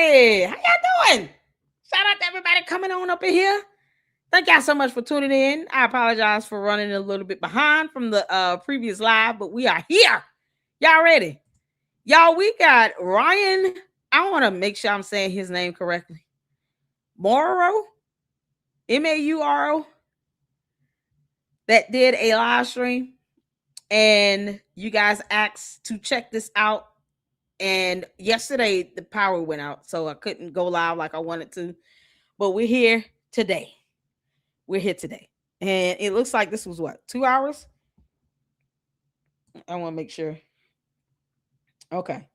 everybody. How y'all doing? Shout out to everybody coming on up in here. Thank y'all so much for tuning in. I apologize for running a little bit behind from the previous live, but we are here. Y'all ready? Y'all, we got Ryan. I want to make sure I'm saying his name correctly. Mauro, Mauro, that did a live stream, and you guys asked to check this out. And yesterday the power went out, so I couldn't go live like I wanted to. But we're here today. We're here today. And it looks like this was what, 2 hours? I want to make sure. Okay.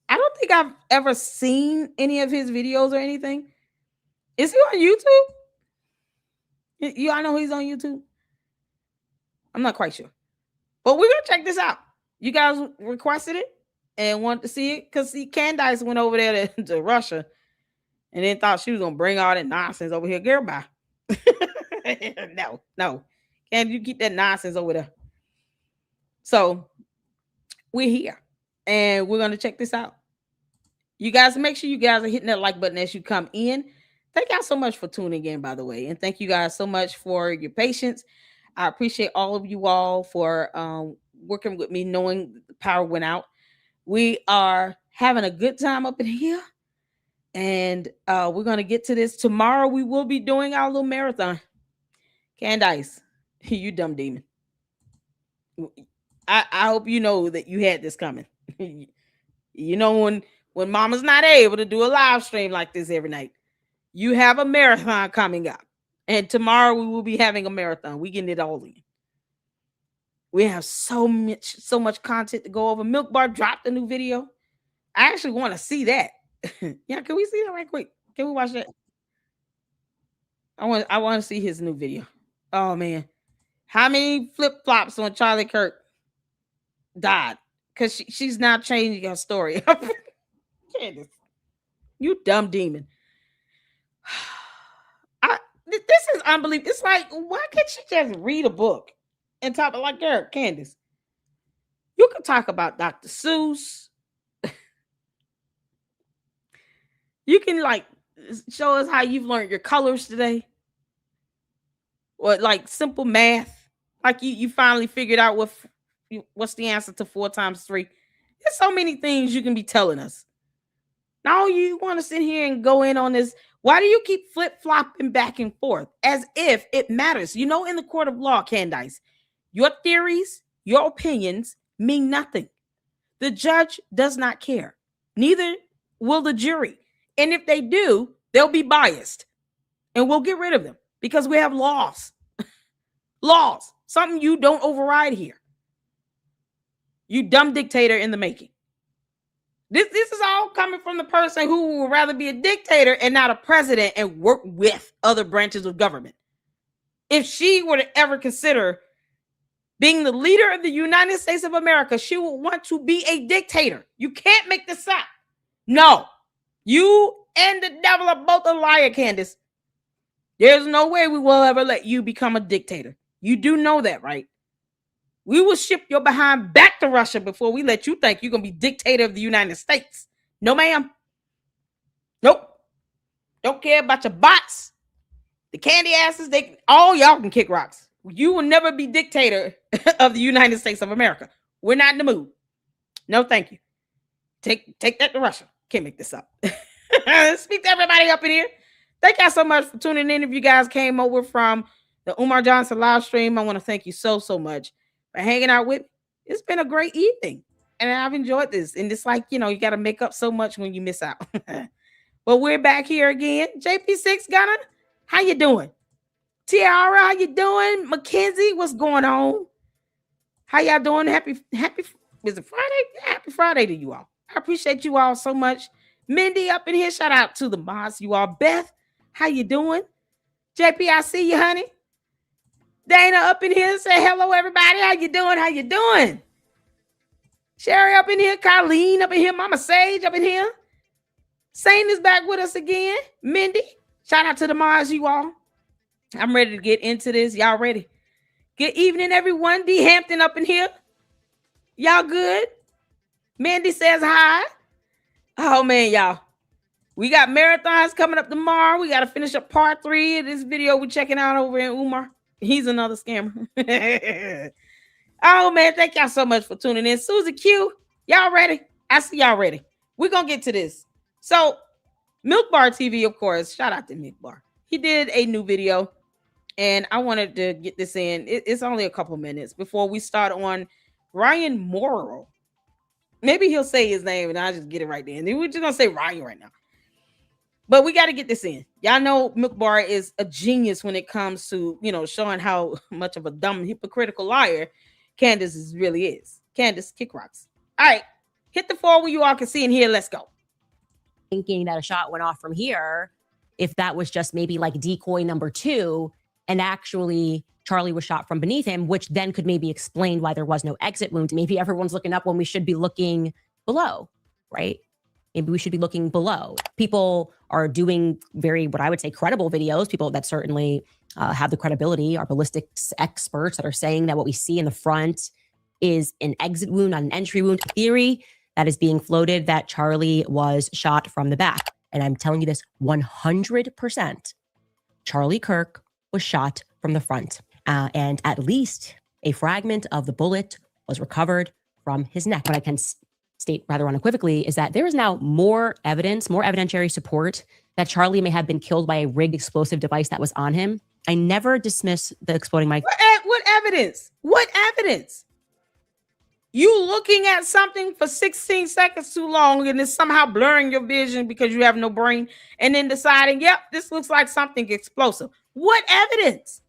I don't think I've ever seen any of his videos or anything. Is he on YouTube? Y'all know he's on YouTube? I'm not quite sure. But we're going to check this out. You guys requested it and wanted to see it because Candace went over there to Russia and then thought she was going to bring all that nonsense over here. Girl, bye. No. Can't you keep that nonsense over there? So we're here and we're going to check this out. You guys, make sure you guys are hitting that like button as you come in. Thank y'all so much for tuning in, by the way. And thank you guys so much for your patience. I appreciate all of you all for working with me, knowing the power went out. We are having a good time up in here. And we're going to get to this. Tomorrow we will be doing our little marathon. Candace, you dumb demon. I hope you know that you had this coming. You know when mama's not able to do a live stream like this every night, you have a marathon coming up. And tomorrow we will be having a marathon. We getting it all in. We have so much content to go over. Milk Bar dropped a new video. I actually want to see that. Yeah, can we see that right quick? Can we watch that? I want to see his new video. Oh man. How many flip-flops on Charlie Kirk died? Because she's now changing her story. Candace, you dumb demon. This is unbelievable. It's like, why can't she just read a book and talk like her, Candace? You can talk about Dr. Seuss. You can like show us how you've learned your colors today. Or like simple math. Like you finally figured out what's the answer to 4 times 3. There's so many things you can be telling us. Now you want to sit here and go in on this. Why do you keep flip-flopping back and forth as if it matters? You know, in the court of law, Candace, your theories, your opinions mean nothing. The judge does not care. Neither will the jury. And if they do, they'll be biased. And we'll get rid of them because we have laws. Laws. Something you don't override here. You dumb dictator in the making. This is all coming from the person who would rather be a dictator and not a president and work with other branches of government. If she were to ever consider being the leader of the United States of America, she would want to be a dictator. You can't make this up. No. You and the devil are both a liar, Candace. There's no way we will ever let you become a dictator. You do know that, right? We will ship your behind back to Russia before we let you think you're going to be dictator of the United States. No, ma'am. Nope. Don't care about your bots. The candy asses, all y'all can kick rocks. You will never be dictator of the United States of America. We're not in the mood. No, thank you. Take that to Russia. Can't make this up. Speak to everybody up in here. Thank y'all so much for tuning in. If you guys came over from the Umar Johnson live stream, I want to thank you so much for hanging out with me. It's been a great evening and I've enjoyed this. And it's like, you got to make up so much when you miss out. But we're back here again. JP6 Gunner, how you doing? Tiara, how you doing? Mackenzie, what's going on? How y'all doing? Happy, is it Friday? Happy Friday to you all. I appreciate you all so much. Mindy up in here, shout out to the mods, you all. Beth, how you doing? JP, I see you, honey. Dana up in here, say hello, everybody. How you doing? How you doing? Sherry up in here, Colleen up in here, Mama Sage up in here. Sane is back with us again. Mindy, shout out to the mods, you all. I'm ready to get into this. Y'all ready? Good evening, everyone. D Hampton up in here. Y'all good? Mandy says hi. Oh, man, y'all. We got marathons coming up tomorrow. We got to finish up part 3 of this video we're checking out over in Umar. He's another scammer. Oh, man. Thank y'all so much for tuning in. Susie Q, y'all ready? I see y'all ready. We're going to get to this. So, Milk Bar TV, of course. Shout out to Milk Bar. He did a new video, and I wanted to get this in. It's only a couple minutes before we start on Ryan Mauro. Maybe he'll say his name, and I'll just get it right there. And then we're just going to say Ryan right now. But we got to get this in. Y'all know Milk Bar is a genius when it comes to, showing how much of a dumb, hypocritical liar Candace really is. Candace, kick rocks. All right. Hit the 4 where you all can see and hear. Let's go. Thinking that a shot went off from here, if that was just maybe like decoy number 2, and actually Charlie was shot from beneath him, which then could maybe explain why there was no exit wound. Maybe everyone's looking up when we should be looking below, right? Maybe we should be looking below. People are doing very, what I would say, credible videos. People that certainly have the credibility are ballistics experts that are saying that what we see in the front is an exit wound, not an entry wound. Theory that is being floated that Charlie was shot from the back. And I'm telling you this 100%. Charlie Kirk was shot from the front. And at least a fragment of the bullet was recovered from his neck. What I can state rather unequivocally is that there is now more evidence, more evidentiary support that Charlie may have been killed by a rigged explosive device that was on him. I never dismiss the exploding mic. What evidence? What evidence? You looking at something for 16 seconds too long and it's somehow blurring your vision because you have no brain, and then deciding, yep, this looks like something explosive. What evidence?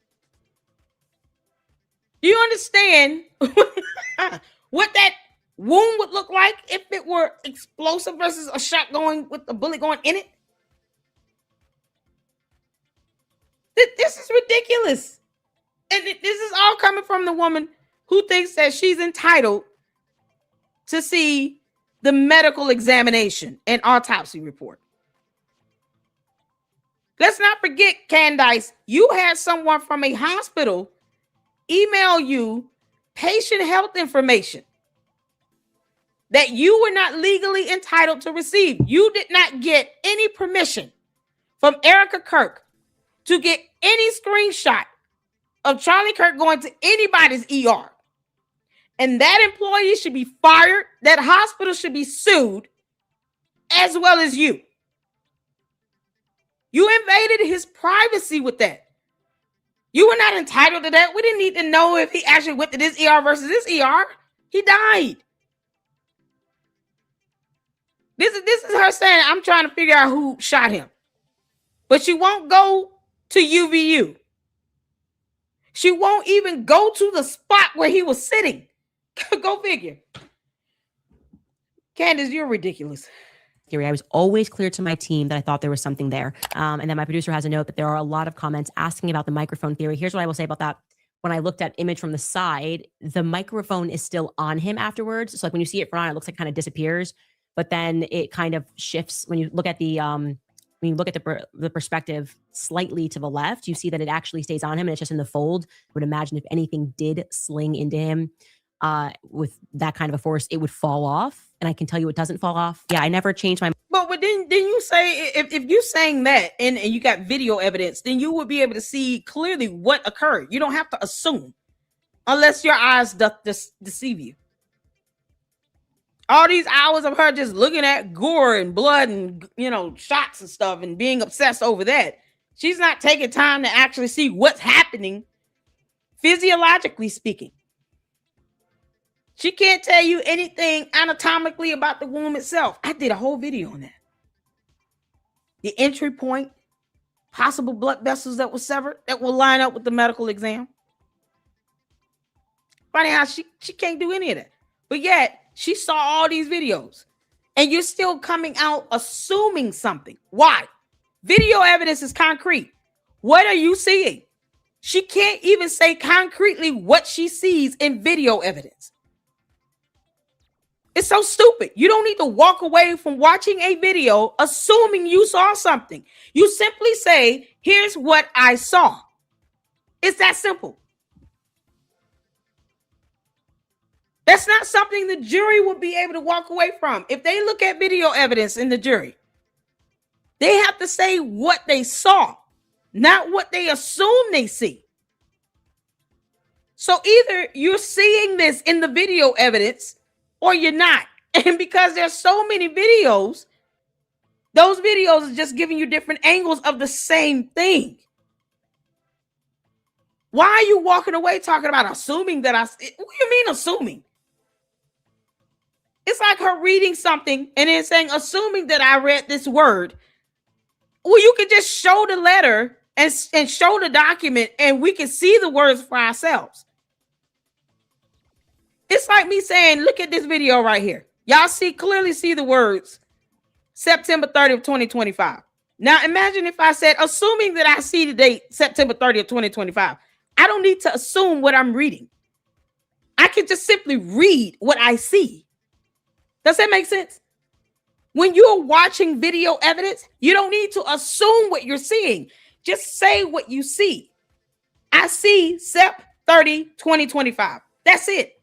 Do you understand what that wound would look like if it were explosive versus a shot going with a bullet going in it? This is ridiculous. And this is all coming from the woman who thinks that she's entitled to see the medical examination and autopsy report. Let's not forget, Candace, you had someone from a hospital email you patient health information that you were not legally entitled to receive. You did not get any permission from Erica Kirk to get any screenshot of Charlie Kirk going to anybody's ER. And that employee should be fired. That hospital should be sued, as well as you. You invaded his privacy with that. You were not entitled to that. We didn't need to know if he actually went to this ER versus this ER. He died. This is her saying, I'm trying to figure out who shot him. But she won't go to UVU. She won't even go to the spot where he was sitting. Go figure. Candace, you're ridiculous. Theory. I was always clear to my team that I thought there was something there. And then my producer has a note that there are a lot of comments asking about the microphone theory. Here's what I will say about that. When I looked at image from the side, the microphone is still on him afterwards. So like when you see it from on, it looks like it kind of disappears, but then it kind of shifts. When you look at the perspective slightly to the left, you see that it actually stays on him and it's just in the fold. I would imagine if anything did sling into him with that kind of a force, it would fall off. And I can tell you it doesn't fall off. Yeah, I never changed my mind. But didn't you say, if you're saying that and you got video evidence, then you would be able to see clearly what occurred. You don't have to assume unless your eyes deceive you. All these hours of her just looking at gore and blood and, shots and stuff and being obsessed over that. She's not taking time to actually see what's happening physiologically speaking. She can't tell you anything anatomically about the womb itself. I did a whole video on that. The entry point, possible blood vessels that were severed that will line up with the medical exam. Funny how she can't do any of that. But yet, she saw all these videos. And you're still coming out assuming something. Why? Video evidence is concrete. What are you seeing? She can't even say concretely what she sees in video evidence. It's so stupid. You don't need to walk away from watching a video assuming you saw something. You simply say, here's what I saw. It's that simple. That's not something the jury would be able to walk away from. If they look at video evidence in the jury, They have to say what they saw, not what they assume they see. So either you're seeing this in the video evidence or you're not. And because there's so many videos, those videos are just giving you different angles of the same thing. Why are you walking away talking about assuming that what do you mean assuming? It's like her reading something and then saying, assuming that I read this word. Well, you could just show the letter and show the document and we can see the words for ourselves. It's like me saying, look at this video right here. Y'all clearly see the words September 30th, 2025. Now imagine if I said, assuming that I see the date September 30th, 2025. I don't need to assume what I'm reading. I can just simply read what I see. Does that make sense? When you're watching video evidence, you don't need to assume what you're seeing. Just say what you see. I see Sep 30, 2025. That's it.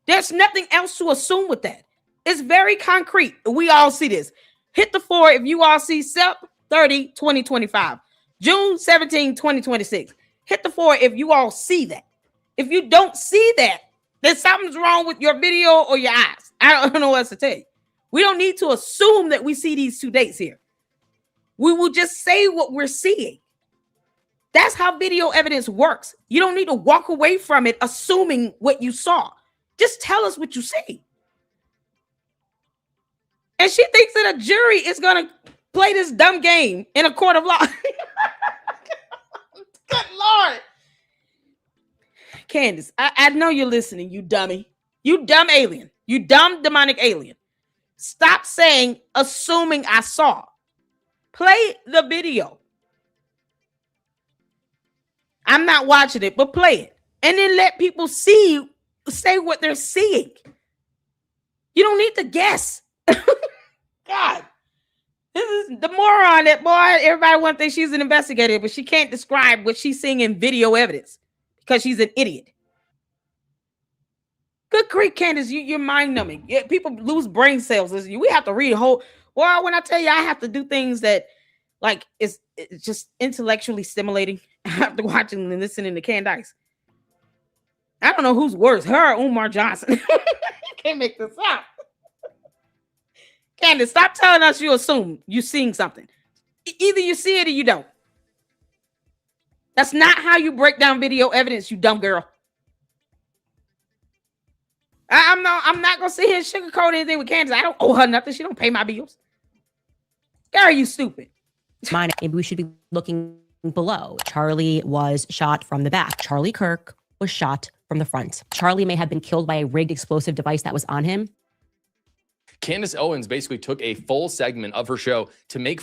There's nothing else to assume with that. It's very concrete. We all see this. Hit the 4 if you all see Sep 30, 2025. June 17, 2026. Hit the 4 if you all see that. If you don't see that, then something's wrong with your video or your eyes. I don't know what else to tell you. We don't need to assume that we see these two dates here. We will just say what we're seeing. That's how video evidence works. You don't need to walk away from it assuming what you saw. Just tell us what you see. And she thinks that a jury is going to play this dumb game in a court of law. Good Lord. Candace, I know you're listening, you dummy. You dumb alien. You dumb demonic alien. Stop saying, assuming I saw. Play the video. I'm not watching it, but play it. And then let people say what they're seeing. You don't need to guess. God. This is the moron that, boy, everybody wants to think she's an investigator, but she can't describe what she's seeing in video evidence because she's an idiot. Good grief, Candace, you're mind-numbing. Yeah, people lose brain cells. We have to read a whole... Well, when I tell you I have to do things that, like, it's just intellectually stimulating after watching and listening to Candace. I don't know who's worse, her or Umar Johnson. Can't make this up. Candace, stop telling us you assume you're seeing something. Either you see it or you don't. That's not how you break down video evidence, you dumb girl. I'm not gonna sit here and sugarcoat anything with Candace. I don't owe her nothing. She don't pay my bills. Gary, you stupid. Mine, maybe we should be looking below. Charlie was shot from the back. Charlie Kirk was shot from the front. Charlie may have been killed by a rigged explosive device that was on him. Candace Owens basically took a full segment of her show to make...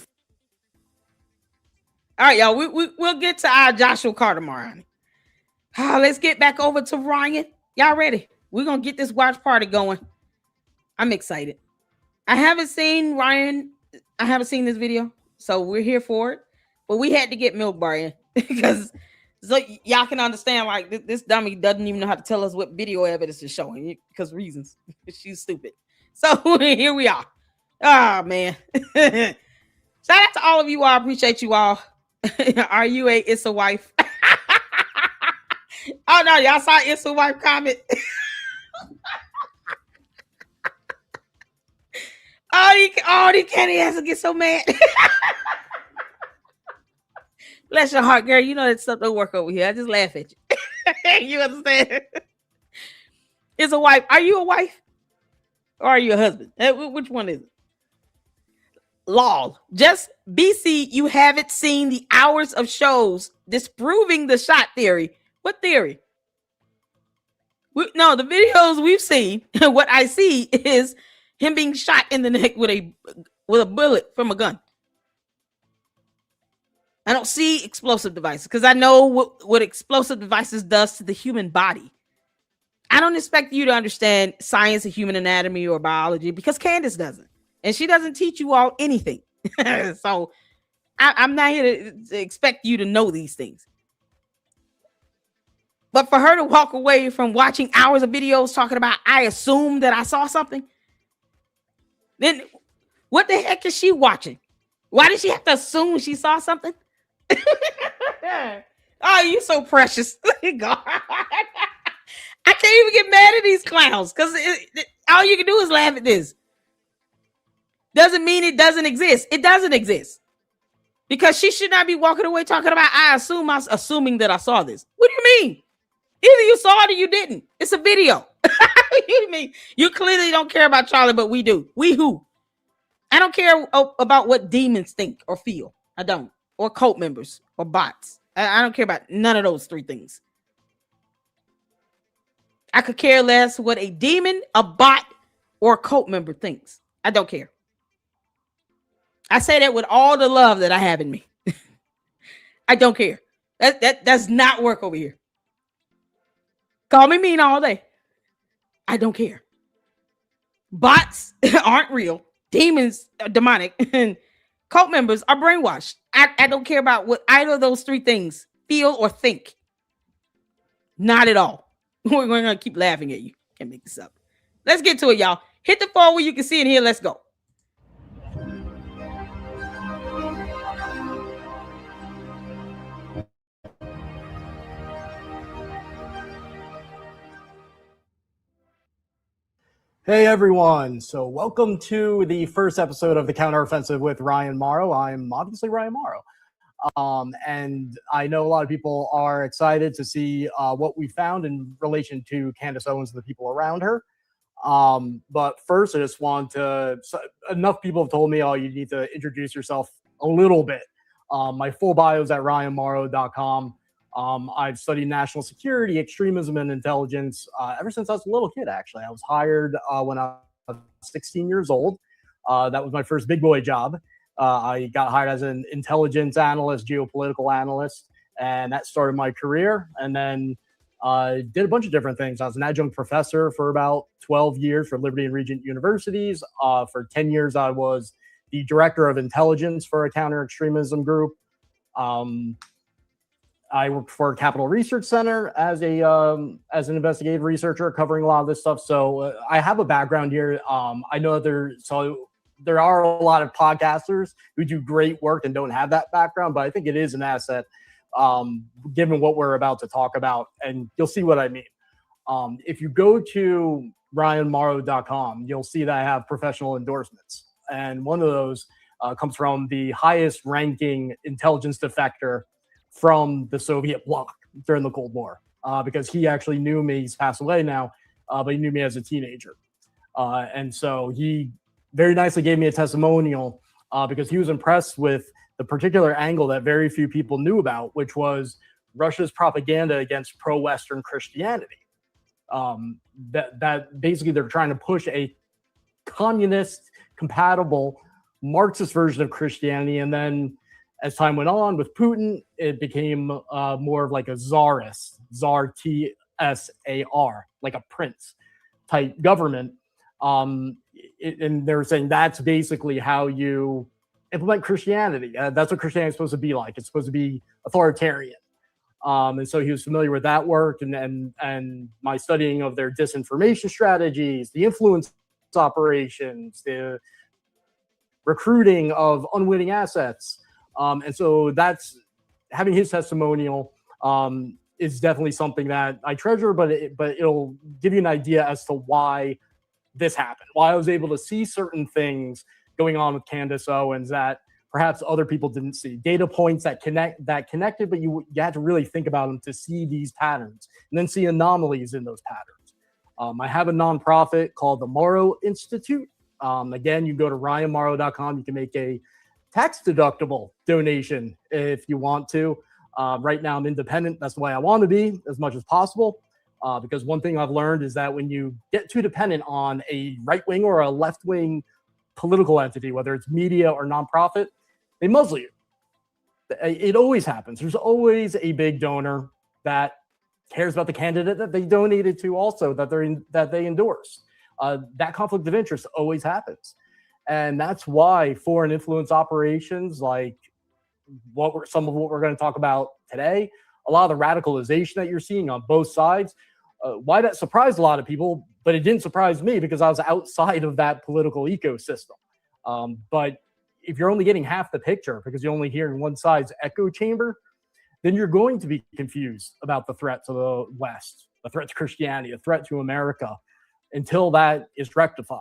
All right, y'all. We'll get to our Joshua Carter tomorrow. Let's get back over to Ryan. Y'all ready? We're going to get this watch party going. I'm excited. I haven't seen this video, so we're here for it. But we had to get Milk Bar in because so y'all can understand, like, this dummy doesn't even know how to tell us what video evidence is showing because reasons. She's stupid. So here we are. Oh, man. Shout out to all of you all. I appreciate you all. Are you a It's a Wife? Oh, no. Y'all saw It's a Wife comment? the Kenny has to get so mad. Bless your heart, girl. You know that stuff don't work over here. I just laugh at you. You understand? It's a wife. Are you a wife? Or are you a husband? Which one is it? Lol. Just BC, you haven't seen the hours of shows disproving the shot theory. What theory? No, the videos we've seen, what I see is him being shot in the neck with a bullet from a gun. I don't see explosive devices because I know what explosive devices does to the human body. I don't expect you to understand science of human anatomy or biology because Candace doesn't. And she doesn't teach you all anything. So I'm not here to expect you to know these things. But for her to walk away from watching hours of videos talking about, I assume that I saw something, then what the heck is she watching? Why did she have to assume she saw something? Oh, you so precious. God. I can't even get mad at these clowns because all you can do is laugh at this. Doesn't mean it doesn't exist. It doesn't exist. Because she should not be walking away talking about, assuming that I saw this. What do you mean? Either you saw it or you didn't. It's a video. You mean you clearly don't care about Charlie, but we do. We who? I don't care about what demons think or feel. I don't. Or cult members or bots. I don't care about none of those three things. I could care less what a demon, a bot, or a cult member thinks. I don't care. I say that with all the love that I have in me. I don't care. That does not work over here. Call me mean all day. I don't care. Bots aren't real. Demons are demonic. And cult members are brainwashed. I don't care about what either of those three things feel or think. Not at all. We're going to keep laughing at you. Can't make this up. Let's get to it, y'all. Hit the phone where you can see it here. Let's go. Hey everyone, so welcome to the first episode of the Counteroffensive with Ryan Mauro. I'm obviously Ryan Mauro. And I know a lot of people are excited to see what we found in relation to Candace Owens and the people around her. But first, I just want to, enough people have told me, oh, you need to introduce yourself a little bit. My full bio is at ryanmauro.com. I've studied national security, extremism, and intelligence ever since I was a little kid, actually. I was hired when I was 16 years old. That was my first big boy job. I got hired as an intelligence analyst, geopolitical analyst, and that started my career. And then I did a bunch of different things. I was an adjunct professor for about 12 years for Liberty and Regent universities. For 10 years, I was the director of intelligence for a counter-extremism group. I worked for Capital Research Center as an investigative researcher covering a lot of this stuff. So I have a background here. I know that there are a lot of podcasters who do great work and don't have that background, but I think it is an asset given what we're about to talk about, and you'll see what I mean. If you go to ryanmauro.com, you'll see that I have professional endorsements, and one of those comes from the highest ranking intelligence defector from the Soviet bloc during the Cold War, because he actually knew me. He's passed away now, but he knew me as a teenager. And so he very nicely gave me a testimonial because he was impressed with the particular angle that very few people knew about, which was Russia's propaganda against pro-Western Christianity. That basically they're trying to push a communist, compatible, Marxist version of Christianity, and then as time went on with Putin, it became more of like a czarist, czar, T-S-A-R, like a prince type government. And they were saying that's basically how you implement Christianity. That's what Christianity is supposed to be like. It's supposed to be authoritarian. And so he was familiar with that work and my studying of their disinformation strategies, the influence operations, the recruiting of unwitting assets. And so that's having his testimonial is definitely something that I treasure, but it'll give you an idea as to why this happened, why I was able to see certain things going on with Candace Owens that perhaps other people didn't see. Data points that connected, but you had to really think about them to see these patterns and then see anomalies in those patterns. I have a nonprofit called the Mauro Institute. Again, you go to ryanmauro.com. You can make a tax-deductible donation if you want to. Right now, I'm independent. That's the way I want to be as much as possible. Because one thing I've learned is that when you get too dependent on a right-wing or a left-wing political entity, whether it's media or nonprofit, they muzzle you. It always happens. There's always a big donor that cares about the candidate that they donated to also, that they endorse. That conflict of interest always happens. And that's why foreign influence operations, like some of what we're going to talk about today, a lot of the radicalization that you're seeing on both sides, why that surprised a lot of people, but it didn't surprise me because I was outside of that political ecosystem. But if you're only getting half the picture because you're only hearing one side's echo chamber, then you're going to be confused about the threat to the West, the threat to Christianity, the threat to America, until that is rectified.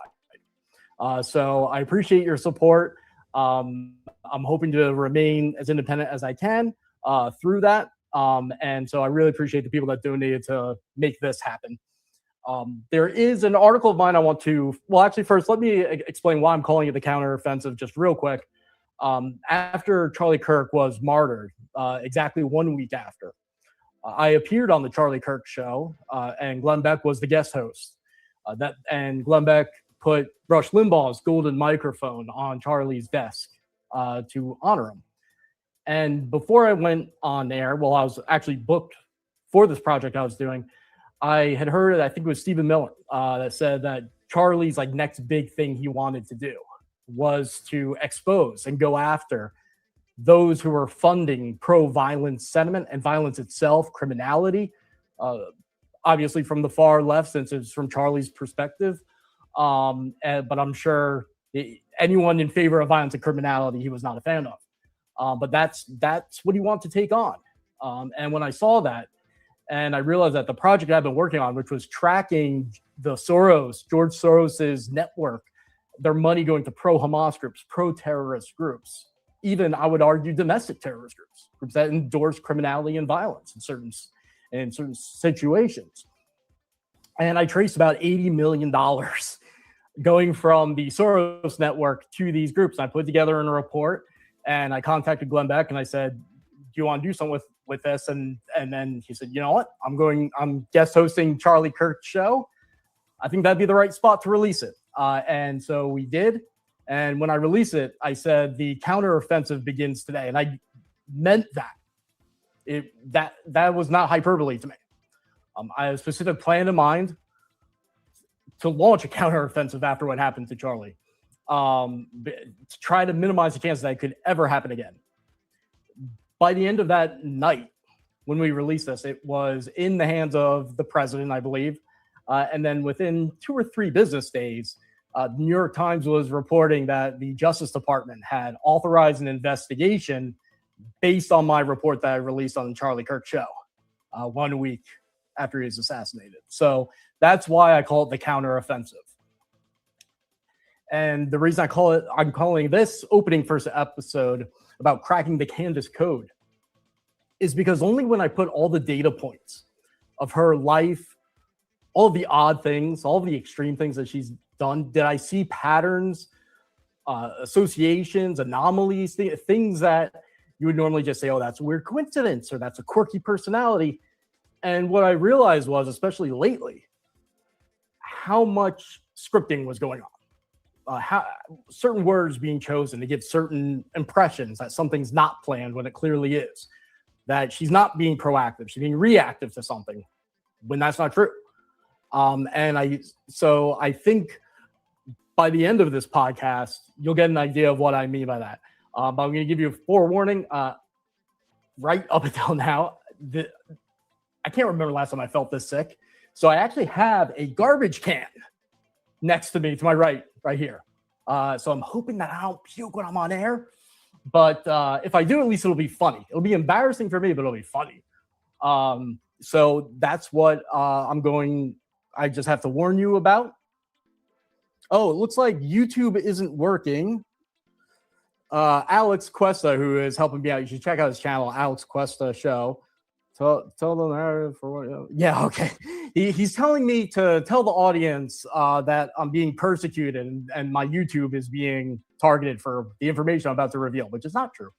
So I appreciate your support. I'm hoping to remain as independent as I can through that. And so I really appreciate the people that donated to make this happen. There is an article of mine I want to, well, actually, first, let me explain why I'm calling it the counteroffensive just real quick. After Charlie Kirk was martyred, exactly 1 week after, I appeared on the Charlie Kirk show, and Glenn Beck was the guest host. And Glenn Beck put Rush Limbaugh's golden microphone on Charlie's desk to honor him. And before I went on air, well, I was actually booked for this project I was doing, I had heard, I think it was Stephen Miller, that said that Charlie's like next big thing he wanted to do was to expose and go after those who were funding pro-violence sentiment and violence itself, criminality, obviously from the far left, since it's from Charlie's perspective. But I'm sure anyone in favor of violence and criminality, he was not a fan of. But that's what he wanted to take on. And when I saw that, and I realized that the project I've been working on, which was tracking the George Soros's network, their money going to pro-Hamas groups, pro-terrorist groups, even I would argue domestic terrorist groups that endorse criminality and violence in certain situations. And I traced about $80 million going from the Soros network to these groups. And I put together in a report, and I contacted Glenn Beck and I said, do you want to do something with this? And then he said, you know what? I'm guest hosting Charlie Kirk's show. I think that'd be the right spot to release it. And so we did. And when I released it, I said the counteroffensive begins today. And I meant that. That was not hyperbole to me. I had a specific plan in mind to launch a counteroffensive after what happened to Charlie, to try to minimize the chance that it could ever happen again. By the end of that night, when we released this, it was in the hands of the president, I believe. And then within 2 or 3 business days, the New York Times was reporting that the Justice Department had authorized an investigation based on my report that I released on the Charlie Kirk show 1 week after he was assassinated. So that's why I call it the counteroffensive. And the reason I'm calling this opening first episode about cracking the Candace code is because only when I put all the data points of her life, all the odd things, all the extreme things that she's done, did I see patterns, associations, anomalies, things that you would normally just say, oh, that's a weird coincidence or that's a quirky personality. And what I realized was, especially lately, how much scripting was going on. How certain words being chosen to give certain impressions that something's not planned when it clearly is, that she's not being proactive, she's being reactive to something when that's not true. And I think by the end of this podcast, you'll get an idea of what I mean by that. But I'm going to give you a forewarning. Right up until now, I can't remember last time I felt this sick. So I actually have a garbage can next to me, to my right here. So I'm hoping that I don't puke when I'm on air. But if I do, at least it'll be funny. It'll be embarrassing for me, but it'll be funny. So that's what I just have to warn you about. Oh, it looks like YouTube isn't working. Alex Cuesta, who is helping me out, you should check out his channel, Alex Cuesta Show. Tell them for what? Yeah, okay. He's telling me to tell the audience that I'm being persecuted and my YouTube is being targeted for the information I'm about to reveal, which is not true.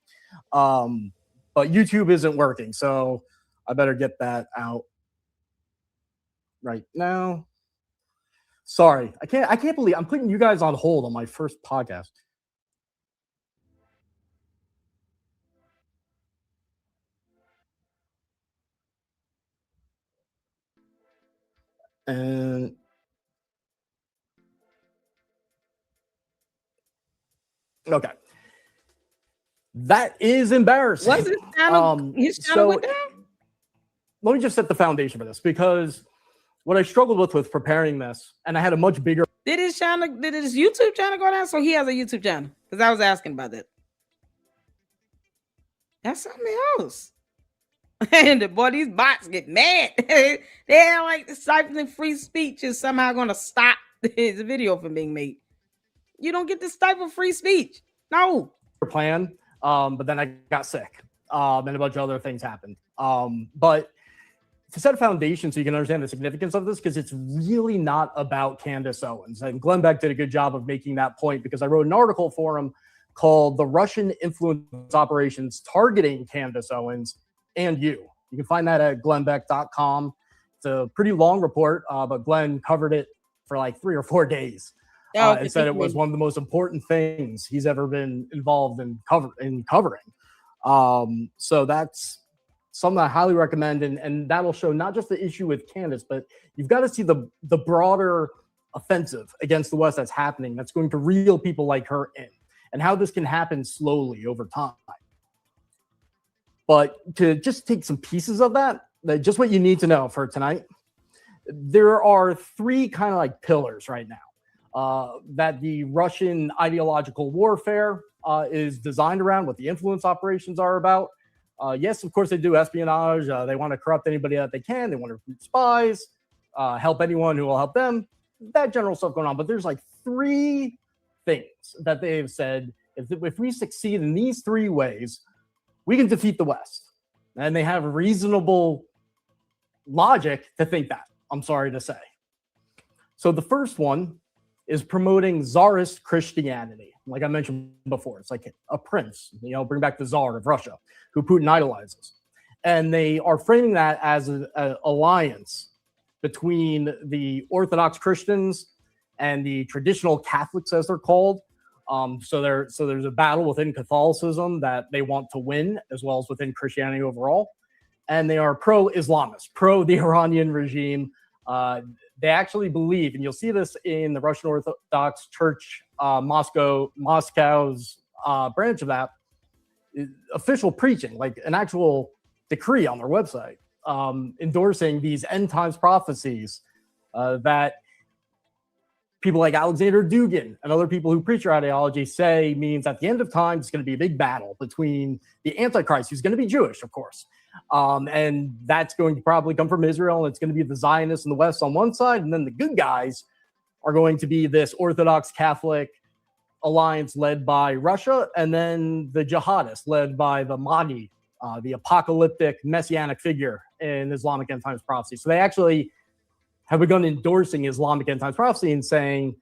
But YouTube isn't working, so I better get that out right now. Sorry, I can't believe I'm putting you guys on hold on my first podcast. And okay, that is embarrassing. Was his channel? His channel went down? Let me just set the foundation for this, because what I struggled with preparing this, and I had a much bigger. Did his YouTube channel go down? So he has a YouTube channel. Because I was asking about that. That's something else. And the boy, these bots get mad. They're like stifling free speech is somehow going to stop the video from being made. You don't get to stifle free speech. No. Plan, but then I got sick, and a bunch of other things happened. But to set a foundation so you can understand the significance of this, because it's really not about Candace Owens. And Glenn Beck did a good job of making that point, because I wrote an article for him called "The Russian Influence Operations Targeting Candace Owens and You." You can find that at glennbeck.com. It's a pretty long report, but Glenn covered it for like 3 or 4 days. And said it was one of the most important things he's ever been involved in covering. So that's something I highly recommend, and that'll show not just the issue with Candace, but you've got to see the broader offensive against the West that's happening, that's going to reel people like her in, and how this can happen slowly over time. But to just take some pieces of that, just what you need to know for tonight, there are 3 kind of like pillars right now that the Russian ideological warfare is designed around, what the influence operations are about. Yes, of course, they do espionage. They want to corrupt anybody that they can. They want to recruit spies, help anyone who will help them, that general stuff going on. But there's like 3 things that they've said, if we succeed in these 3 ways, we can defeat the West. And they have reasonable logic to think that, I'm sorry to say. So the first one is promoting Tsarist Christianity. Like I mentioned before, it's like a prince, bring back the Tsar of Russia, who Putin idolizes. And they are framing that as an alliance between the Orthodox Christians and the traditional Catholics, as they're called. So there's a battle within Catholicism that they want to win, as well as within Christianity overall. And they are pro-Islamist, pro the Iranian regime. They actually believe, and you'll see this in the Russian Orthodox Church, Moscow's branch of that, official preaching, like an actual decree on their website, endorsing these end times prophecies that people like Alexander Dugin and other people who preach your ideology say means at the end of time, it's going to be a big battle between the Antichrist, who's going to be Jewish, of course. And that's going to probably come from Israel, and it's going to be the Zionists in the West on one side, and then the good guys are going to be this Orthodox Catholic alliance led by Russia, and then the jihadists led by the Mahdi, the apocalyptic messianic figure in Islamic end times prophecy. So they actually have begun endorsing Islamic end times prophecy and saying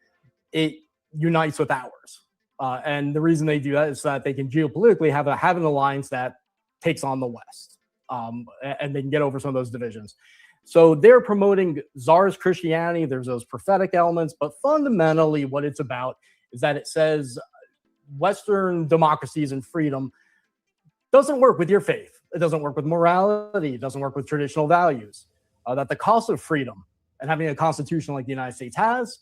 it unites with ours. And the reason they do that is that they can geopolitically have an alliance that takes on the West. And they can get over some of those divisions. So they're promoting Tsarist Christianity. There's those prophetic elements, but fundamentally what it's about is that it says Western democracies and freedom doesn't work with your faith. It doesn't work with morality. It doesn't work with traditional values. That the cost of freedom and having a constitution like the United States has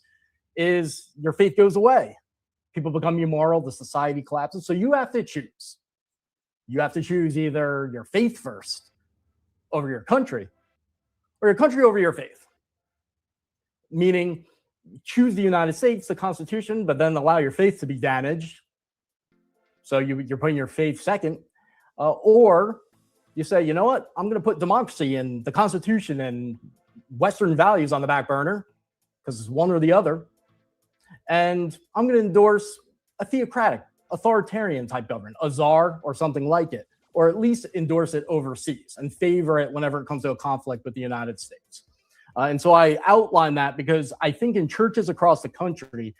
is your faith goes away. People become immoral. The society collapses. So you have to choose. You have to choose either your faith first over your country, or your country over your faith. Meaning, choose the United States, the Constitution, but then allow your faith to be damaged. So you're putting your faith second. Or you say, you know what? I'm going to put democracy and the Constitution and Western values on the back burner, because it's one or the other. And I'm going to endorse a theocratic, authoritarian type government, a czar or something like it, or at least endorse it overseas and favor it whenever it comes to a conflict with the United States. And so I outline that because I think in churches across the country,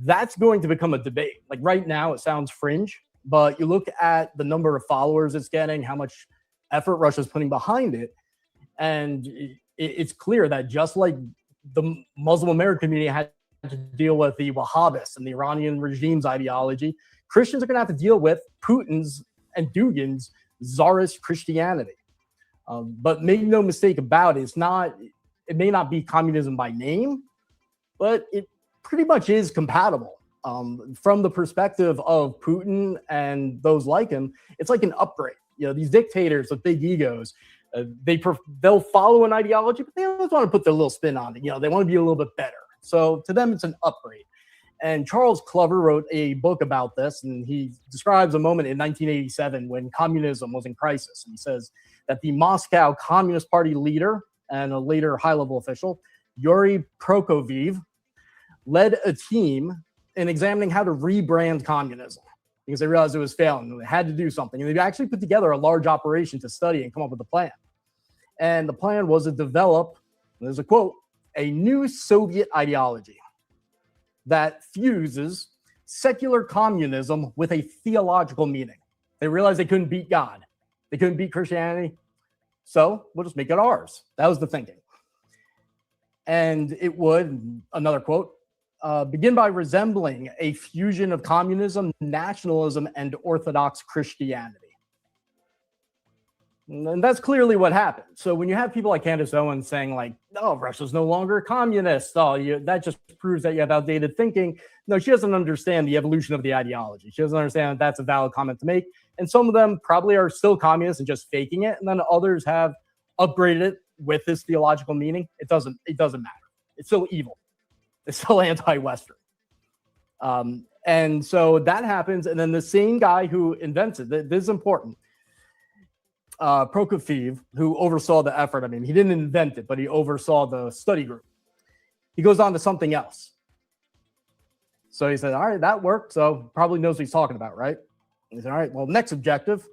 that's going to become a debate. Like right now, it sounds fringe, but you look at the number of followers it's getting, how much effort Russia's putting behind it, and it's clear that just like the Muslim American community had to deal with the Wahhabists and the Iranian regime's ideology, Christians are going to have to deal with Putin's and Dugin's Tsarist Christianity. But make no mistake about it, it may not be communism by name, but it pretty much is compatible. From the perspective of Putin and those like him, it's like an upgrade. These dictators with big egos, they'll follow an ideology, but they always want to put their little spin on it. They want to be a little bit better. So to them, it's an upgrade. And Charles Clover wrote a book about this, and he describes a moment in 1987 when communism was in crisis. And he says that the Moscow Communist Party leader and a later high-level official, Yuri Prokofiev, led a team in examining how to rebrand communism because they realized it was failing and they had to do something. And they actually put together a large operation to study and come up with a plan. And the plan was to develop, there's a quote, a new Soviet ideology that fuses secular communism with a theological meaning. They realized they couldn't beat God. They couldn't beat Christianity. So we'll just make it ours. That was the thinking. And it would, another quote, begin by resembling a fusion of communism, nationalism, and Orthodox Christianity. And that's clearly what happened. So when you have people like Candace Owens saying like, oh, Russia's no longer a communist, that just proves that you have outdated thinking. No, she doesn't understand the evolution of the ideology. She doesn't understand that that's a valid comment to make. And some of them probably are still communists and just faking it. And then others have upgraded it with this theological meaning. It doesn't matter. It's still evil. It's still anti-Western. And so that happens. And then the same guy who invents it, this is important, Prokofiev, who oversaw the effort. I mean, he didn't invent it, but he oversaw the study group. He goes on to something else. So he said, all right, that worked. So probably knows what he's talking about, right? He said, all right, well, next objective,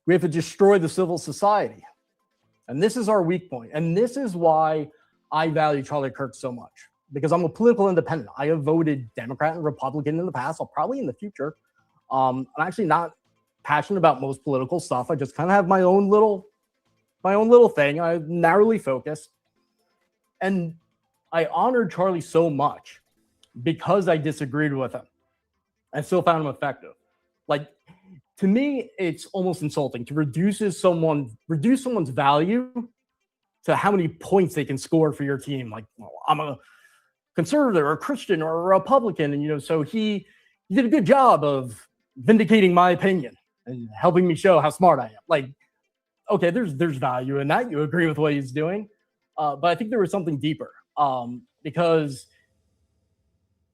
we have to destroy the civil society. And this is our weak point. And this is why I value Charlie Kirk so much, because I'm a political independent. I have voted Democrat and Republican in the past. I'll probably in the future. I'm actually not passionate about most political stuff. I just kind of have my own little thing. I'm narrowly focused. And I honored Charlie so much because I disagreed with him. I still found him effective. Like, to me, it's almost insulting to reduce someone's value to how many points they can score for your team. Like, well, I'm a conservative or a Christian or a Republican. And, so he did a good job of vindicating my opinion and helping me show how smart I am. Like, okay, there's value in that. You agree with what he's doing. But I think there was something deeper because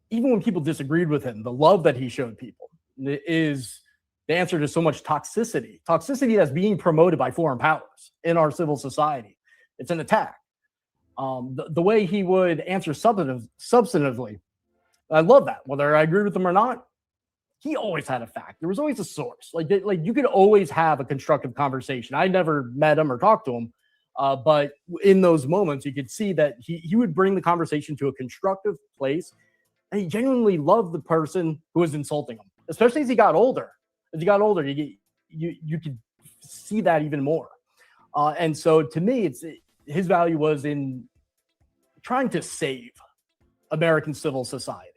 even when people disagreed with him, the love that he showed people is the answer to so much toxicity that's being promoted by foreign powers in our civil society. It's an attack. The way he would answer substantively, I love that. Whether I agree with him or not, he always had a fact. There was always a source. Like you could always have a constructive conversation. I never met him or talked to him, but in those moments, you could see that he would bring the conversation to a constructive place, and he genuinely loved the person who was insulting him. Especially as he got older. As he got older, you could see that even more. And so, to me, his value was in trying to save American civil society.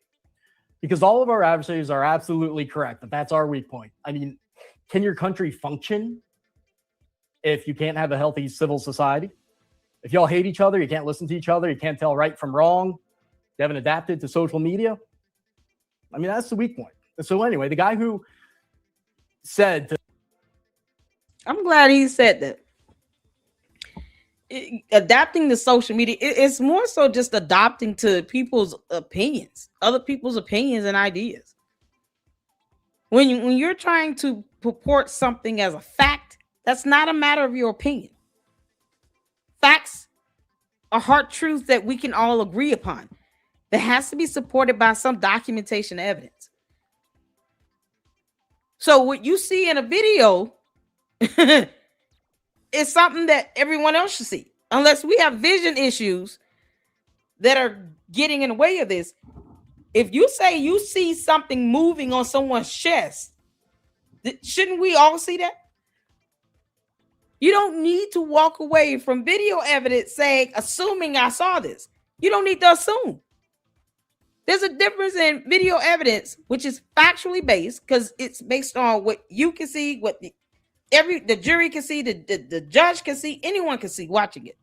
Because all of our adversaries are absolutely correct that that's our weak point. I mean, can your country function if you can't have a healthy civil society? If y'all hate each other, you can't listen to each other, you can't tell right from wrong, you haven't adapted to social media. I mean, that's the weak point. So anyway, the guy who said I'm glad he said that. Adapting to social media, it's more so just adopting to people's opinions, other people's opinions and ideas. When you're trying to purport something as a fact, that's not a matter of your opinion. Facts are hard truths that we can all agree upon. That has to be supported by some documentation evidence. So what you see in a video is something that everyone else should see. Unless we have vision issues that are getting in the way of this. If you say you see something moving on someone's chest, shouldn't we all see that? You don't need to walk away from video evidence saying, assuming I saw this. You don't need to assume. There's a difference in video evidence, which is factually based, because it's based on what you can see, what the jury can see, the judge can see, anyone can see watching it,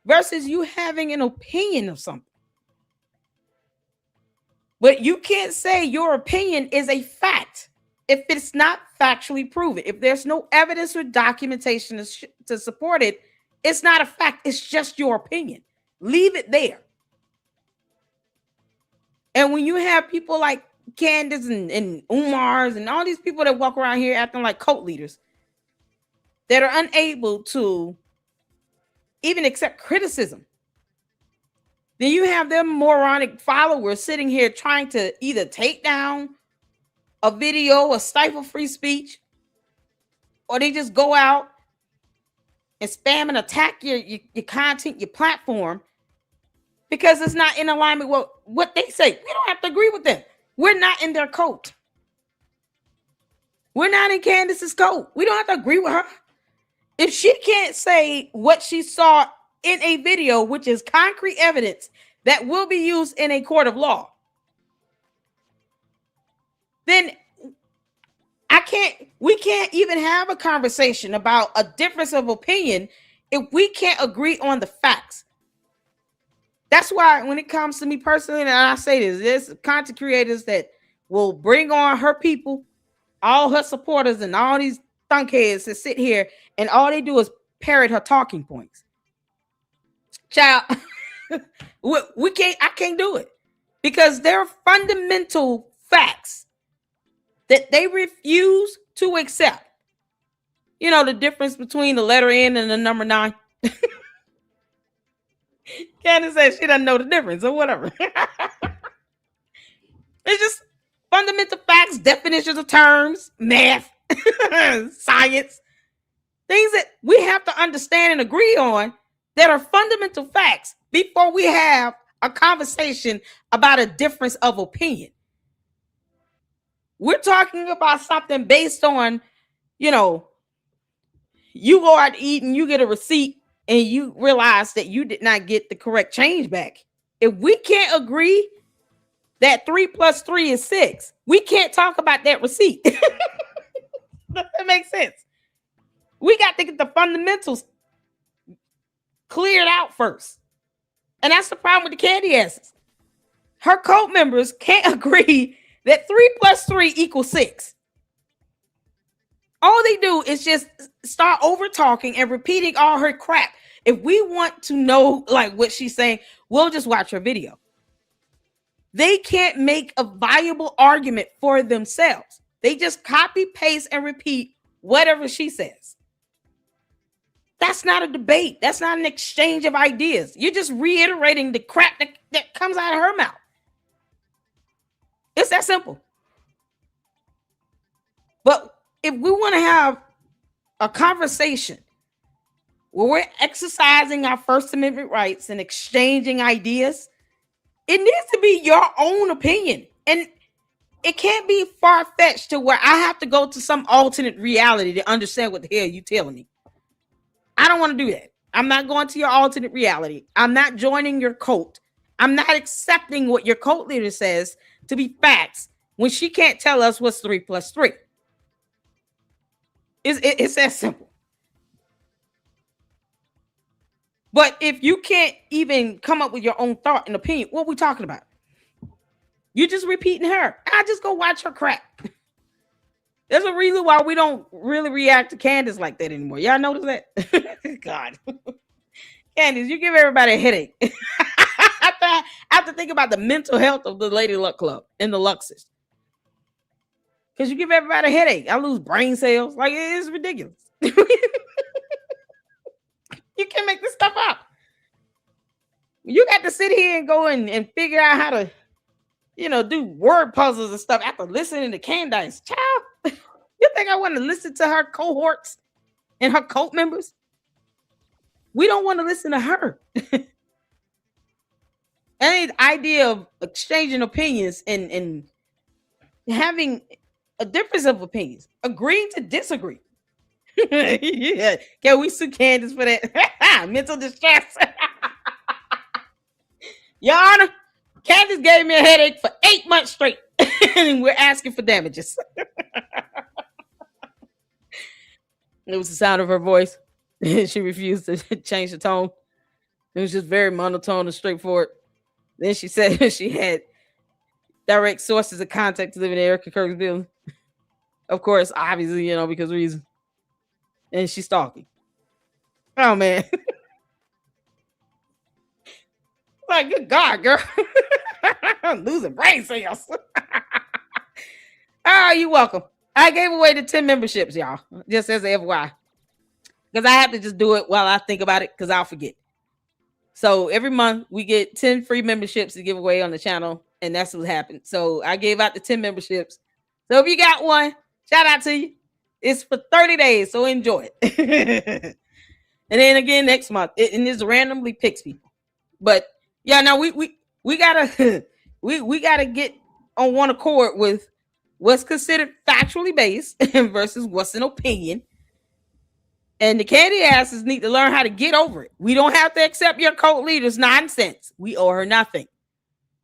versus you having an opinion of something. But you can't say your opinion is a fact if it's not factually proven. If there's no evidence or documentation to support it, it's not a fact. It's just your opinion. Leave it there. And when you have people like Candace and Umar's and all these people that walk around here acting like cult leaders that are unable to even accept criticism, then you have them moronic followers sitting here trying to either take down a video or stifle free speech, or they just go out and spam and attack your content, your platform, because it's not in alignment with what they say. We don't have to agree with them. We're not in their cult. We're not in Candace's cult. We don't have to agree with her. If she can't say what she saw in a video, which is concrete evidence that will be used in a court of law, then we can't even have a conversation about a difference of opinion if we can't agree on the facts. That's why when it comes to me personally, and I say this, there's content creators that will bring on her people, all her supporters, and all these thunkheads that sit here and all they do is parrot her talking points. Child, I can't do it because there are fundamental facts that they refuse to accept. You know, the difference between the letter N and the number 9. Candace says she doesn't know the difference or whatever. It's just fundamental facts, definitions of terms, math, science, things that we have to understand and agree on that are fundamental facts before we have a conversation about a difference of opinion. We're talking about something based on, you know, you go out to eat and you get a receipt and you realize that you did not get the correct change back. If we can't agree that 3 + 3 is 6, we can't talk about that receipt. That makes sense. We got to get the fundamentals cleared out first. And that's the problem with the candy asses. Her cult members can't agree that 3 + 3 = 6. All they do is just start over talking and repeating all her crap. If we want to know like what she's saying, we'll just watch her video. They can't make a viable argument for themselves. They just copy, paste, and repeat whatever she says. That's not a debate. That's not an exchange of ideas. You're just reiterating the crap that comes out of her mouth. It's that simple. But if we want to have a conversation where we're exercising our First Amendment rights and exchanging ideas, it needs to be your own opinion. And it can't be far-fetched to where I have to go to some alternate reality to understand what the hell you're telling me. I don't want to do that. I'm not going to your alternate reality. I'm not joining your cult. I'm not accepting what your cult leader says to be facts when she can't tell us what's 3 + 3. It's that simple. But if you can't even come up with your own thought and opinion, what are we talking about? You're just repeating her. I just go watch her crap. There's a reason why we don't really react to Candace like that anymore. Y'all notice that? God. Candace, you give everybody a headache. I have to think about the mental health of the Lady Luck Club and the Luxes. Because you give everybody a headache. I lose brain cells. Like, it's ridiculous. You can't make this stuff up. You got to sit here and go and figure out how to, do word puzzles and stuff after listening to Candace. Child, you think I want to listen to her cohorts and her cult members? We don't want to listen to her. And the idea of exchanging opinions and having a difference of opinions, agreeing to disagree. Yeah. Can we sue Candace for that? Mental distress. Your Honor, Candace gave me a headache for 8 months straight. And we're asking for damages. It was the sound of her voice. She refused to change the tone. It was just very monotone and straightforward. Then she said she had direct sources of contact to live in Erica Kirk's building. Of course, obviously, because of reason. And she's stalking. Oh, man. Like, good God, girl. I'm losing brain cells. Oh, you're welcome. I gave away the 10 memberships, y'all, just as a FYI. Because I have to just do it while I think about it, because I'll forget. So every month we get 10 free memberships to give away on the channel, and that's what happened. So I gave out the 10 memberships. So if you got one, shout out to you. It's for 30 days, so enjoy it. And then again next month, and this randomly picks people. But yeah, now we gotta we gotta get on one accord with what's considered factually based versus what's an opinion. And the candy asses need to learn how to get over it. We don't have to accept your cult leader's nonsense. We owe her nothing.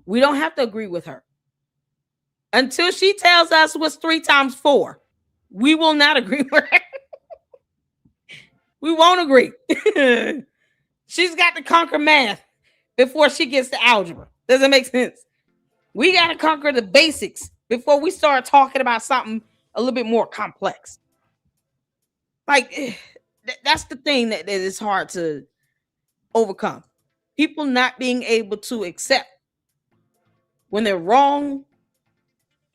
We don't have to agree with her. Until she tells us what's 3 times 4, we will not agree with her. We won't agree. She's got to conquer math before she gets to algebra. Does it make sense? We got to conquer the basics before we start talking about something a little bit more complex. Like, that's the thing that is hard to overcome. People not being able to accept when they're wrong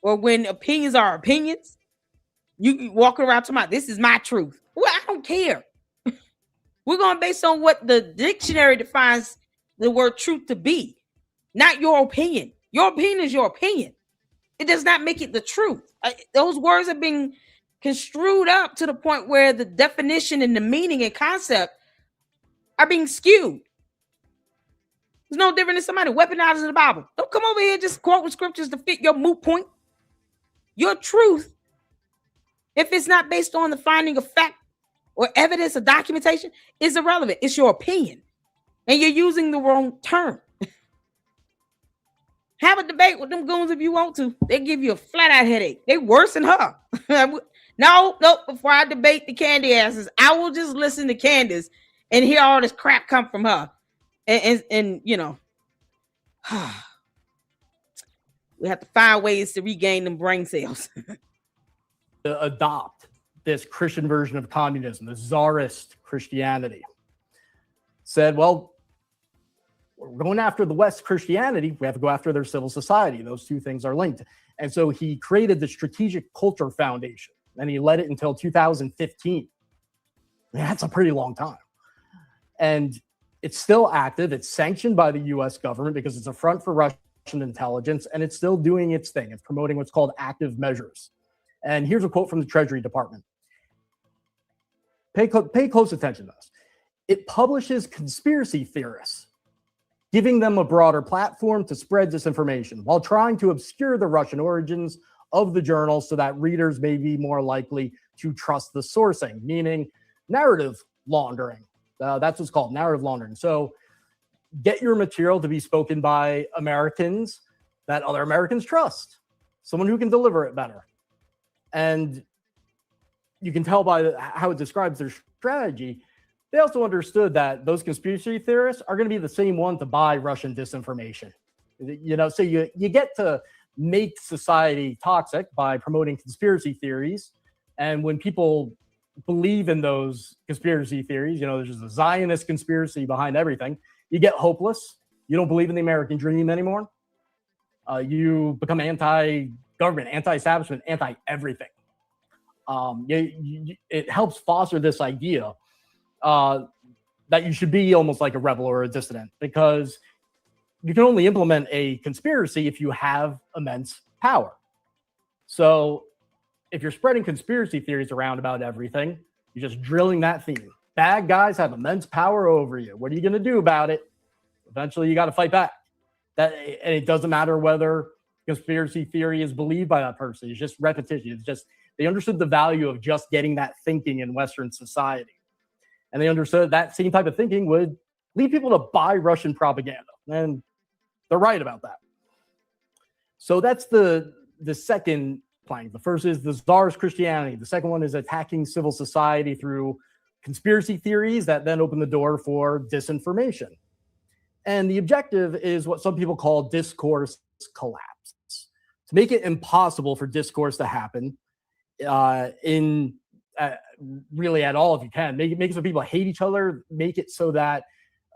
or when opinions are opinions. You walk around talking about, this is my truth. Well, I don't care. We're going based on what the dictionary defines the word truth to be, not your opinion. Your opinion is your opinion. It does not make it the truth. Those words are being construed up to the point where the definition and the meaning and concept are being skewed. It's no different than somebody weaponizing the Bible. Don't come over here just quoting scriptures to fit your moot point. Your truth, if it's not based on the finding of fact or evidence or documentation, is irrelevant. It's your opinion. And you're using the wrong term. Have a debate with them goons if you want to. They give you a flat-out headache. They worse than her. No, before I debate the candy asses, I will just listen to Candace and hear all this crap come from her. And you know, we have to find ways to regain them brain cells. To adopt this Christian version of communism, the czarist Christianity. Said, well, we're going after the West Christianity, we have to go after their civil society. Those two things are linked. And so he created the Strategic Culture Foundation, and he led it until 2015. That's a pretty long time. And it's still active. It's sanctioned by the US government because it's a front for Russian intelligence, and it's still doing its thing. It's promoting what's called active measures. And here's a quote from the Treasury Department. Pay close attention to this. It publishes conspiracy theorists, giving them a broader platform to spread disinformation while trying to obscure the Russian origins of the journal so that readers may be more likely to trust the sourcing, meaning narrative laundering. That's what's called narrative laundering. So get your material to be spoken by Americans that other Americans trust, someone who can deliver it better. And you can tell by how it describes their strategy. They also understood that those conspiracy theorists are going to be the same one to buy Russian disinformation. You know, so you get to make society toxic by promoting conspiracy theories. And when people believe in those conspiracy theories, you know, there's just a Zionist conspiracy behind everything. You get hopeless. You don't believe in the American dream anymore. You become anti-government, anti-establishment, anti-everything. It helps foster this idea that you should be almost like a rebel or a dissident, because you can only implement a conspiracy if you have immense power. So if you're spreading conspiracy theories around about everything, you're just drilling that theme. Bad guys have immense power over you. What are you going to do about it? Eventually, you got to fight back. And it doesn't matter whether conspiracy theory is believed by that person. It's just repetition. It's just they understood the value of just getting that thinking in Western society. And they understood that same type of thinking would lead people to buy Russian propaganda. And they're right about that. So that's the second plank. The first is the czarist Christianity. The second one is attacking civil society through conspiracy theories that then open the door for disinformation. And the objective is what some people call discourse collapse. To make it impossible for discourse to happen really at all, if you can. Make it so people hate each other. Make it so that,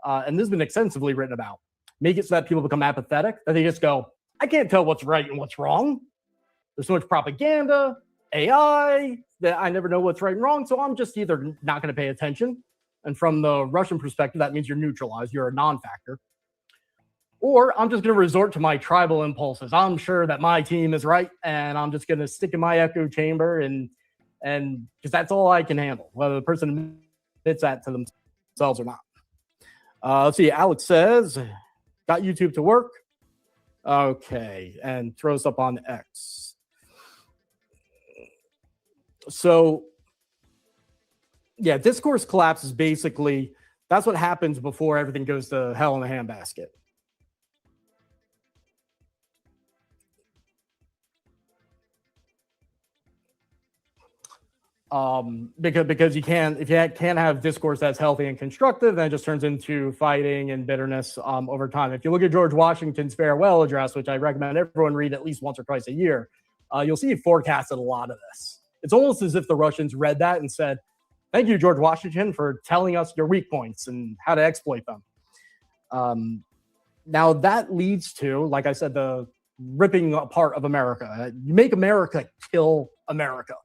and this has been extensively written about, make it so that people become apathetic, that they just go, I can't tell what's right and what's wrong. There's so much propaganda, AI, that I never know what's right and wrong. So I'm just either not going to pay attention. And from the Russian perspective, that means you're neutralized. You're a non-factor. Or I'm just going to resort to my tribal impulses. I'm sure that my team is right, and I'm just going to stick in my echo chamber, and because that's all I can handle, whether the person admits that to themselves or not. Let's see. Alex says, got YouTube to work. Okay, and throws up on X. So, yeah, discourse collapse is basically, that's what happens before everything goes to hell in a handbasket. Because you can't, if you can't have discourse that's healthy and constructive, then it just turns into fighting and bitterness over time. If you look at George Washington's farewell address, which I recommend everyone read at least once or twice a year, you'll see he forecasted a lot of this. It's almost as if the Russians read that and said, thank you, George Washington, for telling us your weak points and how to exploit them. Now that leads to, like I said, the ripping apart of America. You make America kill America.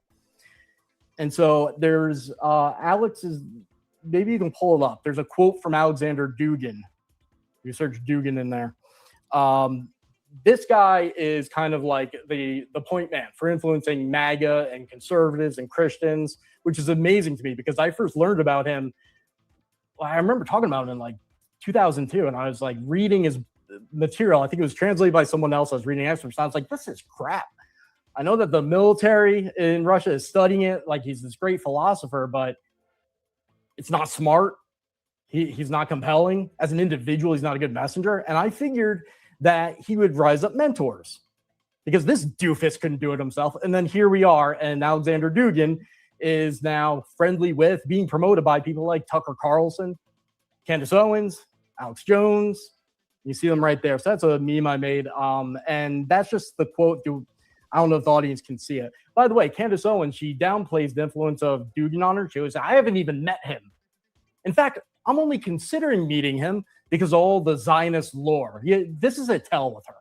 And so there's Alex's, maybe you can pull it up. There's a quote from Alexander Dugin. You search Dugin in there. This guy is kind of like the point man for influencing MAGA and conservatives and Christians, which is amazing to me because I first learned about him. Well, I remember talking about him in like 2002, and I was like reading his material. I think it was translated by someone else. I was reading excerpts. I was like, this is crap. I know that the military in Russia is studying it like he's this great philosopher, but it's not smart. He's not compelling. As an individual, he's not a good messenger. And I figured that he would rise up mentors because this doofus couldn't do it himself. And then here we are, and Alexander Dugin is now friendly with, being promoted by people like Tucker Carlson, Candace Owens, Alex Jones. You see them right there. So that's a meme I made. And that's just the quote. I don't know if the audience can see it. By the way, Candace Owens, she downplays the influence of Dugin on her. She was, I haven't even met him. In fact, I'm only considering meeting him because of all the Zionist lore. Yeah, this is a tell with her.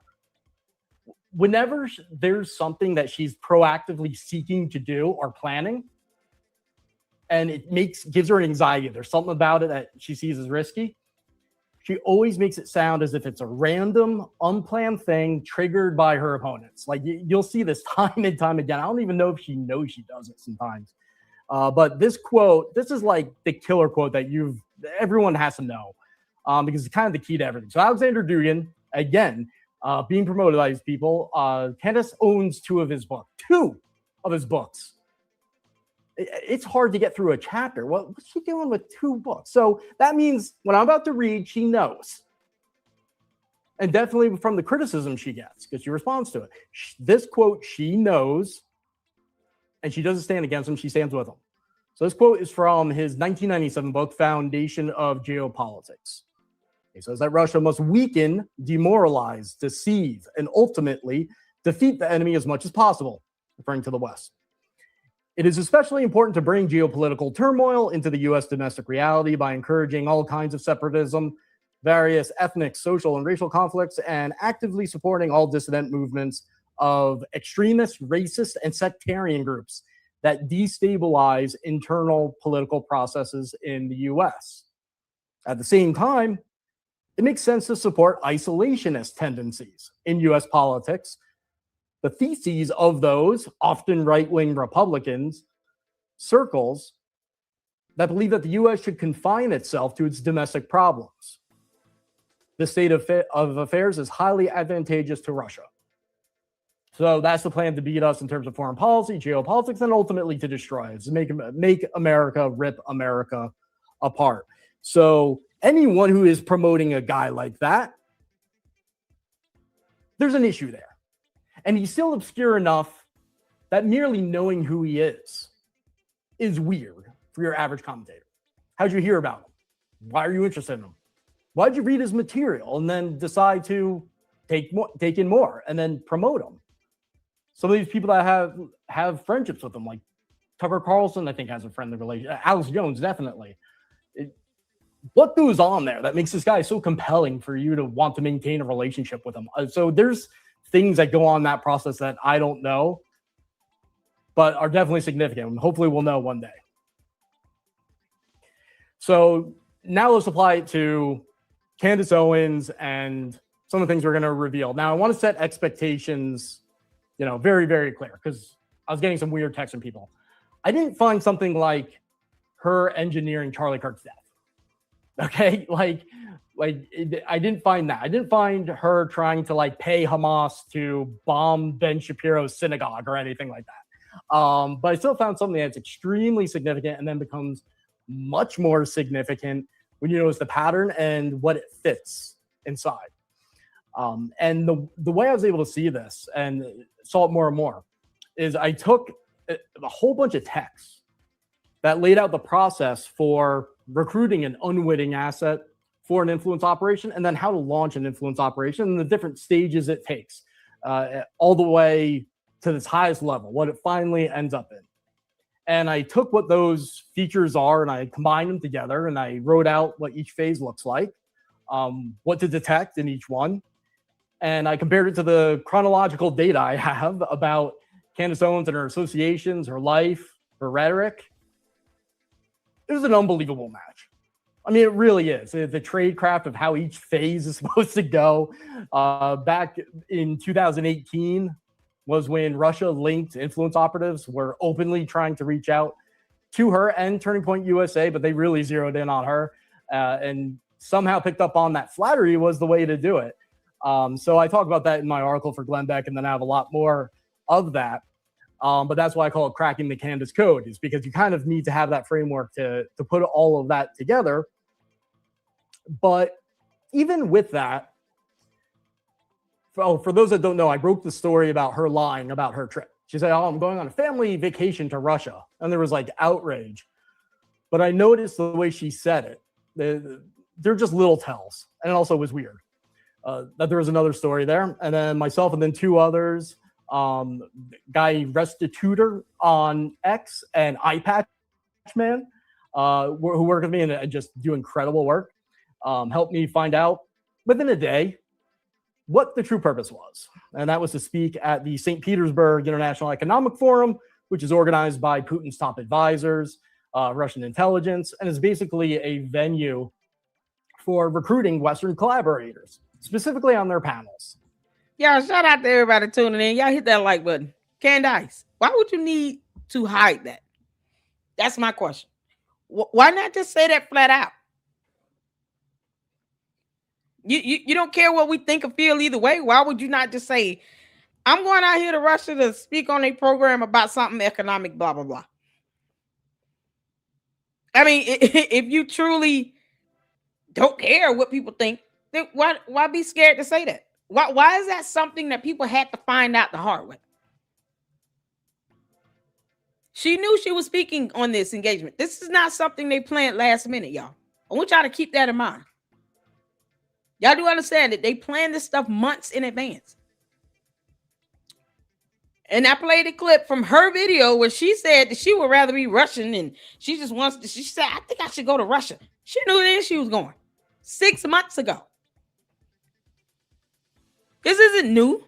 Whenever there's something that she's proactively seeking to do or planning, and it gives her anxiety, there's something about it that she sees as risky, she always makes it sound as if it's a random, unplanned thing triggered by her opponents. Like you'll see this time and time again. I don't even know if she knows she does it sometimes. But this quote, this is like the killer quote that everyone has to know because it's kind of the key to everything. So Alexander Dugin, again, being promoted by these people. Candace owns two of his books. It's hard to get through a chapter. What's she doing with 2 books? So that means when I'm about to read, she knows. And definitely from the criticism she gets, because she responds to it. This quote, she knows, and she doesn't stand against him. She stands with him. So this quote is from his 1997 book, Foundation of Geopolitics. He says that Russia must weaken, demoralize, deceive, and ultimately defeat the enemy as much as possible, referring to the West. It is especially important to bring geopolitical turmoil into the U.S. domestic reality by encouraging all kinds of separatism, various ethnic, social, and racial conflicts, and actively supporting all dissident movements of extremist, racist, and sectarian groups that destabilize internal political processes in the U.S. At the same time, it makes sense to support isolationist tendencies in U.S. politics. The theses of those, often right-wing Republicans, circles that believe that the U.S. should confine itself to its domestic problems. This state of affairs is highly advantageous to Russia. So that's the plan to beat us in terms of foreign policy, geopolitics, and ultimately to destroy us, to make America, rip America apart. So anyone who is promoting a guy like that, there's an issue there. And he's still obscure enough that merely knowing who he is weird for your average commentator. How'd you hear about him? Why are you interested in him? Why'd you read his material and then decide to take in more and then promote him? Some of these people that have friendships with him, like Tucker Carlson, I think has a friendly relationship. Alex Jones, definitely. what goes on there that makes this guy so compelling for you to want to maintain a relationship with him? So there's things that go on that process that I don't know, but are definitely significant. Hopefully we'll know one day. So now let's apply it to Candace Owens and some of the things we're going to reveal. Now I want to set expectations, very, very clear, because I was getting some weird texts from people. I didn't find something like her engineering Charlie Kirk's death. Okay, I didn't find that. I didn't find her trying to pay Hamas to bomb Ben Shapiro's synagogue or anything like that. But I still found something that's extremely significant and then becomes much more significant when you notice the pattern and what it fits inside. And the way I was able to see this and saw it more and more is I took a whole bunch of texts that laid out the process for recruiting an unwitting asset for an influence operation, and then how to launch an influence operation and the different stages it takes, all the way to this highest level, what it finally ends up in. And I took what those features are and I combined them together and I wrote out what each phase looks like, what to detect in each one. And I compared it to the chronological data I have about Candace Owens and her associations, her life, her rhetoric. It was an unbelievable match. I mean, it really is. The tradecraft of how each phase is supposed to go. Back in 2018 was when Russia-linked influence operatives were openly trying to reach out to her and Turning Point USA, but they really zeroed in on her and somehow picked up on that flattery was the way to do it. So I talk about that in my article for Glenn Beck, and then I have a lot more of that. But that's why I call it cracking the Candace code, is because you kind of need to have that framework to put all of that together. But even with that, for those that don't know, I broke the story about her lying about her trip. She said, I'm going on a family vacation to Russia. And there was outrage. But I noticed the way she said it, they're just little tells. And it also was weird that there was another story there. And then myself and then two others, Guy Restitutor on X and iPatch Man, who work with me and just do incredible work, helped me find out within a day what the true purpose was. And that was to speak at the St. Petersburg International Economic Forum, which is organized by Putin's top advisors, Russian intelligence, and is basically a venue for recruiting Western collaborators, specifically on their panels. Y'all, shout out to everybody tuning in. Y'all hit that like button. Candace, why would you need to hide that? That's my question. Why not just say that flat out? You don't care what we think or feel either way. Why would you not just say, I'm going out here to Russia to speak on a program about something economic, blah, blah, blah. I mean, if you truly don't care what people think, then why be scared to say that? Why is that something that people had to find out the hard way? She knew she was speaking on this engagement. This is not something they planned last minute, y'all. I want y'all to keep that in mind. Y'all do understand that they planned this stuff months in advance. And I played a clip from her video where she said that she would rather be Russian and she just wants to, she said, I think I should go to Russia. She knew where she was going 6 months ago. This isn't new.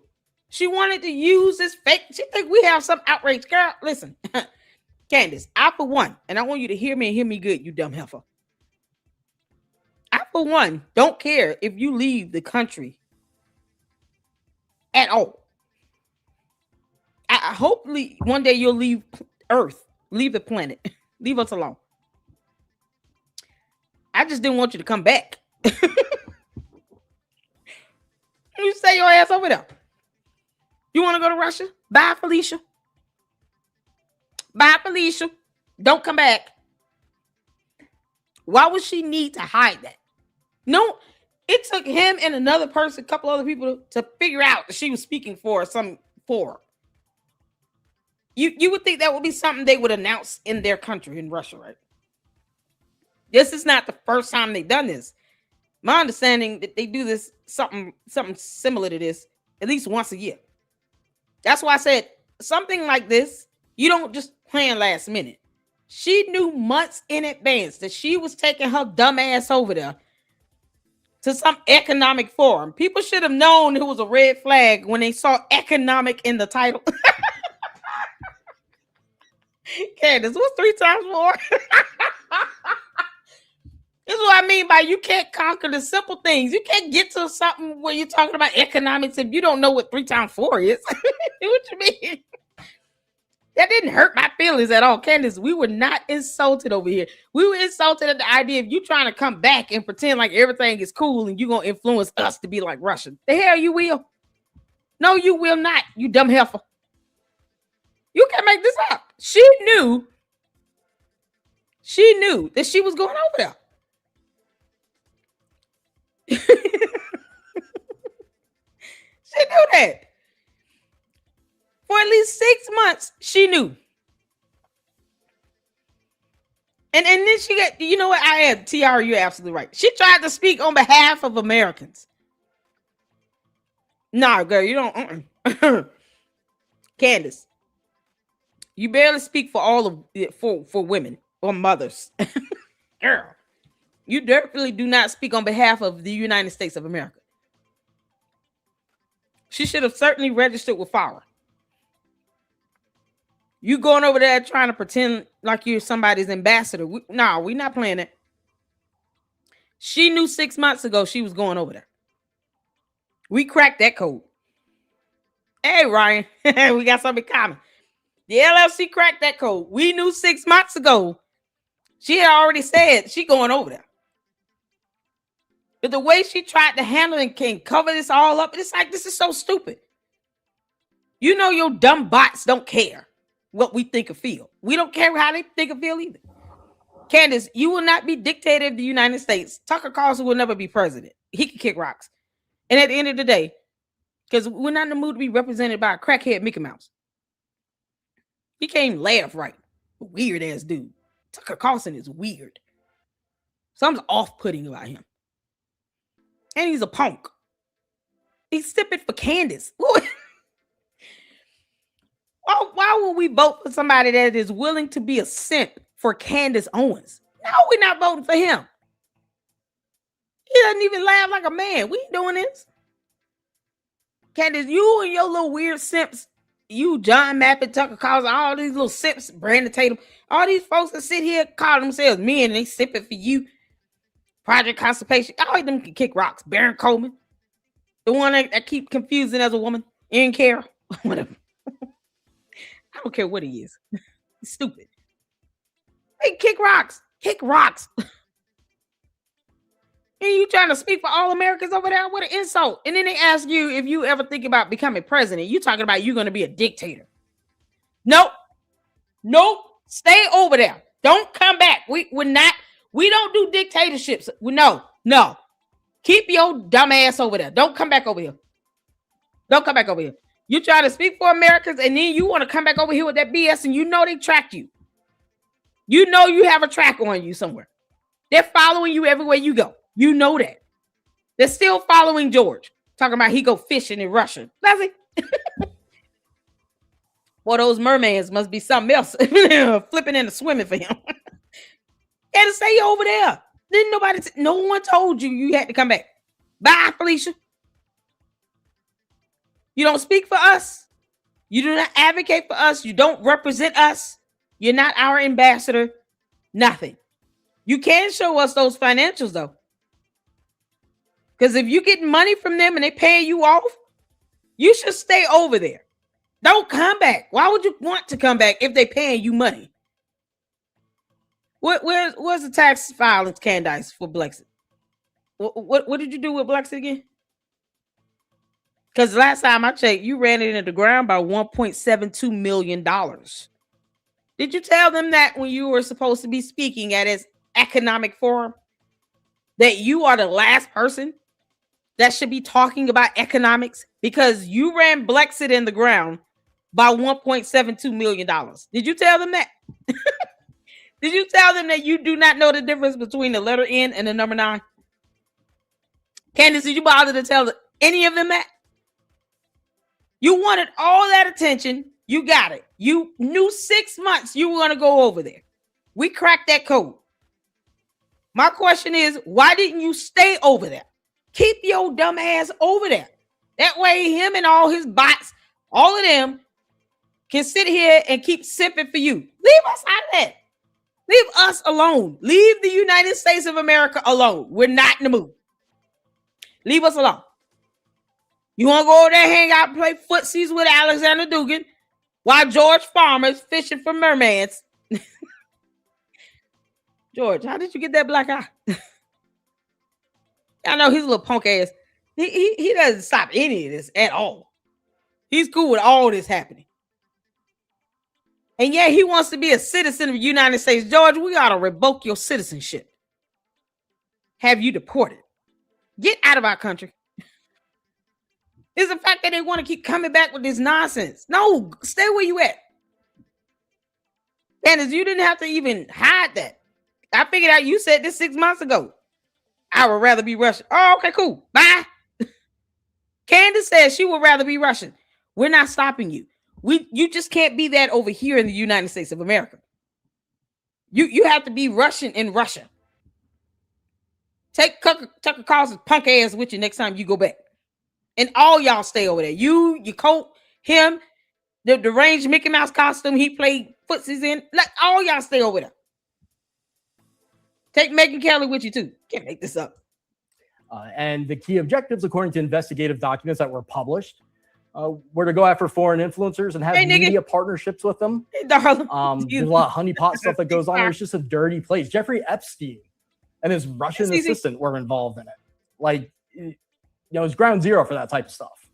She wanted to use this fake. She think we have some outrage. Girl, listen, Candace, I for one, and I want you to hear me and hear me good, you dumb heifer. I for one don't care if you leave the country at all. I hopefully one day you'll leave Earth, leave the planet, leave us alone. I just didn't want you to come back. You stay your ass over there. You want to go to Russia? Bye, Felicia. Bye, Felicia. Don't come back. Why would she need to hide that? No, it took him and another person, a couple other people to figure out that she was speaking for some forum. You would think that would be something they would announce in their country, in Russia, right? This is not the first time they've done this. My understanding that they do this something similar to this at least once a year. That's why I said something like this, you don't just plan last minute. She knew months in advance that she was taking her dumb ass over there to some economic forum. People should have known it was a red flag when they saw economic in the title. Candace, what's 3 times 4? This is what I mean by you can't conquer the simple things. You can't get to something where you're talking about economics if you don't know what 3 times 4 is. What you mean? That didn't hurt my feelings at all. Candace, we were not insulted over here. We were insulted at the idea of you trying to come back and pretend like everything is cool and you're going to influence us to be like Russia. The hell you will. No, you will not, you dumb heifer. You can't make this up. She knew that she was going over there. She knew that. For at least 6 months, she knew. And then she got, you know what? I had TR, you're absolutely right. She tried to speak on behalf of Americans. Nah, girl, you don't. Candace, you barely speak for all of it for women or mothers. Girl, you definitely do not speak on behalf of the United States of America. She should have certainly registered with FARA. You going over there trying to pretend like you're somebody's ambassador. We're not playing it. She knew 6 months ago she was going over there. We cracked that code. Hey, Ryan, we got something in common. The LLC cracked that code. We knew 6 months ago. She had already said she going over there. But the way she tried to handle it and can cover this all up, it's like, this is so stupid. You know your dumb bots don't care what we think or feel. We don't care how they think or feel either. Candace, you will not be dictator of the United States. Tucker Carlson will never be president. He can kick rocks. And at the end of the day, because we're not in the mood to be represented by a crackhead Mickey Mouse. He can't even laugh right. Weird ass dude. Tucker Carlson is weird. Something's off-putting about him. And he's a punk. He's stepping for Candace. Why would we vote for somebody that is willing to be a simp for Candace Owens? No, we're not voting for him. He doesn't even laugh like a man. We ain't doing this. Candace, you and your little weird simps, you, John Mappin, Tucker Carlson, all these little simps, Brandon Tatum, all these folks that sit here call themselves men and they sipping for you. Project Constipation, all of them can kick rocks. Baron Coleman, the one that keep confusing as a woman. Ian Carroll, whatever. I don't care what he is. He's stupid. Hey, kick rocks. Kick rocks. And you trying to speak for all Americans over there? What an insult. And then they ask you if you ever think about becoming president. You talking about you're going to be a dictator. Nope. Stay over there. Don't come back. We don't do dictatorships. No. Keep your dumb ass over there. Don't come back over here. You try to speak for Americans and then you want to come back over here with that BS and you know they track you. You know you have a track on you somewhere. They're following you everywhere you go. You know that. They're still following George. Talking about he go fishing in Russia. Does he? Boy, those mermaids must be something else. Flipping into swimming for him. Had to stay over there. No one told you had to come back. Bye, Felicia. You don't speak for us. You do not advocate for us. You don't represent us. You're not our ambassador. Nothing. You can show us those financials though. Because if you get money from them and they pay you off, you should stay over there. Don't come back. Why would you want to come back if they're paying you money? Where's the tax filings, Candace, for Blexit? What did you do with Blexit again? Because last time I checked, you ran it into the ground by $1.72 million. Did you tell them that when you were supposed to be speaking at its economic forum? That you are the last person that should be talking about economics? Because you ran Blexit in the ground by $1.72 million. Did you tell them that? Did you tell them that you do not know the difference between the letter N and the number 9? Candace, did you bother to tell any of them that? You wanted all that attention. You got it. You knew 6 months you were going to go over there. We cracked that code. My question is, why didn't you stay over there? Keep your dumb ass over there. That way, him and all his bots, all of them, can sit here and keep sipping for you. Leave us out of that. Leave us alone. Leave the United States of America alone. We're not in the mood. Leave us alone. You want to go over there, hang out, and play footsies with Alexander Dugan while George Farmer's fishing for mermaids. George, how did you get that black eye? I know his little punk ass. He doesn't stop any of this at all. He's cool with all this happening. And yeah, he wants to be a citizen of the United States. George, we ought to revoke your citizenship. Have you deported. Get out of our country. It's the fact that they want to keep coming back with this nonsense. No, stay where you at. Candace, you didn't have to even hide that. I figured out you said this 6 months ago. I would rather be Russian. Oh, okay, cool. Bye. Candace says she would rather be Russian. We're not stopping you. You just can't be that over here in the United States of America. You have to be Russian in Russia. Take Tucker Carlson's punk ass with you next time you go back. And all y'all stay over there. You, your coat, him, the deranged Mickey Mouse costume he played footsies in. Let all y'all stay over there. Take Megyn Kelly with you too. Can't make this up. And the key objectives, according to investigative documents that were published, were to go after foreign influencers and have media partnerships with them. Hey, darling. There's a lot of honeypot stuff that goes on. It's just a dirty place. Jeffrey Epstein and his Russian assistant were involved in it. Like, it's ground zero for that type of stuff.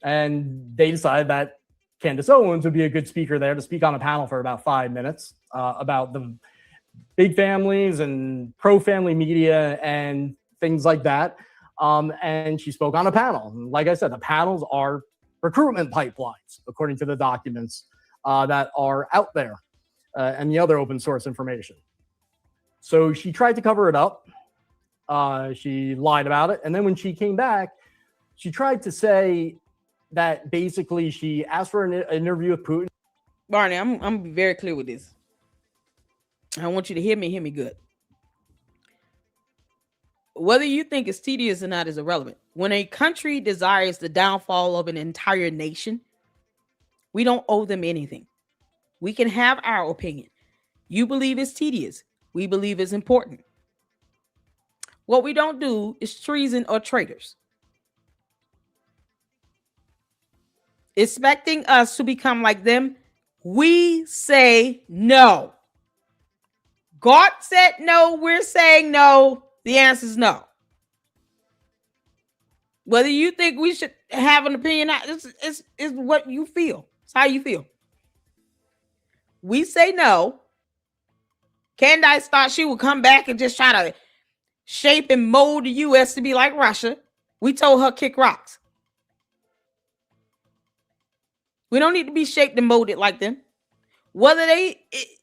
And they decided that Candace Owens would be a good speaker there to speak on a panel for about 5 minutes about the big families and pro-family media and things like that. And she spoke on a panel. Like I said, the panels are recruitment pipelines, according to the documents that are out there and the other open source information. So she tried to cover it up. She lied about it. And then when she came back, she tried to say that basically she asked for an interview with Putin. Barney, I'm going to be very clear with this. I want you to hear me good. Whether you think it's tedious or not is irrelevant. When a country desires the downfall of an entire nation, we don't owe them anything. We can have our opinion. You believe it's tedious. We believe it's important. What we don't do is treason or traitors. Expecting us to become like them, we say no. God said no, we're saying no. The answer is no. Whether you think we should have an opinion, it's what you feel. It's how you feel. We say no. Candace thought she would come back and just try to shape and mold the U.S. to be like Russia. We told her kick rocks. We don't need to be shaped and molded like them. Whether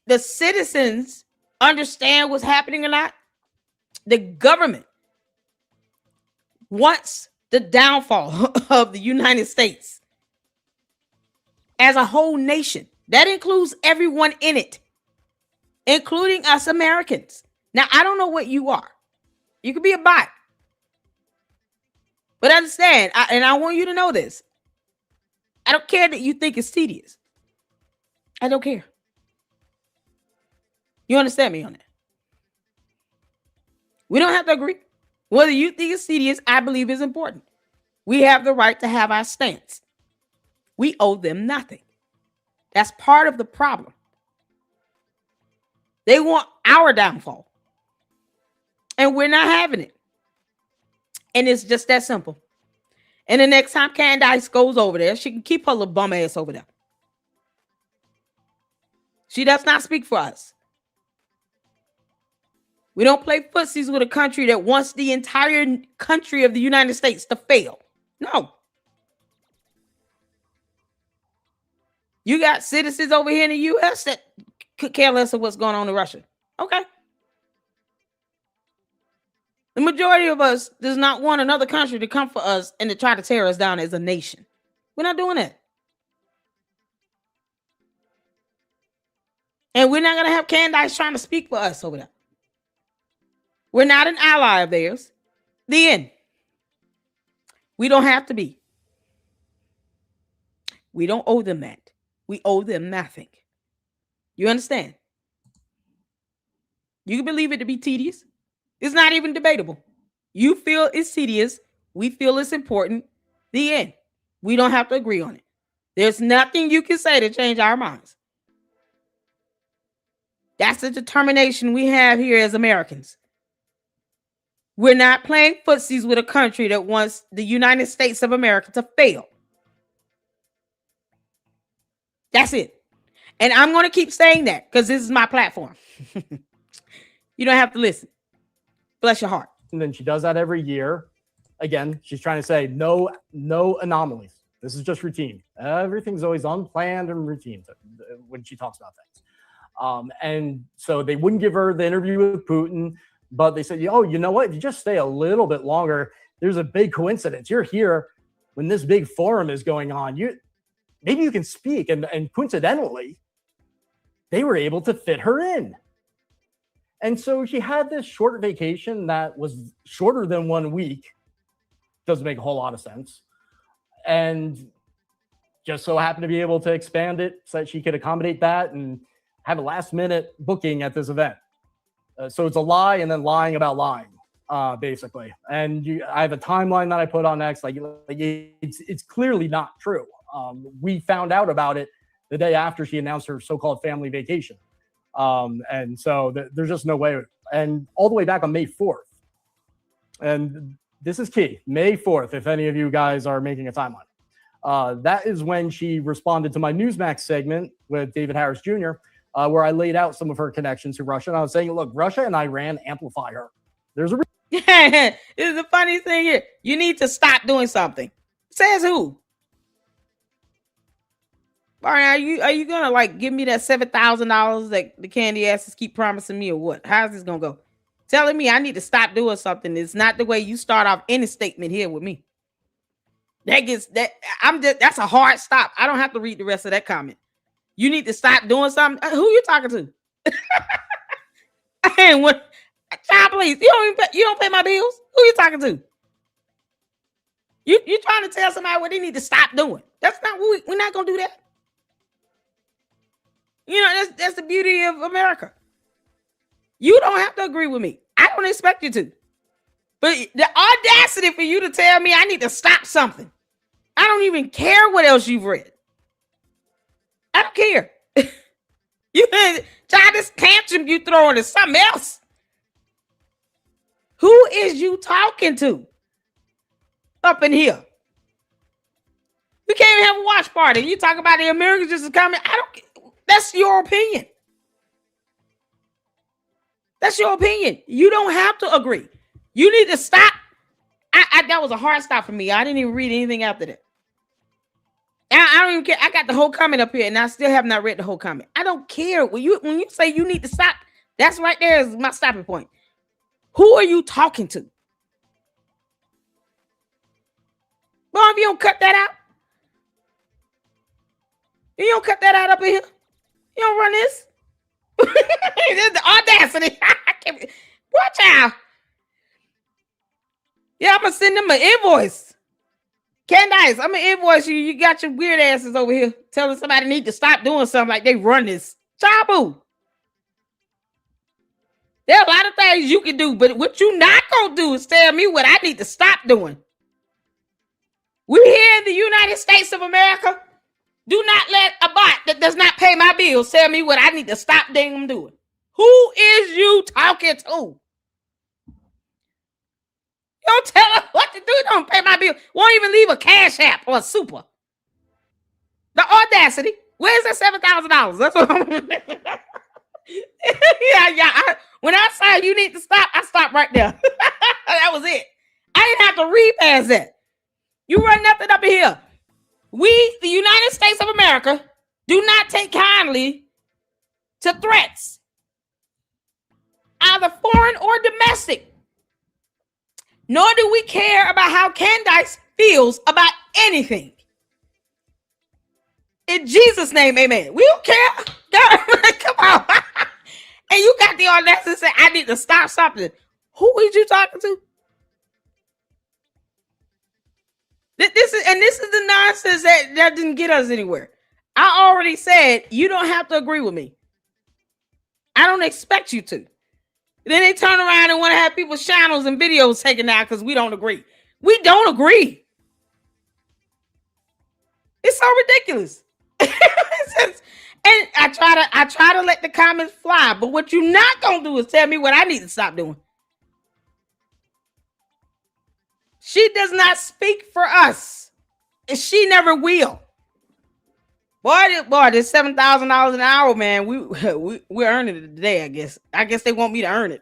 the citizens understand what's happening or not, the government wants the downfall of the United States as a whole nation. That includes everyone in it, including us Americans. Now, I don't know what you are. You could be a bot. But understand, and I want you to know this. I don't care that you think it's tedious. I don't care. You understand me on that? We don't have to agree. Whether you think it's tedious, I believe is important. We have the right to have our stance. We owe them nothing. That's part of the problem. They want our downfall. And we're not having it. And it's just that simple. And the next time Candace goes over there, she can keep her little bum ass over there. She does not speak for us. We don't play footsies with a country that wants the entire country of the United States to fail. No. You got citizens over here in the U.S. that could care less of what's going on in Russia. Okay. The majority of us does not want another country to come for us and to try to tear us down as a nation. We're not doing that. And we're not going to have Candace trying to speak for us over there. We're not an ally of theirs. The end. We don't have to be. We don't owe them that. We owe them nothing. You understand? You can believe it to be tedious. It's not even debatable. You feel it's tedious. We feel it's important. The end. We don't have to agree on it. There's nothing you can say to change our minds. That's the determination we have here as Americans. We're not playing footsies with a country that wants the United States of America to fail. That's it. And I'm going to keep saying that because this is my platform. You don't have to listen. Bless your heart. And then she does that every year. Again, she's trying to say no anomalies. This is just routine. Everything's always unplanned and routine when she talks about things. And so they wouldn't give her the interview with Putin, but they said, oh, you know what? If you just stay a little bit longer, there's a big coincidence. You're here when this big forum is going on. Maybe you can speak. And coincidentally, they were able to fit her in. And so she had this short vacation that was shorter than 1 week. Doesn't make a whole lot of sense. And just so happened to be able to expand it so that she could accommodate that and have a last minute booking at this event. So it's a lie and then lying about lying, basically. And I have a timeline that I put on X. It's clearly not true. We found out about it the day after she announced her so-called family vacation. And so there's just no way. And all the way back on May 4th. And this is key. May 4th, if any of you guys are making a timeline. That is when she responded to my Newsmax segment with David Harris Jr., where I laid out some of her connections to Russia. And I was saying, look, Russia and Iran amplify her. There's a This is the funny thing here. You need to stop doing something. Says who? Are you gonna like give me that $7,000 that the candy asses keep promising me, or what? How's this gonna go? Telling me I need to stop doing something. It's not the way you start off any statement here with me. That's a hard stop. I don't have to read the rest of that comment. You need to stop doing something. Who you talking to? And what? Child, please. You don't pay my bills. Who you talking to? You trying to tell somebody what they need to stop doing? That's not. We're not gonna do that. You know, that's the beauty of America. You don't have to agree with me. I don't expect you to. But the audacity for you to tell me I need to stop something. I don't even care what else you've read. I don't care. You try this tantrum you throwing is something else. Who is you talking to up in here? We can't even have a watch party. You talk about the Americans just coming. That's your opinion. That's your opinion. You don't have to agree. You need to stop. That was a hard stop for me. I didn't even read anything after that. I don't even care. I got the whole comment up here, and I still have not read the whole comment. I don't care. When you say you need to stop, that's right there is my stopping point. Who are you talking to? Well, if you don't cut that out, you don't cut that out up in here. You don't run this. This is the audacity. I can't. Watch out. Yeah, I'm gonna send them an invoice. Candace, I'm gonna invoice you. You got your weird asses over here telling somebody need to stop doing something like they run this. Chabu. There are a lot of things you can do, but what you not gonna do is tell me what I need to stop doing. We here in the United States of America. Do not let a bot that does not pay my bills tell me what I need to stop them doing. Who is you talking to? You don't tell her what to do. Don't pay my bill. Won't even leave a cash app or a super. The audacity. Where's that $7,000? That's what I'm. Yeah. When I said you need to stop, I stopped right there. That was it. I didn't have to read past that. You run nothing up in here. We, the United States of America, do not take kindly to threats, either foreign or domestic. Nor do we care about how Candace feels about anything. In Jesus' name, amen. We don't care. God, come And you got the audacity to say, I need to stop something. Who is you talking to? This is the nonsense that didn't get us anywhere. I already said you don't have to agree with me. I don't expect you to. Then they turn around and want to have people's channels and videos taken out because we don't agree. We don't agree. It's so ridiculous. And I try to let the comments fly, but what you're not gonna do is tell me what I need to stop doing. She does not speak for us, and she never will. Boy, this $7,000 an hour, man. We're earning it today. I guess they want me to earn it.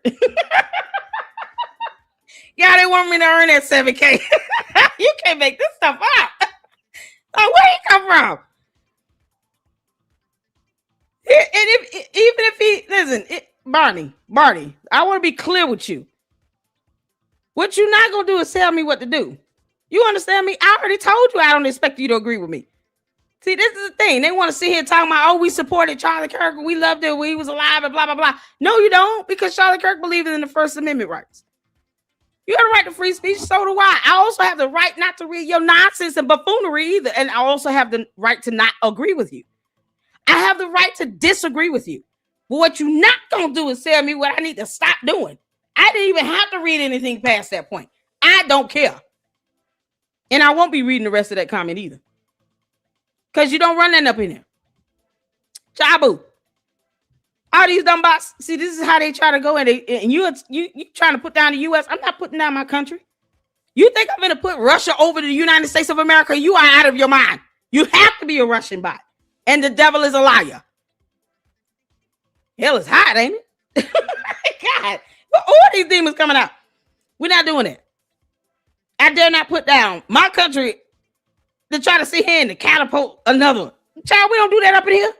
Yeah, they want me to earn that $7K. You can't make this stuff up. Like, where you come from? And even if he listen, Barney, I want to be clear with you. What you're not gonna do is tell me what to do. You understand me? I already told you I don't expect you to agree with me. See, this is the thing. They want to sit here talking about, oh, we supported Charlie Kirk, we loved it when he was alive, and blah blah blah. No, you don't, because Charlie Kirk believed in the First Amendment rights. You have a right to free speech, so do I. I also have the right not to read your nonsense and buffoonery either, and I also have the right to not agree with you. I have the right to disagree with you. But what you're not gonna do is tell me what I need to stop doing. I didn't even have to read anything past that point. I don't care. And I won't be reading the rest of that comment either. Because you don't run that up in there. Chabu. All these dumb bots. See, this is how they try to go in. And you trying to put down the U.S. I'm not putting down my country. You think I'm going to put Russia over to the United States of America? You are out of your mind. You have to be a Russian bot. And the devil is a liar. Hell is hot, ain't it? God. But all these demons coming out. We're not doing it. I dare not put down my country to try to sit here and to catapult another. Child, we don't do that up in here.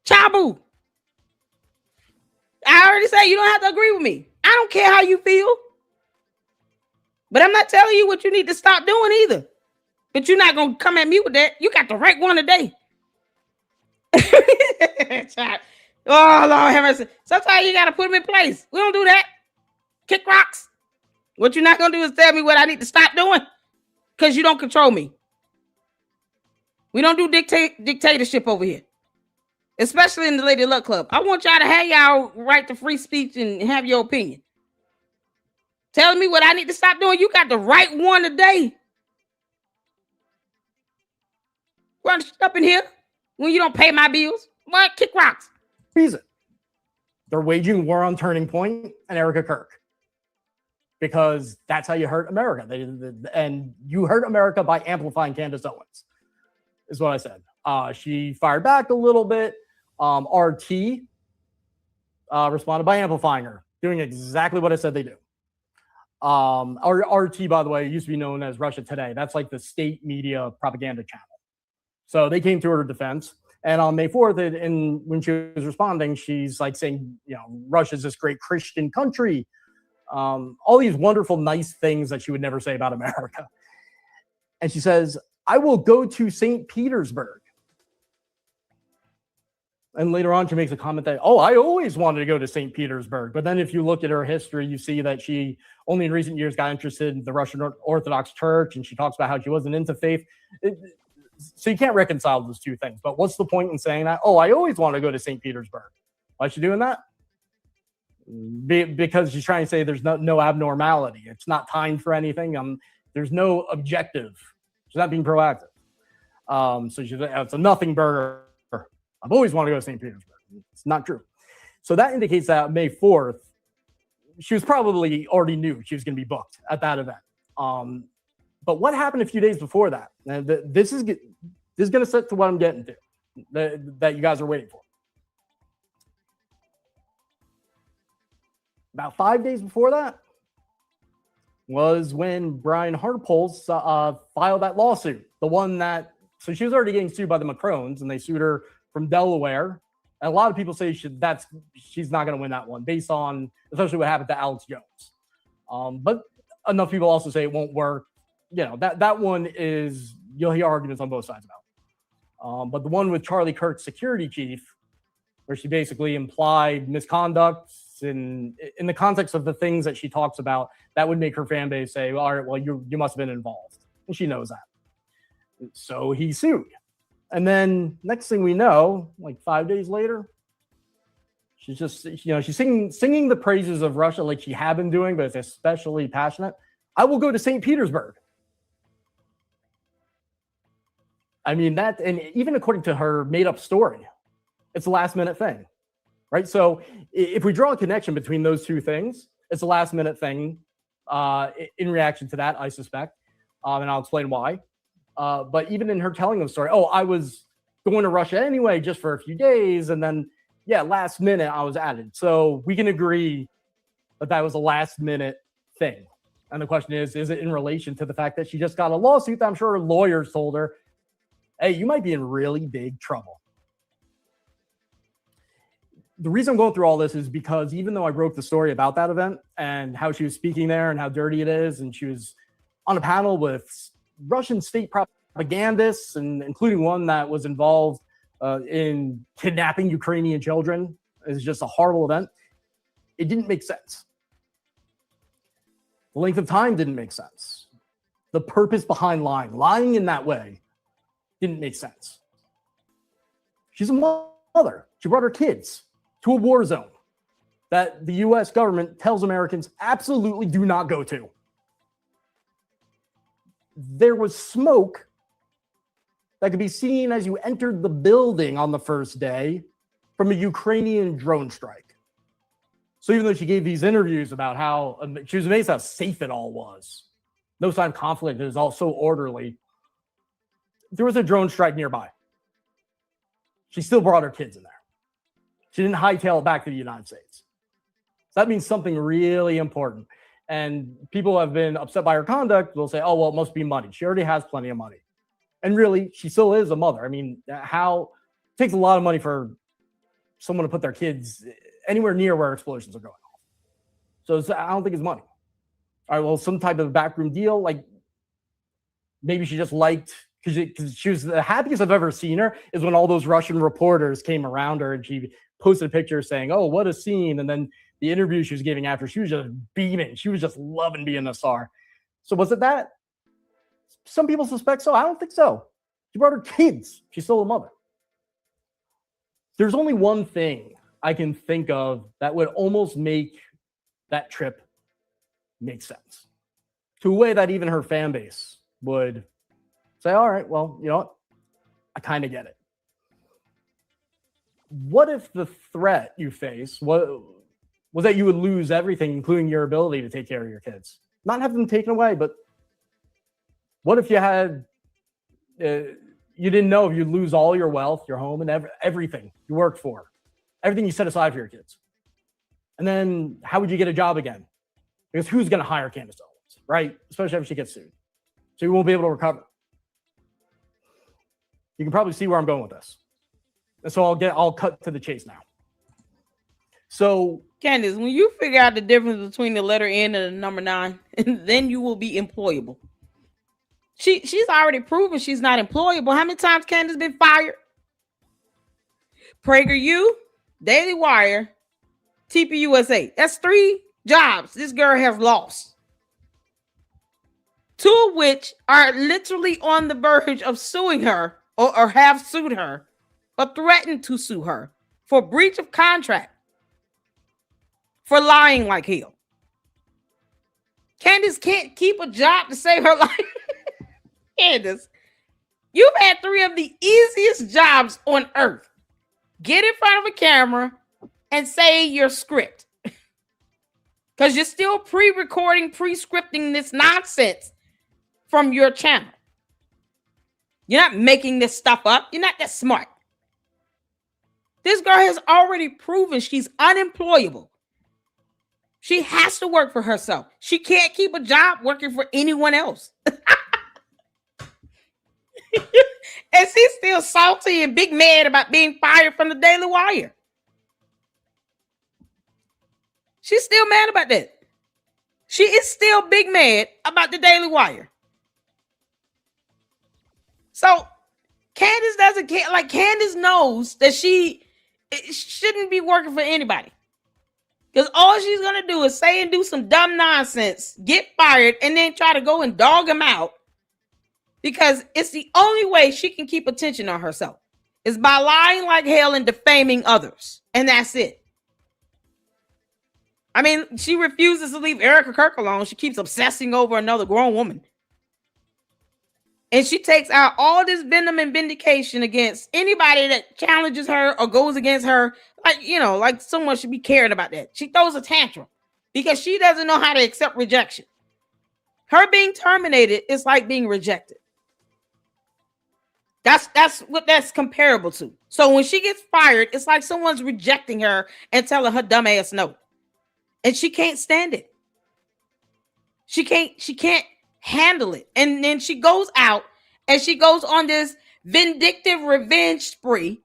Chabu. I already said you don't have to agree with me. I don't care how you feel. But I'm not telling you what you need to stop doing either. But you're not going to come at me with that. You got the right one today. Oh, Lord have mercy. Sometimes you got to put them in place. We don't do that. Kick rocks. What you're not going to do is tell me what I need to stop doing because you don't control me. We don't do dictatorship over here, especially in the Lady Luck Club. I want y'all to have y'all right to free speech and have your opinion. Telling me what I need to stop doing. You got the right one today. Run up in here when you don't pay my bills. What? Kick rocks. Reason. They're waging war on Turning Point and Erica Kirk. Because that's how you hurt America. And you hurt America by amplifying Candace Owens, is what I said. She fired back a little bit. RT responded by amplifying her, doing exactly what I said they do. RT, by the way, used to be known as Russia Today. That's like the state media propaganda channel. So they came to her defense. And on May 4th, and when she was responding, she's like saying, Russia's this great Christian country. All these wonderful, nice things that she would never say about America. And she says, I will go to St. Petersburg. And later on, she makes a comment that, I always wanted to go to St. Petersburg. But then if you look at her history, you see that she only in recent years got interested in the Russian Orthodox Church. And she talks about how she wasn't into faith. So you can't reconcile those two things. But what's the point in saying that? I always want to go to St. Petersburg. Why is she doing that? Because she's trying to say there's no abnormality. It's not timed for anything. There's no objective. She's not being proactive. So it's a nothing burger. I've always wanted to go to St. Petersburg. It's not true. So that indicates that May 4th, she was probably already knew she was going to be booked at that event. But what happened a few days before that? This is going to set to what I'm getting to that you guys are waiting for. About 5 days before that was when Brian Hartpoles filed that lawsuit. The one so she was already getting sued by the Macrons, and they sued her from Delaware. And a lot of people say she's not going to win that one based on especially what happened to Alex Jones. But enough people also say it won't work. That one is, you'll hear arguments on both sides about. But the one with Charlie Kirk's security chief, where she basically implied misconduct in the context of the things that she talks about, that would make her fan base say, all right, well, you must have been involved. And she knows that. So he sued. And then next thing we know, like 5 days later, she's just, she's singing the praises of Russia like she had been doing, but it's especially passionate. I will go to St. Petersburg. I mean, that, and even according to her made up story, it's a last minute thing, right? So if we draw a connection between those two things, it's a last minute thing in reaction to that, I suspect. And I'll explain why. But even in her telling of the story, I was going to Russia anyway, just for a few days. And then, last minute I was added. So we can agree that was a last minute thing. And the question is it in relation to the fact that she just got a lawsuit that I'm sure her lawyers told her, hey, you might be in really big trouble. The reason I'm going through all this is because even though I broke the story about that event and how she was speaking there and how dirty it is, and she was on a panel with Russian state propagandists, and including one that was involved in kidnapping Ukrainian children, is just a horrible event. It didn't make sense. The length of time didn't make sense. The purpose behind lying in that way, didn't make sense. She's a mother. She brought her kids to a war zone that the US government tells Americans absolutely do not go to. There was smoke that could be seen as you entered the building on the first day from a Ukrainian drone strike. So even though she gave these interviews about how she was amazed how safe it all was, no sign of conflict, it was all so orderly, there was a drone strike nearby. She still brought her kids in there. She didn't hightail it back to the United States. So that means something really important. And people who have been upset by her conduct will say, it must be money. She already has plenty of money. And really, she still is a mother. I mean, it takes a lot of money for someone to put their kids anywhere near where explosions are going off. So I don't think it's money. All right, well, some type of backroom deal, like maybe she just liked, because she was the happiest I've ever seen her is when all those Russian reporters came around her and she posted a picture saying, what a scene. And then the interview she was giving after, she was just beaming. She was just loving being a star. So was it that? Some people suspect so. I don't think so. She brought her kids. She's still a mother. There's only one thing I can think of that would almost make that trip make sense, to a way that even her fan base would say, all right, well, you know what? I kind of get it. What if the threat you face was that you would lose everything, including your ability to take care of your kids? Not have them taken away, but what if you had, you didn't know if you'd lose all your wealth, your home, and everything you worked for, everything you set aside for your kids? And then how would you get a job again? Because who's going to hire Candace Owens, right? Especially if she gets sued. So you won't be able to recover. You can probably see where I'm going with this. And so I'll cut to the chase now. So Candace, when you figure out the difference between the letter N and the number 9, then you will be employable. She's already proven she's not employable. How many times Candace been fired? PragerU, Daily Wire, TPUSA. That's 3 jobs this girl has lost. 2 of which are literally on the verge of suing her or have sued her or threatened to sue her for breach of contract, for lying like hell. Candace can't keep a job to save her life. Candace, you've had 3 of the easiest jobs on earth. Get in front of a camera and say your script. Because you're still pre-recording, pre-scripting this nonsense from your channel. You're not making this stuff up. You're not that smart. This girl has already proven she's unemployable. She has to work for herself. She can't keep a job working for anyone else. And she's still salty and big mad about being fired from the Daily Wire. She's still mad about that. She is still big mad about the Daily Wire. So Candace doesn't care. Like, Candace knows that she shouldn't be working for anybody. Because all she's going to do is say and do some dumb nonsense, get fired, and then try to go and dog him out. Because it's the only way she can keep attention on herself is by lying like hell and defaming others. And that's it. I mean, she refuses to leave Erica Kirk alone. She keeps obsessing over another grown woman. And she takes out all this venom and vindication against anybody that challenges her or goes against her. Like, you know, like someone should be caring about that. She throws a tantrum because she doesn't know how to accept rejection. Her being terminated is like being rejected. That's what that's comparable to. So when she gets fired, it's like someone's rejecting her and telling her dumb ass no. And she can't stand it. She can't handle it. And then she goes out and she goes on this vindictive revenge spree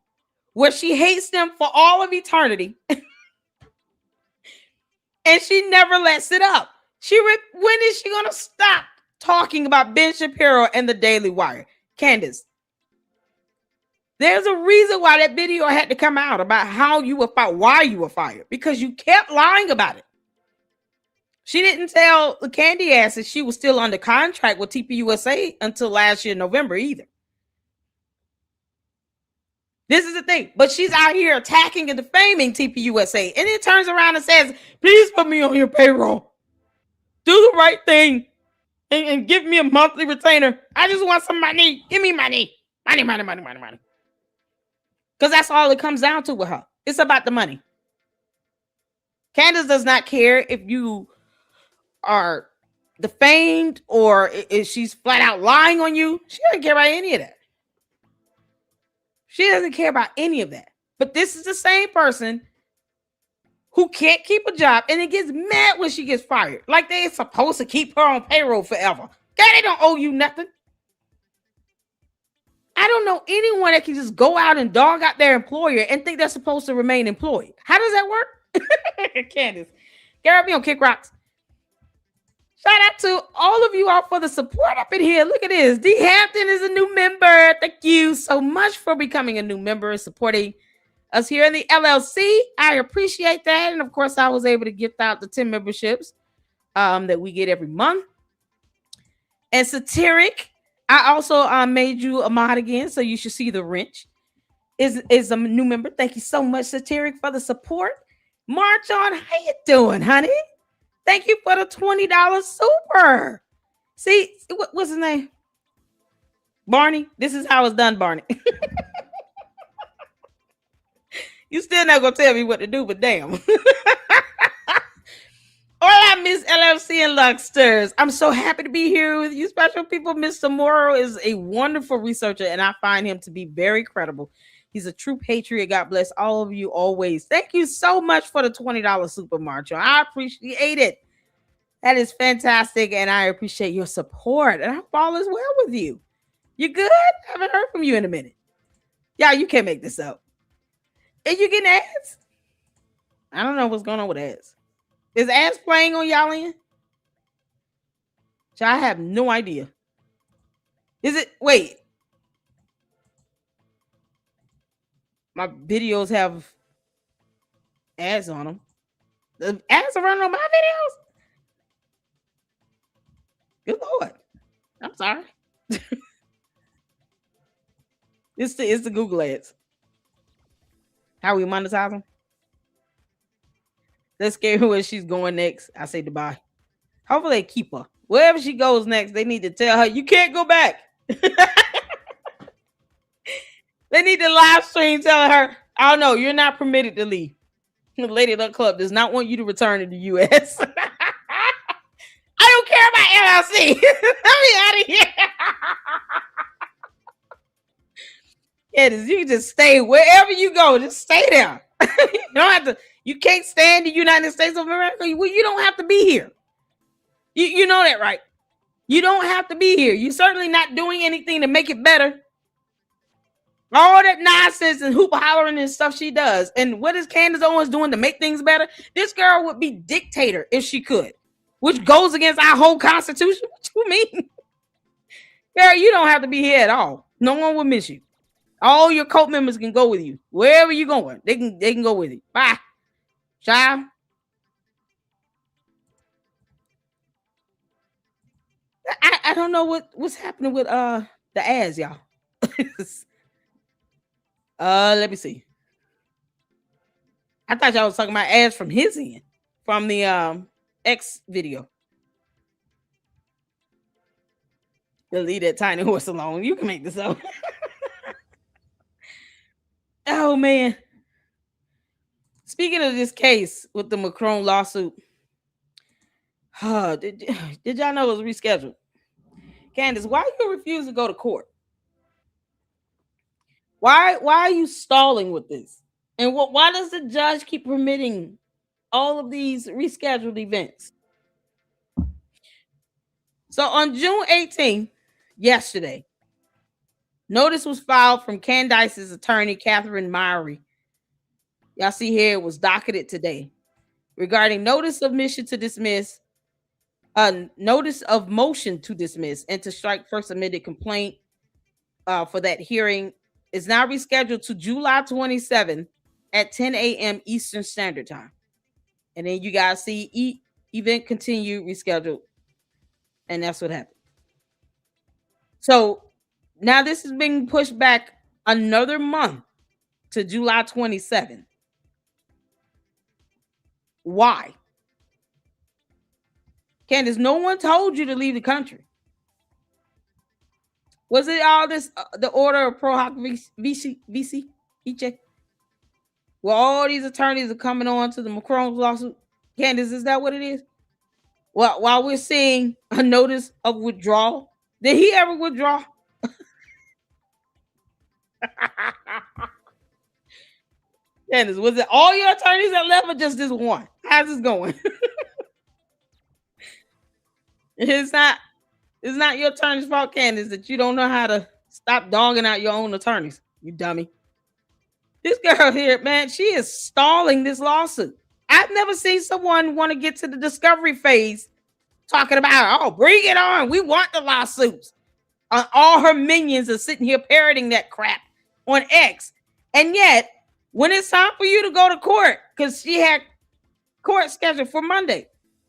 where she hates them for all of eternity. And she never lets it up. When is she going to stop talking about Ben Shapiro and the Daily Wire? Candace, there's a reason why that video had to come out about how you were fired, why you were fired, because you kept lying about it. She didn't tell the candy ass that she was still under contract with TPUSA until last year, November, either. This is the thing. But she's out here attacking and defaming TPUSA. And then turns around and says, please put me on your payroll. Do the right thing and give me a monthly retainer. I just want some money. Give me money. Money. Because that's all it comes down to with her. It's about the money. Candace does not care if you are defamed or if she's flat out lying on you. She doesn't care about any of that. She doesn't care about any of that. But this is the same person who can't keep a job and it gets mad when she gets fired. Like they're supposed to keep her on payroll forever. God, they don't owe you nothing. I don't know anyone that can just go out and dog out their employer and think they're supposed to remain employed. How does that work? Candace, Garrett, be on Kick Rocks. Shout out to all of you all for the support up in here. Look at this. D. Hampton is a new member. Thank you so much for becoming a new member and supporting us here in the LLC. I appreciate that. And of course, I was able to gift out the 10 memberships that we get every month. And Satiric, I also made you a mod again, so you should see the wrench. Is a new member. Thank you so much, Satiric, for the support. March on. How you doing, honey? Thank you for the $20 super. See, what's his name? Barney. This is how it's done, Barney. You still not gonna tell me what to do, but damn. Hola, Miss LFC and Luxters. I'm so happy to be here with you, special people. Mr. Mauro is a wonderful researcher, and I find him to be very credible. He's a true patriot. God bless all of you always. Thank you so much for the $20 super march. I appreciate it. That is fantastic, and I appreciate your support. And I hope all is well with you. You good? I haven't heard from you in a minute. Yeah, you can't make this up. And you getting ads? I don't know what's going on with ads. Is ads playing on y'all end? I have no idea. Is it? Wait. My videos have ads on them. The ads are running on my videos? Good Lord. I'm sorry. It's the Google ads. How we monetize them? Let's get her where she's going next. I say goodbye. Hopefully they keep her. Wherever she goes next, they need to tell her, you can't go back. They need to live stream telling her, oh no, you're not permitted to leave. The Lady Luck Club does not want you to return to the U.S. I don't care about LLC. Let me out of here. Yeah, you can just stay wherever you go. Just stay there. You don't have to. You can't stay in the United States of America. Well, you don't have to be here. You know that, right? You don't have to be here. You're certainly not doing anything to make it better. All that nonsense and hoop hollering and stuff she does. And what is Candace Owens doing to make things better? This girl would be dictator if she could, which goes against our whole constitution. What you mean? Girl, you don't have to be here at all. No one will miss you. All your cult members can go with you. Wherever you're going, they can go with you. Bye. Child. I don't know what's happening with the ads, y'all. Let me see. I thought y'all was talking about ads from his end, from the X video. Leave that tiny horse alone. You can make this up. Oh man. Speaking of this case with the Macron lawsuit, did y'all know it was rescheduled? Candace, why you refuse to go to court? Why are you stalling with this? And why does the judge keep permitting all of these rescheduled events? So on June 18th, yesterday, notice was filed from Candace's attorney, Catherine Mauro. Y'all see here it was docketed today regarding notice of motion to dismiss and to strike first amended complaint for that hearing is now rescheduled to July 27th at 10 a.m. Eastern Standard Time. And then you guys see event continued, rescheduled. And that's what happened. So now this is being pushed back another month to July 27th. Why? Candace, no one told you to leave the country. Was it all this, the order of pro hoc vici? Well, all these attorneys are coming on to the Macron lawsuit. Candace, is that what it is? Well, while we're seeing a notice of withdrawal, did he ever withdraw? Candace, was it all your attorneys that left or just this one? How's this going? It's not your attorney's fault, Candace, that you don't know how to stop dogging out your own attorneys. You dummy. This girl here, man, she is stalling this lawsuit. I've never seen someone want to get to the discovery phase talking about, oh, bring it on. We want the lawsuits. All her minions are sitting here parroting that crap on X. And yet, when it's time for you to go to court, because she had court scheduled for Monday,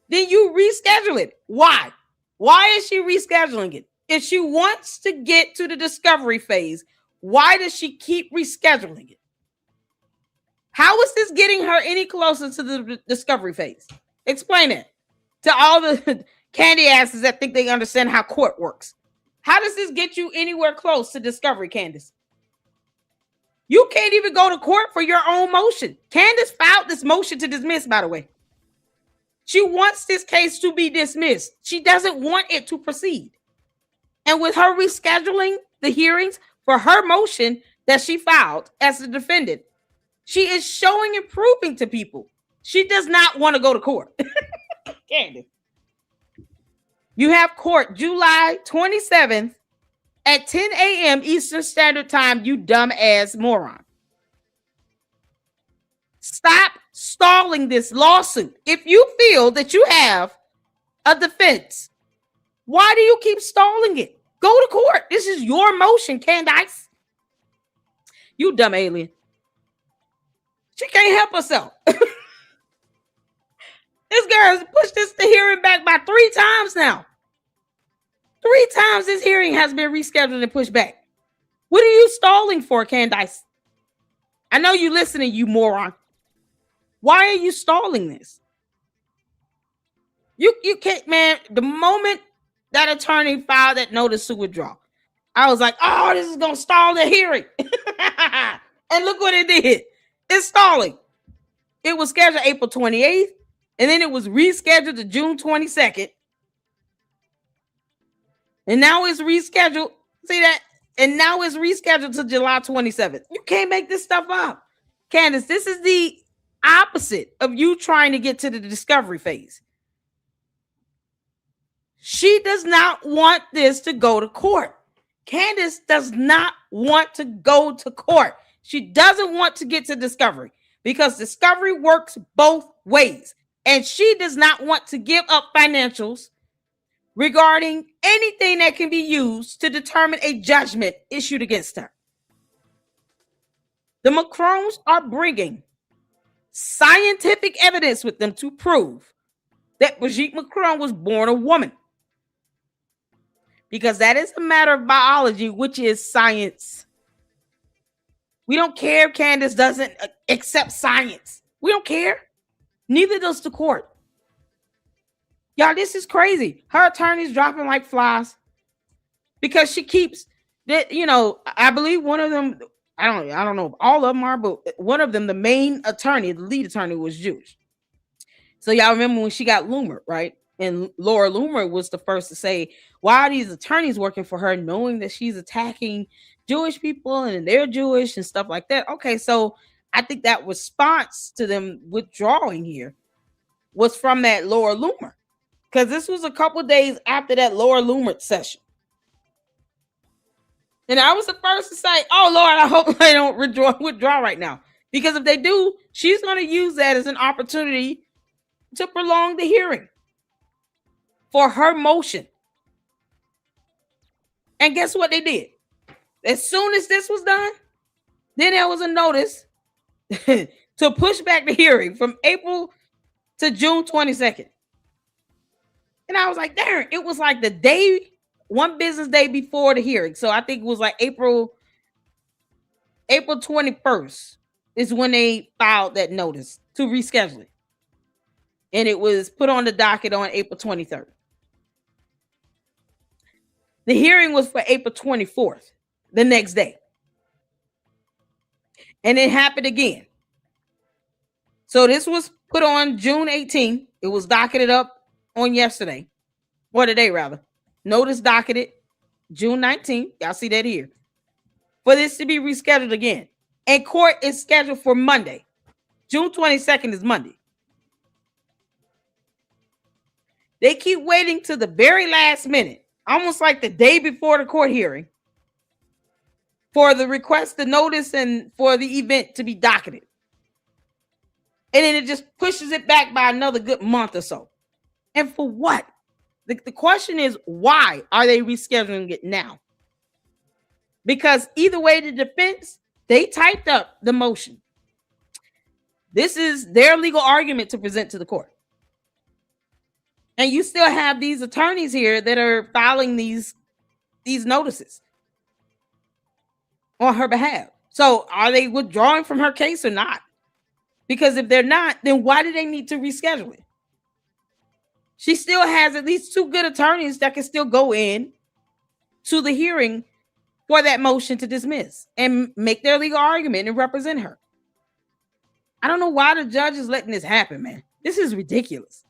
then you reschedule it. Why? Why is she rescheduling it? If she wants to get to the discovery phase, why does she keep rescheduling it? How is this getting her any closer to the discovery phase? Explain it to all the candy asses that think they understand how court works. How does this get you anywhere close to discovery, Candace? You can't even go to court for your own motion. Candace filed this motion to dismiss, by the way. She wants this case to be dismissed. She doesn't want it to proceed. And with her rescheduling the hearings for her motion that she filed as the defendant, she is showing and proving to people she does not want to go to court. Candace. You have court July 27th at 10 a.m. Eastern Standard Time, you dumbass moron. Stop stalling this lawsuit. If you feel that you have a defense, why do you keep stalling it? Go to court. This is your motion, Candace. You dumb alien. She can't help herself. This girl has pushed this hearing back by 3 times now. 3 times this hearing has been rescheduled and pushed back. What are you stalling for, Candace? I know you listening, you moron. Why are you stalling this? You can't, man. The moment that attorney filed that notice to withdraw, I was like, oh, this is going to stall the hearing. And look what it did. It's stalling. It was scheduled April 28th, and then it was rescheduled to June 22nd. And now it's rescheduled. See that? And now it's rescheduled to July 27th. You can't make this stuff up. Candace, this is the opposite of you trying to get to the discovery phase. She does not want this to go to court. Candace does not want to go to court. She doesn't want to get to discovery because discovery works both ways. And she does not want to give up financials regarding anything that can be used to determine a judgment issued against her. The Macrons are bringing scientific evidence with them to prove that Brigitte Macron was born a woman. Because that is a matter of biology, which is science. We don't care if Candace doesn't accept science. We don't care. Neither does the court. Y'all, this is crazy. Her attorney's dropping like flies because she keeps that, I believe one of them, I don't know if all of them are, but one of them, the main attorney, the lead attorney, was Jewish. So y'all remember when she got Loomer, right? And Laura Loomer was the first to say, why are these attorneys working for her knowing that she's attacking Jewish people and they're Jewish and stuff like that? Okay, so I think that response to them withdrawing here was from that Laura Loomer, because this was a couple of days after that Laura Loomer session. And I was the first to say, oh, Lord, I hope they don't withdraw right now. Because if they do, she's going to use that as an opportunity to prolong the hearing for her motion. And guess what they did? As soon as this was done, then there was a notice to push back the hearing from April to June 22nd. And I was like, darn, it was like the day, one business day before the hearing. So I think it was like April 21st is when they filed that notice to reschedule it. And it was put on the docket on April 23rd. The hearing was for April 24th, the next day. And it happened again. So this was put on June 18th. It was docketed up on yesterday, or today rather. Notice docketed June 19th. Y'all see that here. For this to be rescheduled again. And court is scheduled for Monday. June 22nd is Monday. They keep waiting to the very last minute, almost like the day before the court hearing, for the request to notice and for the event to be docketed. And then it just pushes it back by another good month or so. And for what? The question is, why are they rescheduling it now? Because either way, the defense, they typed up the motion. This is their legal argument to present to the court. And you still have these attorneys here that are filing these notices on her behalf. So are they withdrawing from her case or not? Because if they're not, then why do they need to reschedule it? She still has at least two good attorneys that can still go in to the hearing for that motion to dismiss and make their legal argument and represent her. I don't know why the judge is letting this happen, man. This is ridiculous.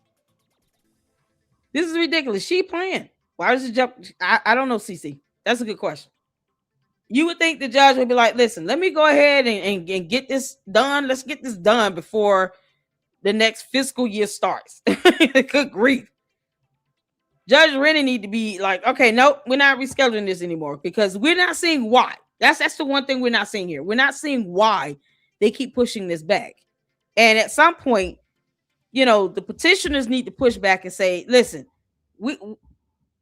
This is ridiculous. She playing. Why does the judge? I don't know, CC. That's a good question. You would think the judge would be like, listen, let me go ahead and get this done. Let's get this done before the next fiscal year starts. Good grief. Judge Rennie need to be like, okay, nope, we're not rescheduling this anymore because we're not seeing why. That's the one thing we're not seeing here. We're not seeing why they keep pushing this back. And at some point, the petitioners need to push back and say, listen,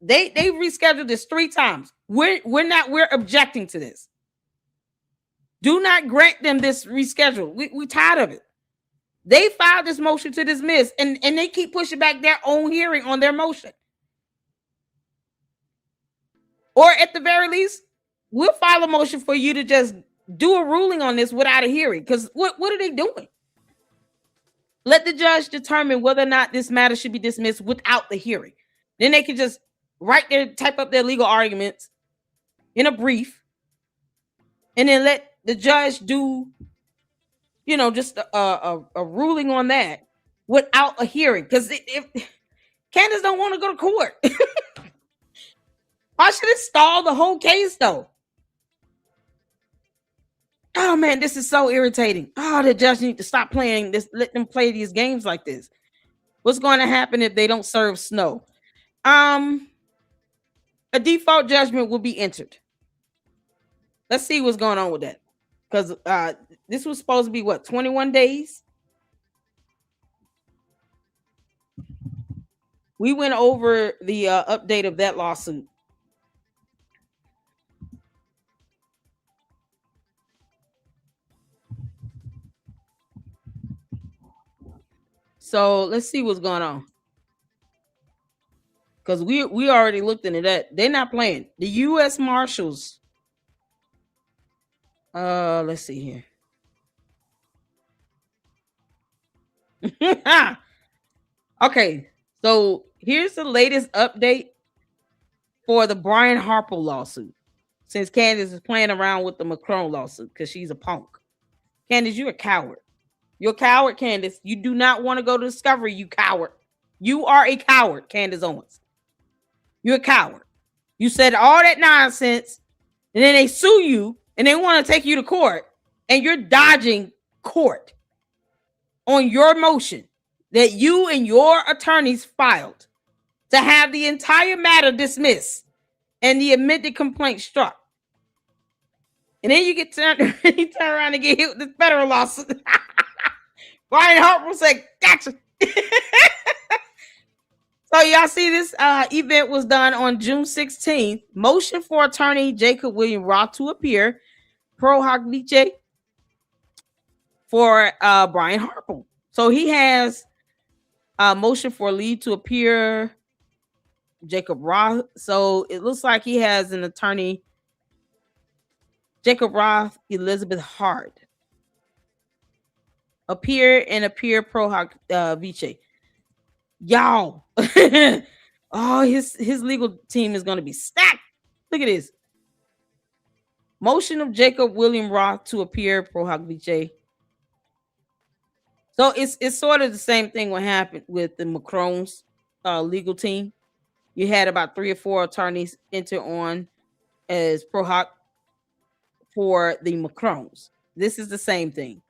they rescheduled this 3 times. We're objecting to this. Do not grant them this reschedule. We're tired of it. They filed this motion to dismiss and they keep pushing back their own hearing on their motion. Or at the very least, we'll file a motion for you to just do a ruling on this without a hearing. Because what are they doing? Let the judge determine whether or not this matter should be dismissed without the hearing. Then they can just type up their legal arguments in a brief, and then let the judge do, just a ruling on that without a hearing. Because if Candace don't want to go to court, I should have stalled the whole case, though. Oh man, this is so irritating. Oh, the judge need to stop playing this. Let them play these games like this. What's going to happen if they don't serve snow? A default judgment will be entered. Let's see what's going on with that. Because this was supposed to be 21 days? We went over the update of that lawsuit. So let's see what's going on. Because we already looked into that. They're not playing. The U.S. Marshals. Let's see here. Okay, so here's the latest update for the Brian Harper lawsuit. Since Candace is playing around with the Macron lawsuit because she's a punk. Candace, you're a coward. You're a coward, Candace. You do not want to go to Discovery, you coward. You are a coward, Candace Owens. You're a coward. You said all that nonsense, and then they sue you, and they want to take you to court, and you're dodging court on your motion that you and your attorneys filed to have the entire matter dismissed and the amended complaint struck. And then you turn around and get hit with the federal lawsuit. Brian Harper said, gotcha. So y'all see this event was done on June 16th. Motion for attorney Jacob William Roth to appear pro hoc vice for Brian Harper. So he has a motion for leave to appear Jacob Roth. So it looks like he has an attorney, Jacob Roth, Elizabeth Hart. Appear pro hoc vice. Y'all. Oh, his legal team is going to be stacked. Look at this. Motion of Jacob William Roth to appear pro hoc vice. So it's sort of the same thing what happened with the Macron's legal team. You had about 3 or 4 attorneys enter on as pro hoc for the Macrons. This is the same thing.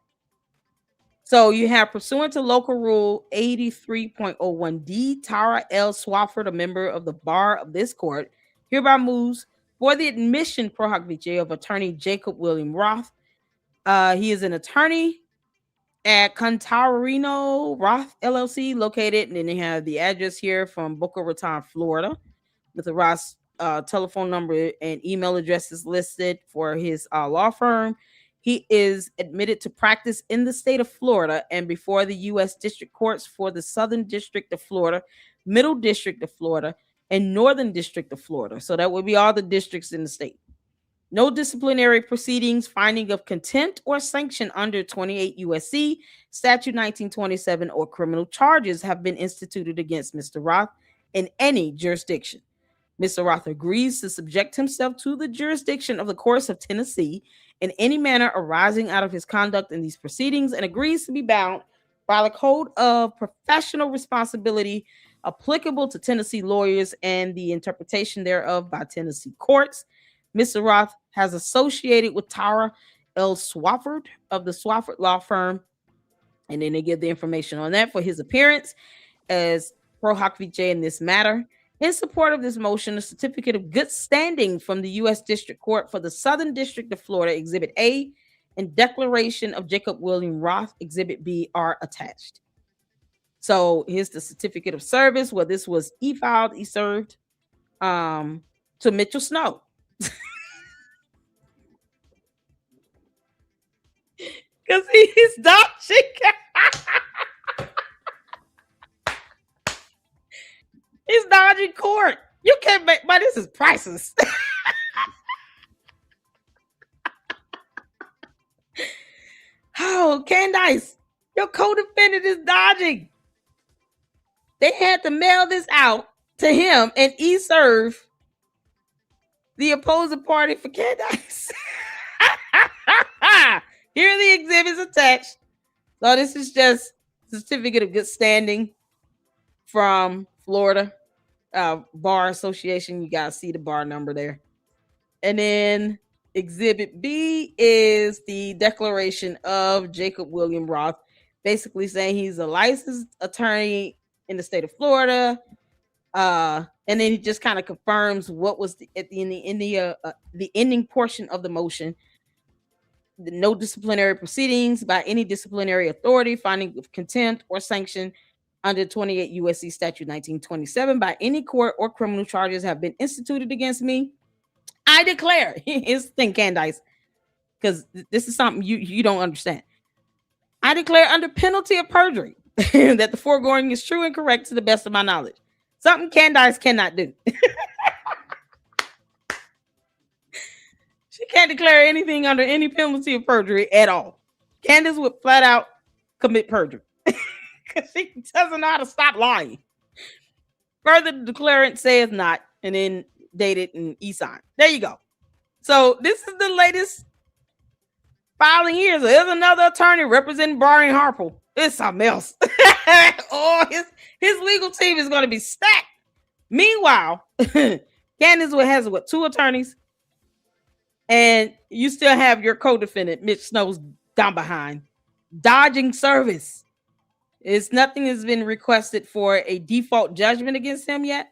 So you have, pursuant to local rule 83.01D, Tara L. Swafford, a member of the bar of this court, hereby moves for the admission pro hoc vice of attorney Jacob William Roth. He is an attorney at Contarino Roth LLC, located, and then they have the address here from Boca Raton, Florida, with the Roth telephone number and email addresses listed for his law firm. He is admitted to practice in the state of Florida and before the U.S. District Courts for the Southern District of Florida, Middle District of Florida, and Northern District of Florida. So that would be all the districts in the state. No disciplinary proceedings, finding of contempt, or sanction under 28 U.S.C. Statute 1927 or criminal charges have been instituted against Mr. Roth in any jurisdiction. Mr. Roth agrees to subject himself to the jurisdiction of the courts of Tennessee in any manner arising out of his conduct in these proceedings, and agrees to be bound by the code of professional responsibility applicable to Tennessee lawyers and the interpretation thereof by Tennessee courts. Mr. Roth has associated with Tara L. Swafford of the Swafford Law Firm, and then they give the information on that for his appearance as pro hoc vice in this matter. In support of this motion, a certificate of good standing from the U.S. District Court for the Southern District of Florida, Exhibit A, and declaration of Jacob William Roth, Exhibit B, are attached. So here's the certificate of service where this was e-filed, e-served to Mitchell Snow. Because he's dodging. He's dodging court. You can't make, but this is priceless. Oh, Candace, your co-defendant is dodging. They had to mail this out to him and e-serve the opposing party for Candace. Here are the exhibits attached. So this is just certificate of good standing from Florida Bar Association. You guys see the bar number there. And then Exhibit B is the declaration of Jacob William Roth, basically saying he's a licensed attorney in the state of Florida. And then he just kind of confirms what was the ending portion of the motion. No disciplinary proceedings by any disciplinary authority, finding of contempt or sanction under 28 U.S.C. Statute 1927 by any court or criminal charges have been instituted against me. I declare, here's the thing, Candace, because this is something you don't understand. I declare under penalty of perjury that the foregoing is true and correct to the best of my knowledge. Something Candace cannot do. She can't declare anything under any penalty of perjury at all. Candace would flat out commit perjury because she doesn't know how to stop lying. Further, the declarant says not, and then dated and e-signed. There you go. So this is the latest filing here. So there's another attorney representing Brian Harper. It's something else. Oh, his legal team is going to be stacked. Meanwhile, Candace has what, 2 attorneys, and you still have your co-defendant Mitch Snow's down behind, dodging service. Nothing has been requested for a default judgment against him yet.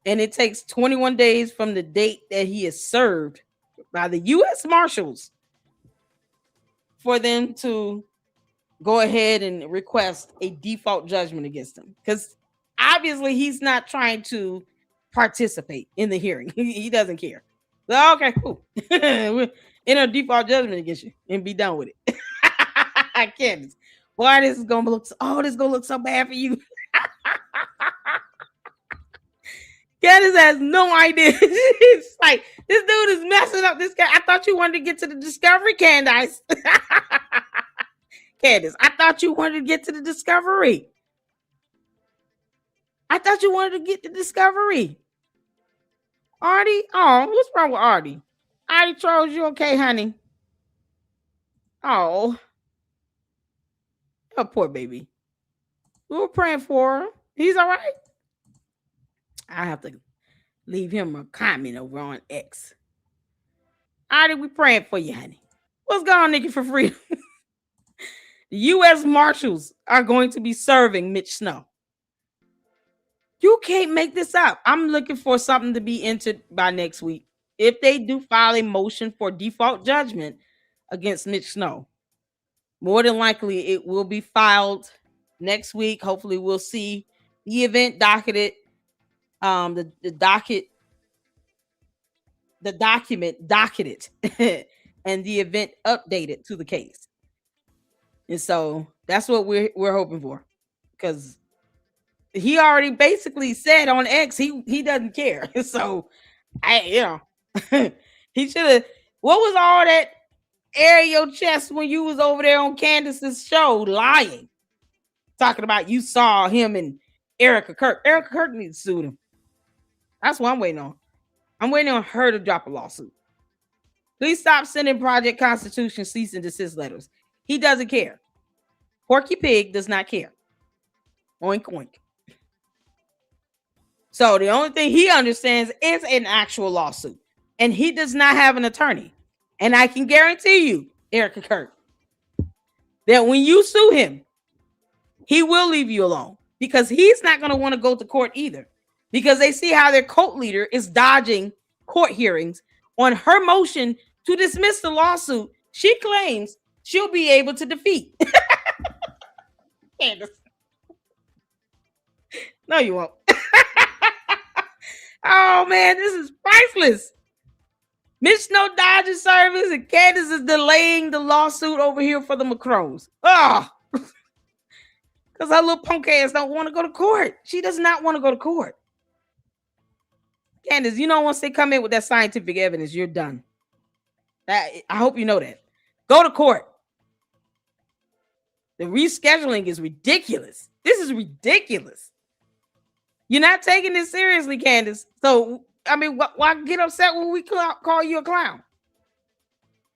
And it takes 21 days from the date that he is served by the U.S. Marshals for them to go ahead and request a default judgment against him. Because obviously he's not trying to participate in the hearing. He doesn't care. So, okay, cool. Enter a default judgment against you and be done with it. Candace. Boy, this is gonna look so bad for you. Candace has no idea. It's like, this dude is messing up this guy. I thought you wanted to get to the discovery, Candace. Candace, I thought you wanted to get to the discovery. Artie? Oh, what's wrong with Artie? Artie Trolls, you okay, honey? Oh, poor baby. We were praying for him. He's all right. I have to leave him a comment over on X. Artie, we praying for you, honey. What's going on, Nikki for freedom? The U.S. Marshals are going to be serving Mitch Snow. You can't make this up. I'm looking for something to be entered by next week. If they do file a motion for default judgment against Mitch Snow, more than likely it will be filed next week. Hopefully we'll see the event docketed, the document docketed and the event updated to the case. And so that's what we're hoping for, because he already basically said on X he doesn't care. So he should have. What was all that air in your chest when you was over there on Candace's show lying, talking about you saw him and Erica Kirk? Erica Kirk needs to sue him. That's what I'm waiting on. I'm waiting on her to drop a lawsuit. Please stop sending Project Constitution cease and desist letters. He doesn't care. Porky Pig does not care. Oink, oink. So the only thing he understands is an actual lawsuit. And he does not have an attorney. And I can guarantee you, Erica Kirk, that when you sue him, he will leave you alone, because he's not going to want to go to court either, because they see how their cult leader is dodging court hearings on her motion to dismiss the lawsuit she claims she'll be able to defeat. Candace. No, you won't. Oh, man, this is priceless. Mitch Snow dodging service and Candace is delaying the lawsuit over here for the Macrons. Oh, because her little punk ass don't want to go to court. She does not want to go to court. Candace, you know, once they come in with that scientific evidence, you're done. I hope you know that. Go to court. The rescheduling is ridiculous. This is ridiculous. You're not taking this seriously, Candace. So, I mean, why get upset when we call you a clown?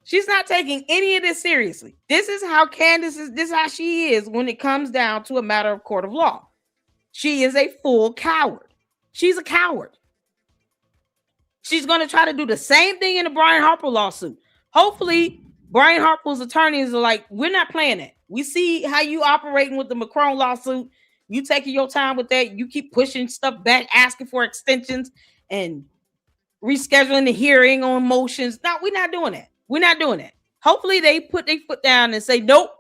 She's not taking any of this seriously. This is how Candace is. This is how she is when it comes down to a matter of court of law. She is a full coward. She's a coward. She's going to try to do the same thing in the Brian Harper lawsuit. Hopefully, Brian Harper's attorneys are like, we're not playing that. We see how you operating with the Macron lawsuit. You taking your time with that. You keep pushing stuff back, asking for extensions and rescheduling the hearing on motions. No, we're not doing that. We're not doing that. Hopefully they put their foot down and say, nope,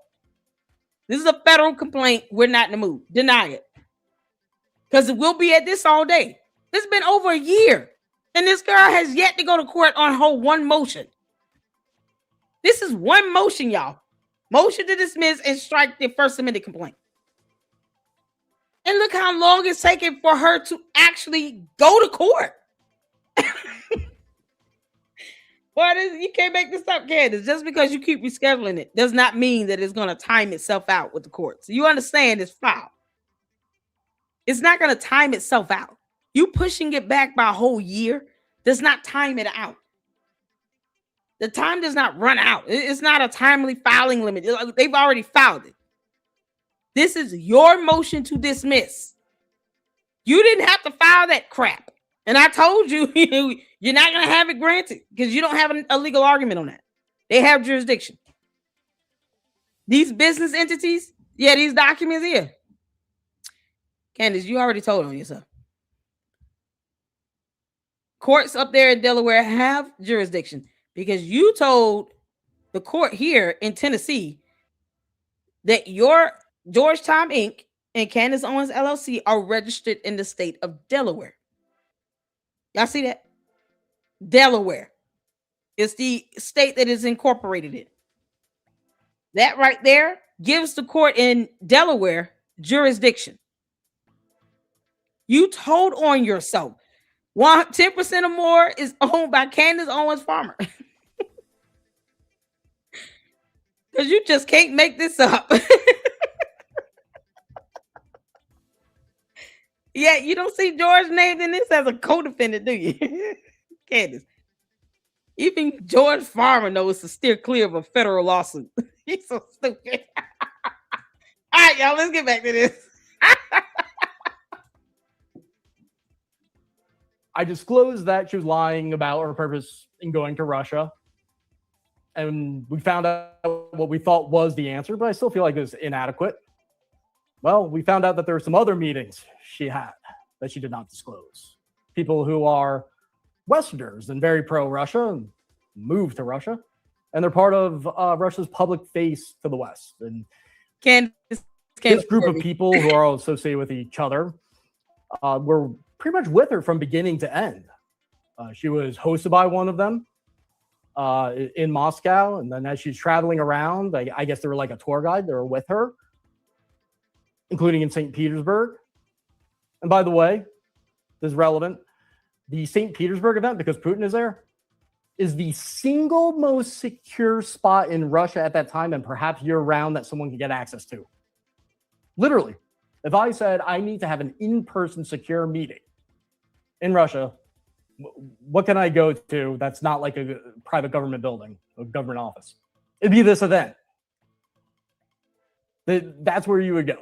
this is a federal complaint. We're not in the mood. Deny it. Because we'll be at this all day. It's been over a year. And this girl has yet to go to court on her one motion. This is one motion, y'all. Motion to dismiss and strike the First Amendment complaint. look how long it's taken for her to actually go to court. You can't make this up, Candace. Just because you keep rescheduling it does not mean that it's going to time itself out with the courts. You understand it's foul. It's not going to time itself out. You pushing it back by a whole year does not time it out. The time does not run out. It's not a timely filing limit. They've already filed it. This is your motion to dismiss. You didn't have to file that crap. And I told you, you're not going to have it granted because you don't have a legal argument on that. They have jurisdiction. These business entities, these documents here. Candace, you already told on yourself. Courts up there in Delaware have jurisdiction because you told the court here in Tennessee that your Georgetown Inc. and Candace Owens LLC are registered in the state of Delaware. Y'all see that? Delaware is the state that is incorporated in. That right there gives the court in Delaware jurisdiction. You told on yourself. 10% or more is owned by Candace Owens Farmer. Because you just can't make this up. Yeah, you don't see George named in this as a co-defendant, do you? Candace. Even George Farmer knows to steer clear of a federal lawsuit. He's so stupid. All right, y'all, let's get back to this. I disclosed that she was lying about her purpose in going to Russia. And we found out what we thought was the answer, but I still feel like it was inadequate. Well, we found out that there were some other meetings she had that she did not disclose. People who are Westerners and very pro-Russia and moved to Russia. And they're part of Russia's public face to the West. And this group of people who are all associated with each other were pretty much with her from beginning to end. She was hosted by one of them in Moscow. And then as she's traveling around, I guess they were like a tour guide. They were with her, including in St. Petersburg. And by the way, this is relevant. The St. Petersburg event, because Putin is there, is the single most secure spot in Russia at that time and perhaps year-round that someone can get access to. Literally. If I said I need to have an in-person secure meeting in Russia, what can I go to that's not like a private government building, a government office? It'd be this event. That's where you would go.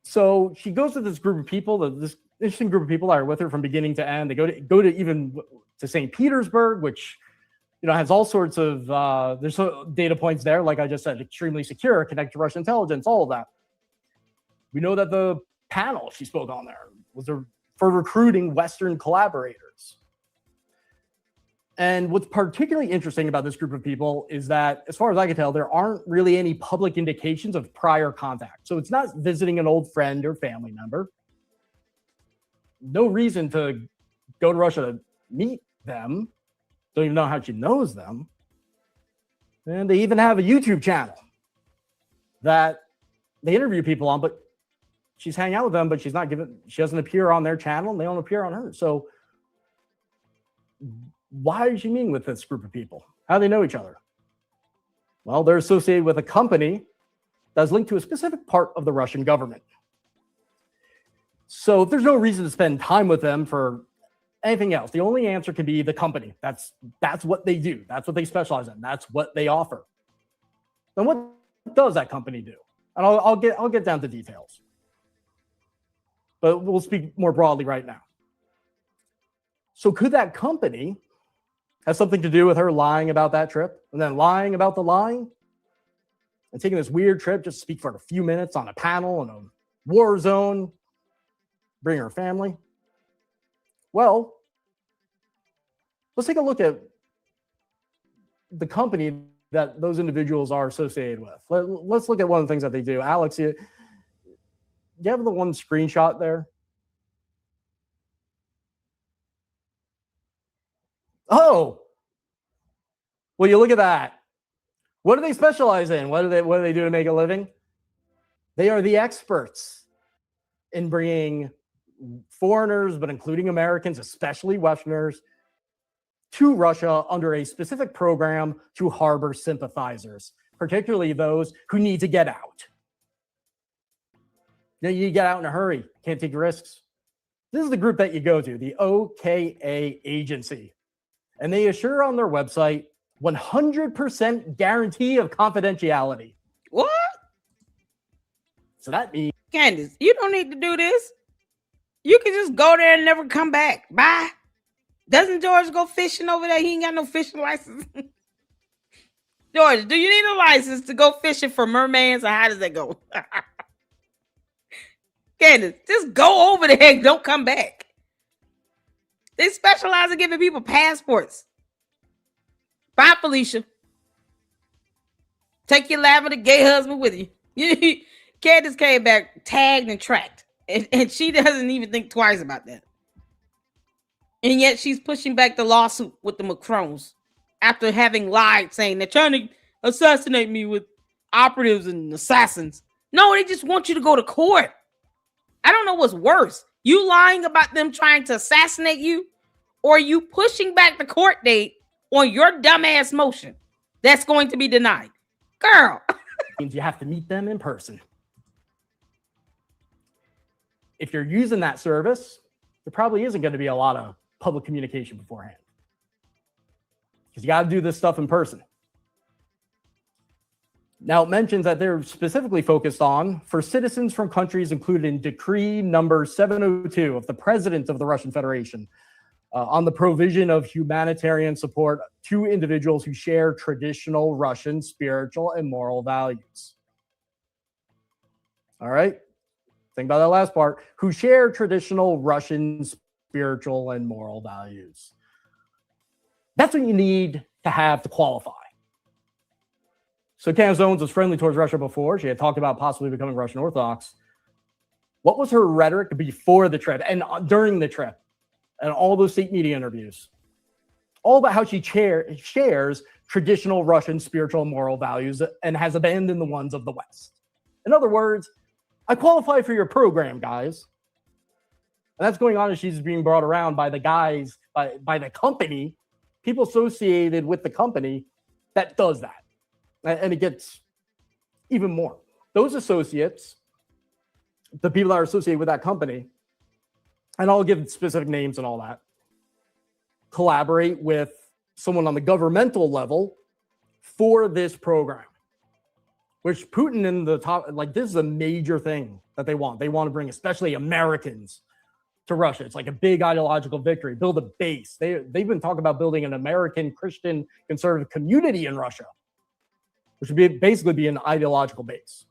So she goes to this group of people, this interesting group of people that are with her from beginning to end. They go to even to St. Petersburg, which has all sorts of there's data points there, like I just said, extremely secure, connected to Russian intelligence, all of that. We know that the panel she spoke on there was for recruiting Western collaborators. And what's particularly interesting about this group of people is that, as far as I can tell, there aren't really any public indications of prior contact. So it's not visiting an old friend or family member. No reason to go to Russia to meet them. Don't even know how she knows them. And they even have a YouTube channel that they interview people on, but she's hanging out with them, but she doesn't appear on their channel, and they don't appear on hers. So why is she meeting with this group of people? How do they know each other? Well, they're associated with a company that's linked to a specific part of the Russian government. So if there's no reason to spend time with them for anything else, the only answer could be the company. That's what they do. That's what they specialize in. That's what they offer. Then what does that company do? And I'll get down to details. But we'll speak more broadly right now. So could that company have something to do with her lying about that trip and then lying about the lying and taking this weird trip just to speak for a few minutes on a panel in a war zone, bring her family? Well, let's take a look at the company that those individuals are associated with. Let's look at one of the things that they do. Alex, you have the one screenshot there? Oh, well, you look at that. What do they specialize in? What do they do to make a living? They are the experts in bringing foreigners, but including Americans, especially Westerners, to Russia under a specific program to harbor sympathizers, particularly those who need to get out. You need to get out in a hurry. Can't take risks. This is the group that you go to, the OKA agency. And they assure on their website 100% guarantee of confidentiality. What? So that means, Candace, you don't need to do this. You can just go there and never come back. Bye. Doesn't George go fishing over there? He ain't got no fishing license. George, do you need a license to go fishing for mermaids, or how does that go? Candace, just go over there and don't come back. They specialize in giving people passports. Bye, Felicia. Take your lavender gay husband with you. Candace came back tagged and tracked. And she doesn't even think twice about that. And yet she's pushing back the lawsuit with the Macrons after having lied, saying they're trying to assassinate me with operatives and assassins. No, they just want you to go to court. I don't know what's worse. You lying about them trying to assassinate you, or you pushing back the court date on your dumbass motion that's going to be denied. Girl. means you have to meet them in person. If you're using that service, there probably isn't going to be a lot of public communication beforehand, because you got to do this stuff in person. Now, it mentions that they're specifically focused on for citizens from countries included in Decree number 702 of the President of the Russian Federation on the provision of humanitarian support to individuals who share traditional Russian spiritual and moral values. All right? Think about that last part. Who share traditional Russian spiritual and moral values. That's what you need to have to qualify. So Candace Owens was friendly towards Russia before. She had talked about possibly becoming Russian Orthodox. What was her rhetoric before the trip and during the trip and all those state media interviews? All about how she shares traditional Russian spiritual and moral values and has abandoned the ones of the West. In other words, I qualify for your program, guys. And that's going on as she's being brought around by the guys, by the company, people associated with the company that does that. And it gets even more. Those associates, the people that are associated with that company, and I'll give specific names and all that, collaborate with someone on the governmental level for this program. Which Putin in the top, like, this is a major thing that they want. They want to bring especially Americans to Russia. It's like a big ideological victory, build a base. They've been talking about building an American Christian conservative community in Russia, which would basically be an ideological base.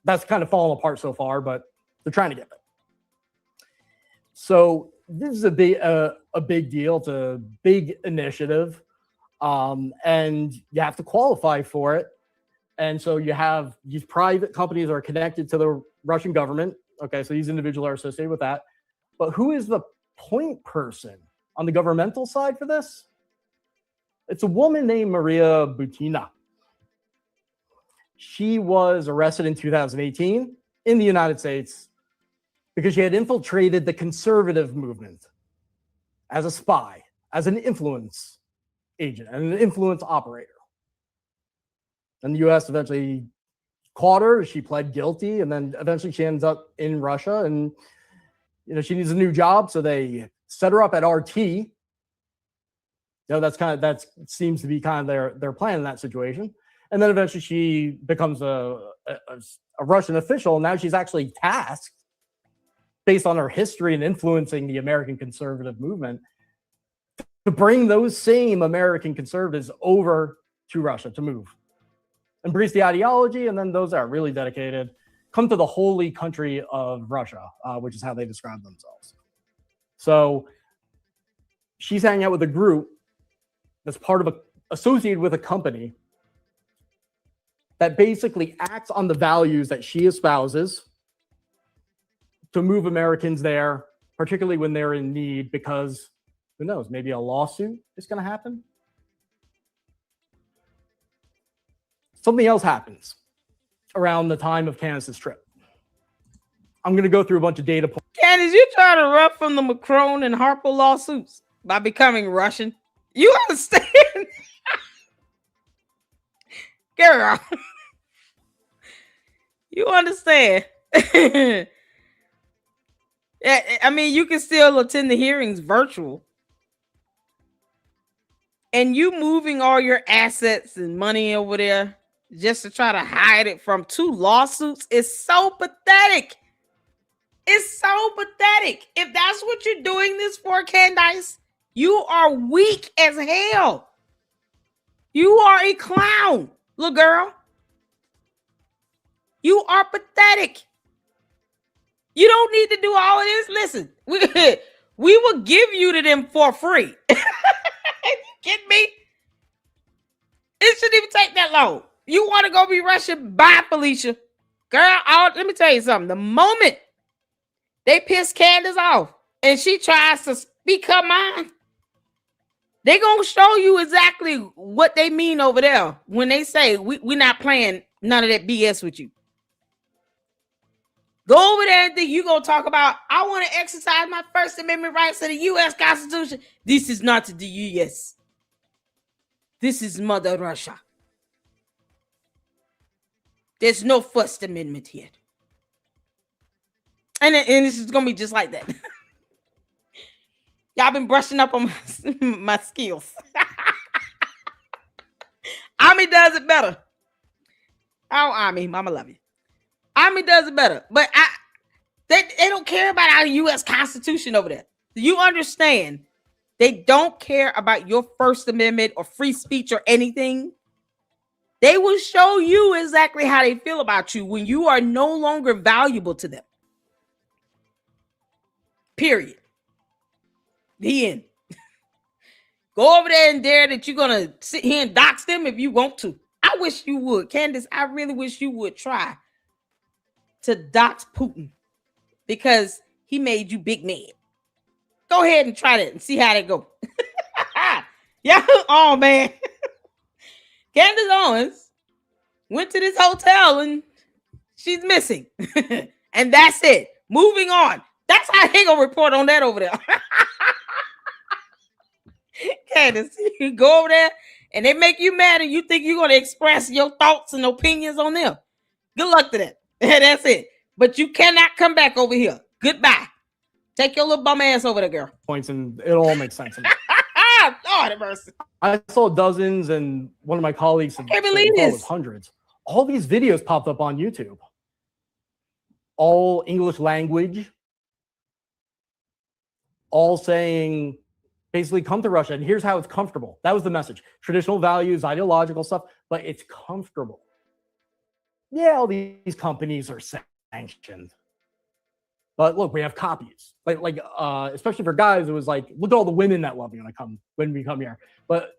That's kind of fallen apart so far, but they're trying to get there. So this is a big deal. It's a big initiative, and you have to qualify for it. And so you have these private companies that are connected to the Russian government. Okay, so these individuals are associated with that. But who is the point person on the governmental side for this? It's a woman named Maria Butina. She was arrested in 2018 in the United States because she had infiltrated the conservative movement as a spy, as an influence agent, and an influence operator. And the U.S. eventually caught her. She pled guilty, and then eventually she ends up in Russia. And she needs a new job, so they set her up at RT. That seems to be kind of their plan in that situation. And then eventually she becomes a Russian official. And now she's actually tasked, based on her history and influencing the American conservative movement, to bring those same American conservatives over to Russia to move. Embrace the ideology, and then those that are really dedicated come to the holy country of Russia, which is how they describe themselves. So she's hanging out with a group that's associated with a company that basically acts on the values that she espouses to move Americans there, particularly when they're in need, because who knows, maybe a lawsuit is going to happen. Something else happens. around the time of Candace's trip. I'm going to go through a bunch of data points. Candace, you try to run from the Macron and Harper lawsuits by becoming Russian. You understand? Girl. You understand? I mean, you can still attend the hearings virtual. And you moving all your assets and money over there just to try to hide it from 2 lawsuits is so pathetic. It's so pathetic. If that's what you're doing this for, Candace, you are weak as hell. You are a clown, little girl. You are pathetic. You don't need to do all of this. Listen, we will give you to them for free. You kidding me? It shouldn't even take that long. You want to go be Russian? Bye, Felicia. Girl, let me tell you something. The moment they piss Candace off and she tries to speak her mind, they're going to show you exactly what they mean over there when they say, we're not playing none of that BS with you. Go over there and think you're going to talk about, I want to exercise my First Amendment rights to the U.S. Constitution. This is not the U.S. This is Mother Russia. There's no First Amendment here. And this is going to be just like that. Y'all been brushing up on my skills. Ami does it better. Oh, Ami, mama love you. Ami does it better. But they don't care about our U.S. Constitution over there. You understand? They don't care about your First Amendment or free speech or anything. They will show you exactly how they feel about you when you are no longer valuable to them. Period. The end. Go over there and dare that you're going to sit here and dox them if you want to. I wish you would. Candace, I really wish you would try to dox Putin because he made you big mad. Go ahead and try that and see how they go. Yeah. Oh, man. Candace Owens went to this hotel and she's missing. And that's it. Moving on. That's how they gonna report on that over there. Candace, you go over there and they make you mad and you think you're gonna express your thoughts and opinions on them. Good luck to that. That's it. But you cannot come back over here. Goodbye. Take your little bum ass over there, girl. Points, and it all makes sense. Lord have mercy. I saw dozens, and one of my colleagues I can't believe this. Hundreds. All these videos popped up on YouTube. All English language. All saying, basically, come to Russia, and here's how it's comfortable. That was the message. Traditional values, ideological stuff, but it's comfortable. Yeah, all these companies are sanctioned. But look, we have copies. Like especially for guys, it was like, look at all the women that love me when we come here. But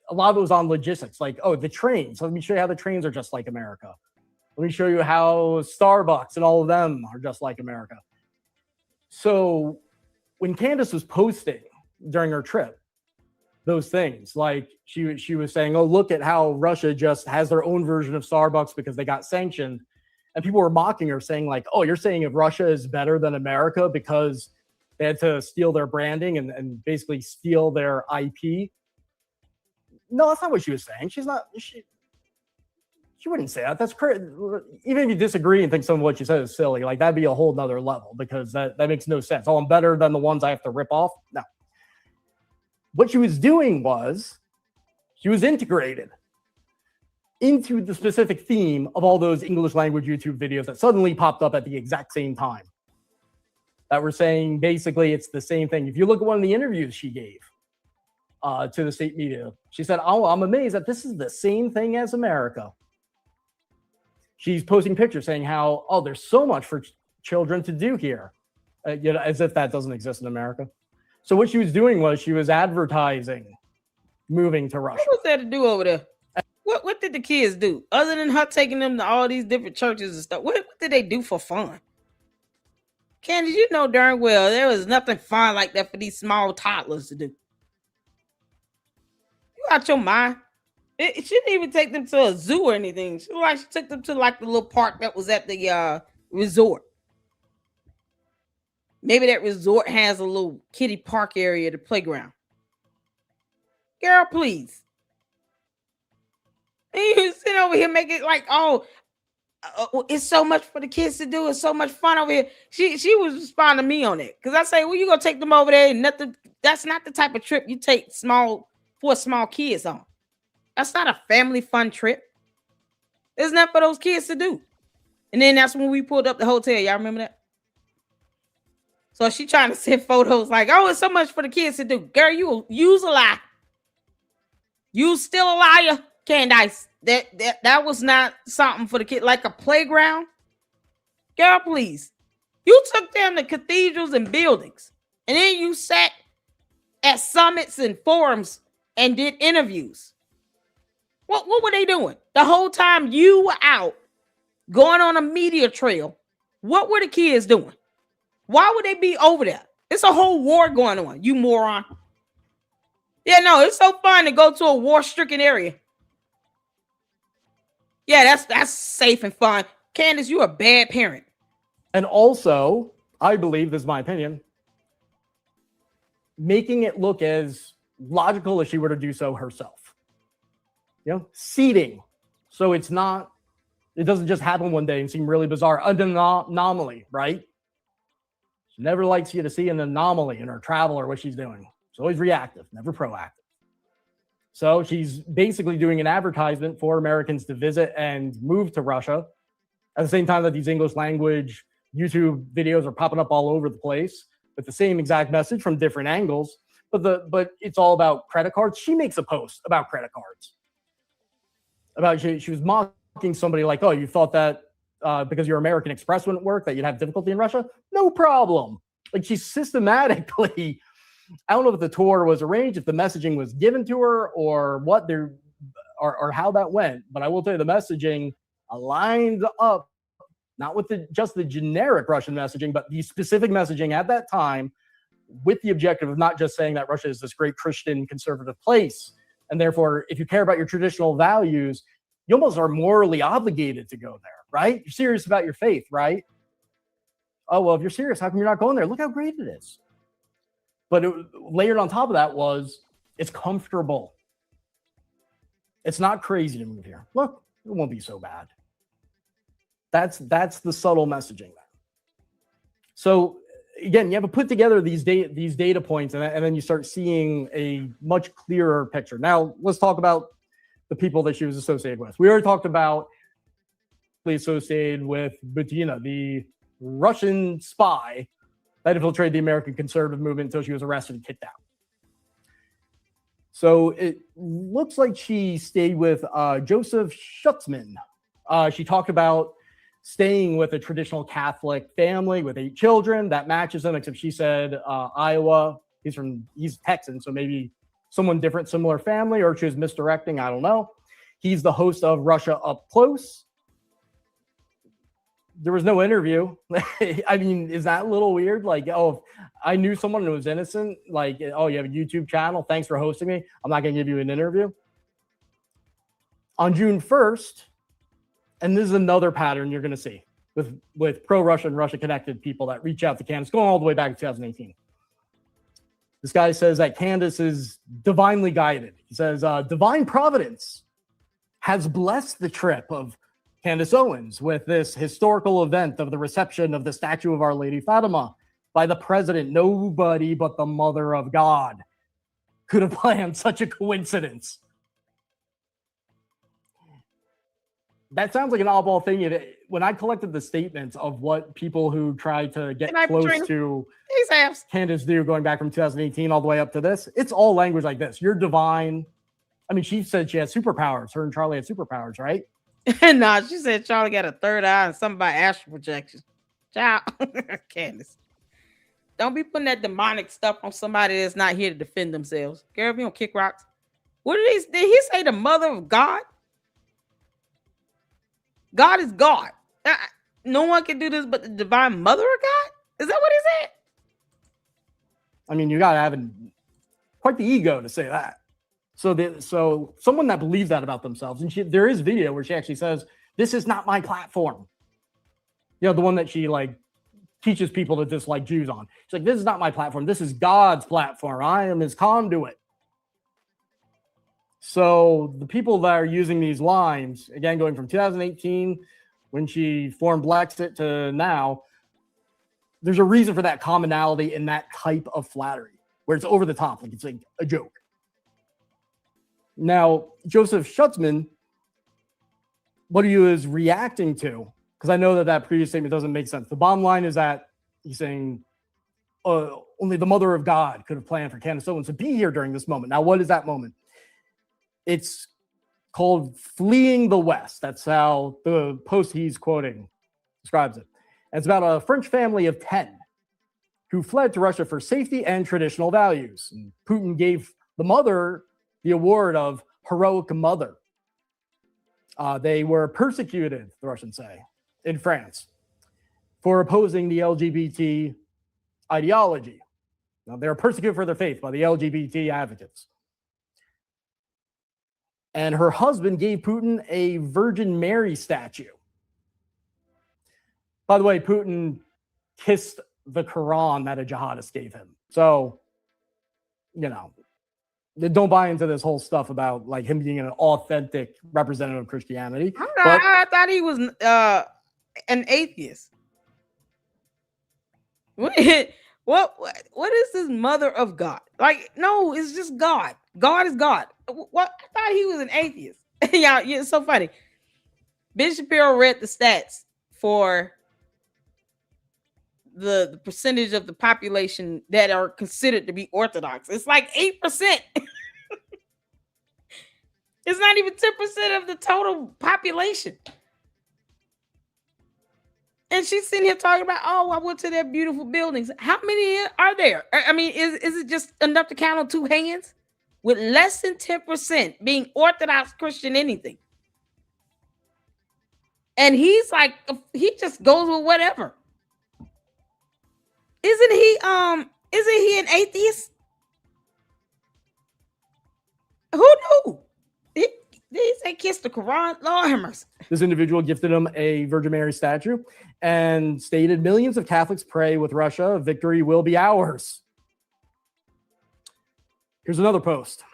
a lot of it was on logistics. Like, oh, the trains. Let me show you how the trains are just like America. Let me show you how Starbucks and all of them are just like America. So when Candace was posting during her trip, those things, like she was saying, oh, look at how Russia just has their own version of Starbucks because they got sanctioned. And people were mocking her, saying like, oh, you're saying if Russia is better than America because they had to steal their branding and basically steal their IP. No, that's not what she was saying. She wouldn't say that. That's crazy. Even if you disagree and think some of what she said is silly, like that'd be a whole nother level because that makes no sense. Oh, I'm better than the ones I have to rip off. No. What she was doing was she was integrated into the specific theme of all those English language YouTube videos that suddenly popped up at the exact same time that were saying basically it's the same thing. If you look at one of the interviews she gave to the state media, she said, oh, I'm amazed that this is the same thing as America. She's posting pictures saying how, oh, there's so much for children to do here, as if that doesn't exist in America. So what she was doing was she was advertising moving to Russia. What was there to do over there? What did the kids do other than her taking them to all these different churches and stuff? What did they do for fun? Candace, you know darn well there was nothing fun like that for these small toddlers to do. You out your mind? She didn't even take them to a zoo or anything. She took them to like the little park that was at the resort. Maybe that resort has a little kiddie park area, the playground. Girl, please. And you sit over here making like, it's so much for the kids to do. It's so much fun over here. She was responding to me on it because I say, well, you gonna take them over there and nothing. That's not the type of trip you take small kids on. That's not a family fun trip. It's not for those kids to do. And then that's when we pulled up the hotel. Y'all remember that? So she trying to send photos like, oh, it's so much for the kids to do. Girl, you's a lie. You still a liar, Candace. That was not something for the kid, like a playground. Girl, please. You took them to cathedrals and buildings. And then you sat at summits and forums and did interviews. What were they doing? The whole time you were out going on a media trail, what were the kids doing? Why would they be over there? It's a whole war going on, you moron. Yeah, no, it's so fun to go to a war-stricken area. Yeah, that's safe and fun. Candace, you're a bad parent. And also, I believe, this is my opinion, making it look as logical as she were to do so herself. You know, seeding. So it doesn't just happen one day and seem really bizarre. An anomaly, right? She never likes you to see an anomaly in her travel or what she's doing. She's always reactive, never proactive. So she's basically doing an advertisement for Americans to visit and move to Russia at the same time that these English language YouTube videos are popping up all over the place with the same exact message from different angles. But it's all about credit cards. She makes a post about credit cards. She was mocking somebody like, oh, you thought that because your American Express wouldn't work, that you'd have difficulty in Russia? No problem. Like, she's systematically, I don't know if the tour was arranged, if the messaging was given to her or what there or how that went. But I will tell you, the messaging aligned up, not with just the generic Russian messaging, but the specific messaging at that time with the objective of not just saying that Russia is this great Christian conservative place. And therefore, if you care about your traditional values, you almost are morally obligated to go there, right? You're serious about your faith, right? Oh, well, if you're serious, how come you're not going there? Look how great it is. But layered on top of that was, it's comfortable. It's not crazy to move here. Look, it won't be so bad. That's the subtle messaging there. So again, you have to put together these data points, and then you start seeing a much clearer picture. Now, let's talk about the people that she was associated with. We already talked about associated with Butina, the Russian spy that infiltrated the American conservative movement until she was arrested and kicked out. So it looks like she stayed with Joseph Schutzman. She talked about staying with a traditional Catholic family with 8 children. That matches him, except she said Iowa. He's Texan, so maybe someone different, similar family, or she was misdirecting. I don't know. He's the host of Russia Up Close. There was no interview. I mean, is that a little weird? Like, oh, I knew someone who was innocent. Like, oh, you have a YouTube channel. Thanks for hosting me. I'm not going to give you an interview. On June 1st, and this is another pattern you're going to see with pro-Russia and Russia-connected people that reach out to Candace, going all the way back to 2018. This guy says that Candace is divinely guided. He says, divine providence has blessed the trip of Candace Owens with this historical event of the reception of the statue of Our Lady Fatima by the president. Nobody but the Mother of God could have planned such a coincidence. That sounds like an oddball thing. When I collected the statements of what people who tried to get close to Candace do, going back from 2018 all the way up to this, it's all language like this. You're divine. I mean, she said she had superpowers. Her and Charlie had superpowers, right? Nah, she said Charlie got a third eye and something about astral projection. Ciao. Candace. Don't be putting that demonic stuff on somebody that's not here to defend themselves. Girl, if you don't kick rocks. Did he say the Mother of God? God is God. No one can do this but the divine Mother of God? Is that what he said? I mean, you got to have quite the ego to say that. So someone that believes that about themselves, and there is video where she actually says, "This is not my platform." You know, the one that she like teaches people to dislike Jews on. She's like, "This is not my platform. This is God's platform. I am his conduit." So the people that are using these lines, again, going from 2018, when she formed Lexit, to now, there's a reason for that commonality in that type of flattery, where it's over the top, like it's like a joke. Now, Joseph Schutzman, what he was reacting to, because I know that previous statement doesn't make sense. The bottom line is that he's saying only the mother of God could have planned for Candace Owens to be here during this moment. Now, what is that moment? It's called Fleeing the West. That's how the post he's quoting describes it. And it's about a French family of 10 who fled to Russia for safety and traditional values. And Putin gave the mother the award of heroic mother. They were persecuted, the Russians say, in France for opposing the LGBT ideology. Now, they were persecuted for their faith by the LGBT advocates. And her husband gave Putin a Virgin Mary statue. By the way, Putin kissed the Quran that a jihadist gave him. So, you know, don't buy into this whole stuff about like him being an authentic representative of Christianity. I thought he was an atheist. What is this mother of God? Like, no, it's just God. God is God. What? I thought he was an atheist. Yeah, it's so funny. Ben Shapiro read the stats for the percentage of the population that are considered to be Orthodox. It's like 8%. It's not even 10% of the total population. And she's sitting here talking about, oh, I went to their beautiful buildings. How many are there? I mean, is it just enough to count on two hands? With less than 10% being Orthodox Christian anything. And he's like, he just goes with whatever. Isn't he an atheist? Who knew? He said kiss the Quran. Lord have mercy. This individual gifted him a Virgin Mary statue and stated, "Millions of Catholics pray with Russia. Victory will be ours." Here's another post.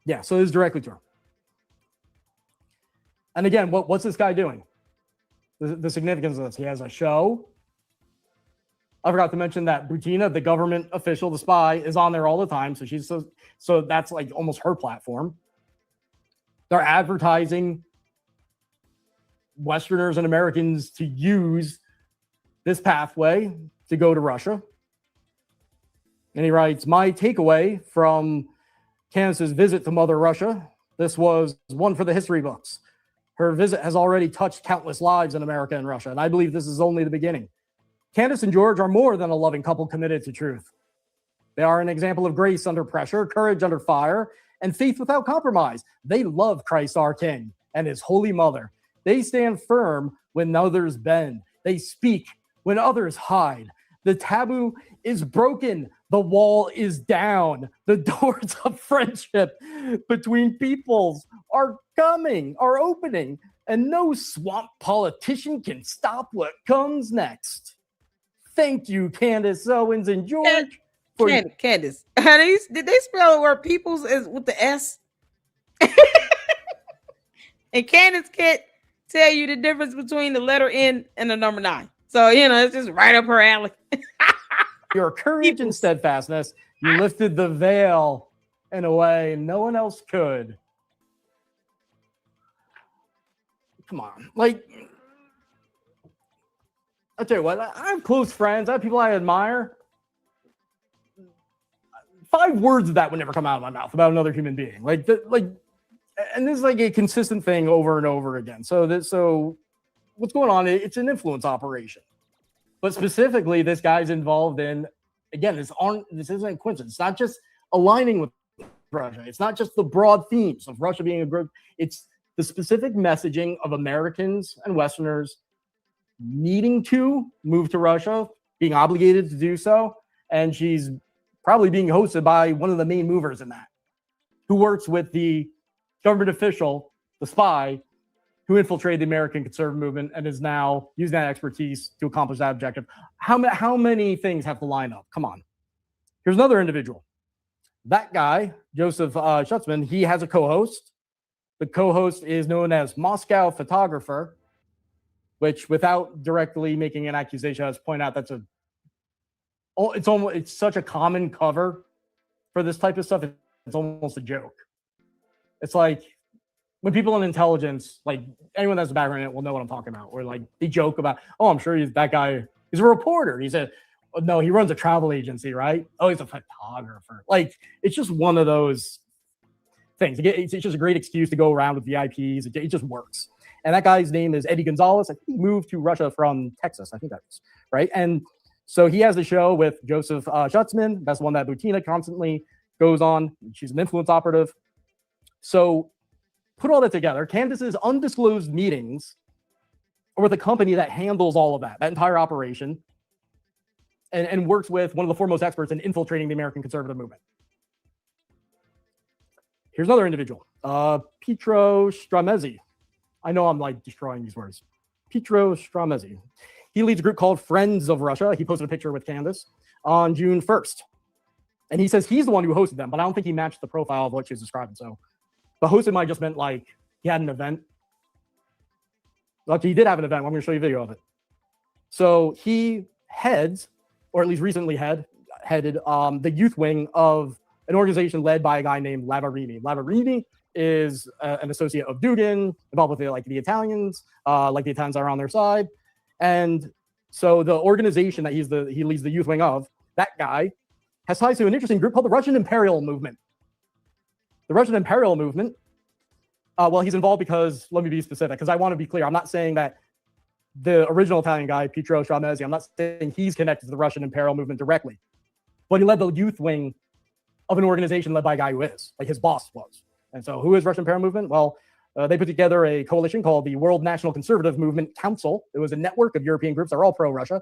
Yeah, so this is directly to her. And again, what's this guy doing? The significance of this. He has a show. I forgot to mention that Butina, the government official, the spy, is on there all the time. So that's like almost her platform. They're advertising Westerners and Americans to use this pathway to go to Russia. And he writes, "My takeaway from Candace's visit to Mother Russia, this was one for the history books. Her visit has already touched countless lives in America and Russia, and I believe this is only the beginning. Candace and George are more than a loving couple committed to truth. They are an example of grace under pressure, courage under fire, and faith without compromise. They love Christ our King and his Holy Mother. They stand firm when others bend. They speak when others hide. The taboo is broken. The wall is down. The doors of friendship between peoples are opening, and no swamp politician can stop what comes next. Thank you, Candace Owens and George." Candace. Did they spell the word peoples as with the S? And Candace can't tell you the difference between the letter N and the number 9. So, it's just right up her alley. Your courage and steadfastness, you lifted the veil in a way no one else could. Come on. Like, I'll tell you what, I have close friends. I have people I admire. 5 words of that would never come out of my mouth about another human being. And this is like a consistent thing over and over again. So what's going on? It's an influence operation. But specifically, this guy's involved in, again, this isn't a coincidence. It's not just aligning with Russia. It's not just the broad themes of Russia being a group. It's the specific messaging of Americans and Westerners needing to move to Russia, being obligated to do so. And she's probably being hosted by one of the main movers in that, who works with the government official, the spy, who infiltrated the American conservative movement and is now using that expertise to accomplish that objective. How many things have to line up? Come on. Here's another individual. That guy, Joseph Schutzman, he has a co-host. The co-host is known as Moscow Photographer, which, without directly making an accusation, I just point out it's such a common cover for this type of stuff. It's almost a joke. It's like when people in intelligence, like anyone that's a background in it will know what I'm talking about, or like they joke about, oh, I'm sure that guy, he's a reporter. He said, oh, no, he runs a travel agency, right? Oh, he's a photographer. Like, it's just one of those things. It's just a great excuse to go around with VIPs. It just works. And that guy's name is Eddie Gonzalez. I think he moved to Russia from Texas. I think that is, right? And so he has the show with Joseph Schutzman. That's the one that Butina constantly goes on. She's an influence operative. So put all that together. Candace's undisclosed meetings are with a company that handles all of that entire operation, and works with one of the foremost experts in infiltrating the American conservative movement. Here's another individual, Pietro Stramezzi. I know I'm like destroying these words. Pietro Stramezzi. He leads a group called Friends of Russia. He posted a picture with Candace on June 1st. And he says he's the one who hosted them, but I don't think he matched the profile of what she was describing. So the hosted might just meant like he had an event. Like he did have an event. I'm going to show you a video of it. So he heads, or at least recently headed the youth wing of an organization led by a guy named Lavarini. Lavarini is an associate of Dugin, involved with the Italians, like the Italians are on their side. And so the organization that he leads the youth wing of, that guy has ties to an interesting group called the Russian Imperial Movement. The Russian Imperial Movement, well, he's involved because, let me be specific, because I want to be clear. I'm not saying that the original Italian guy, Pietro Stramezzi, I'm not saying he's connected to the Russian Imperial Movement directly, but he led the youth wing of an organization led by a guy who is, like his boss was. And so who is Russian Imperial Movement? Well, they put together a coalition called the World National Conservative Movement Council. It was a network of European groups that are all pro-Russia.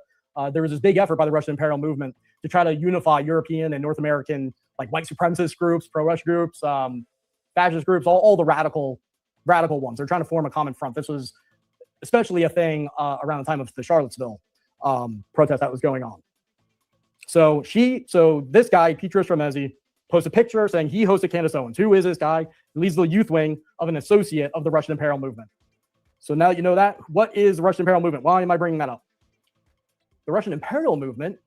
There was this big effort by the Russian Imperial Movement to try to unify European and North American like white supremacist groups, pro-Rush groups, fascist groups, all the radical ones. They're trying to form a common front. This was especially a thing around the time of the Charlottesville protest that was going on. So this guy, Pietro Stramezzi, posts a picture saying he hosted Candace Owens. Who is this guy? He leads the youth wing of an associate of the Russian Imperial Movement. So now that you know that, what is the Russian Imperial Movement? Why am I bringing that up? The Russian Imperial Movement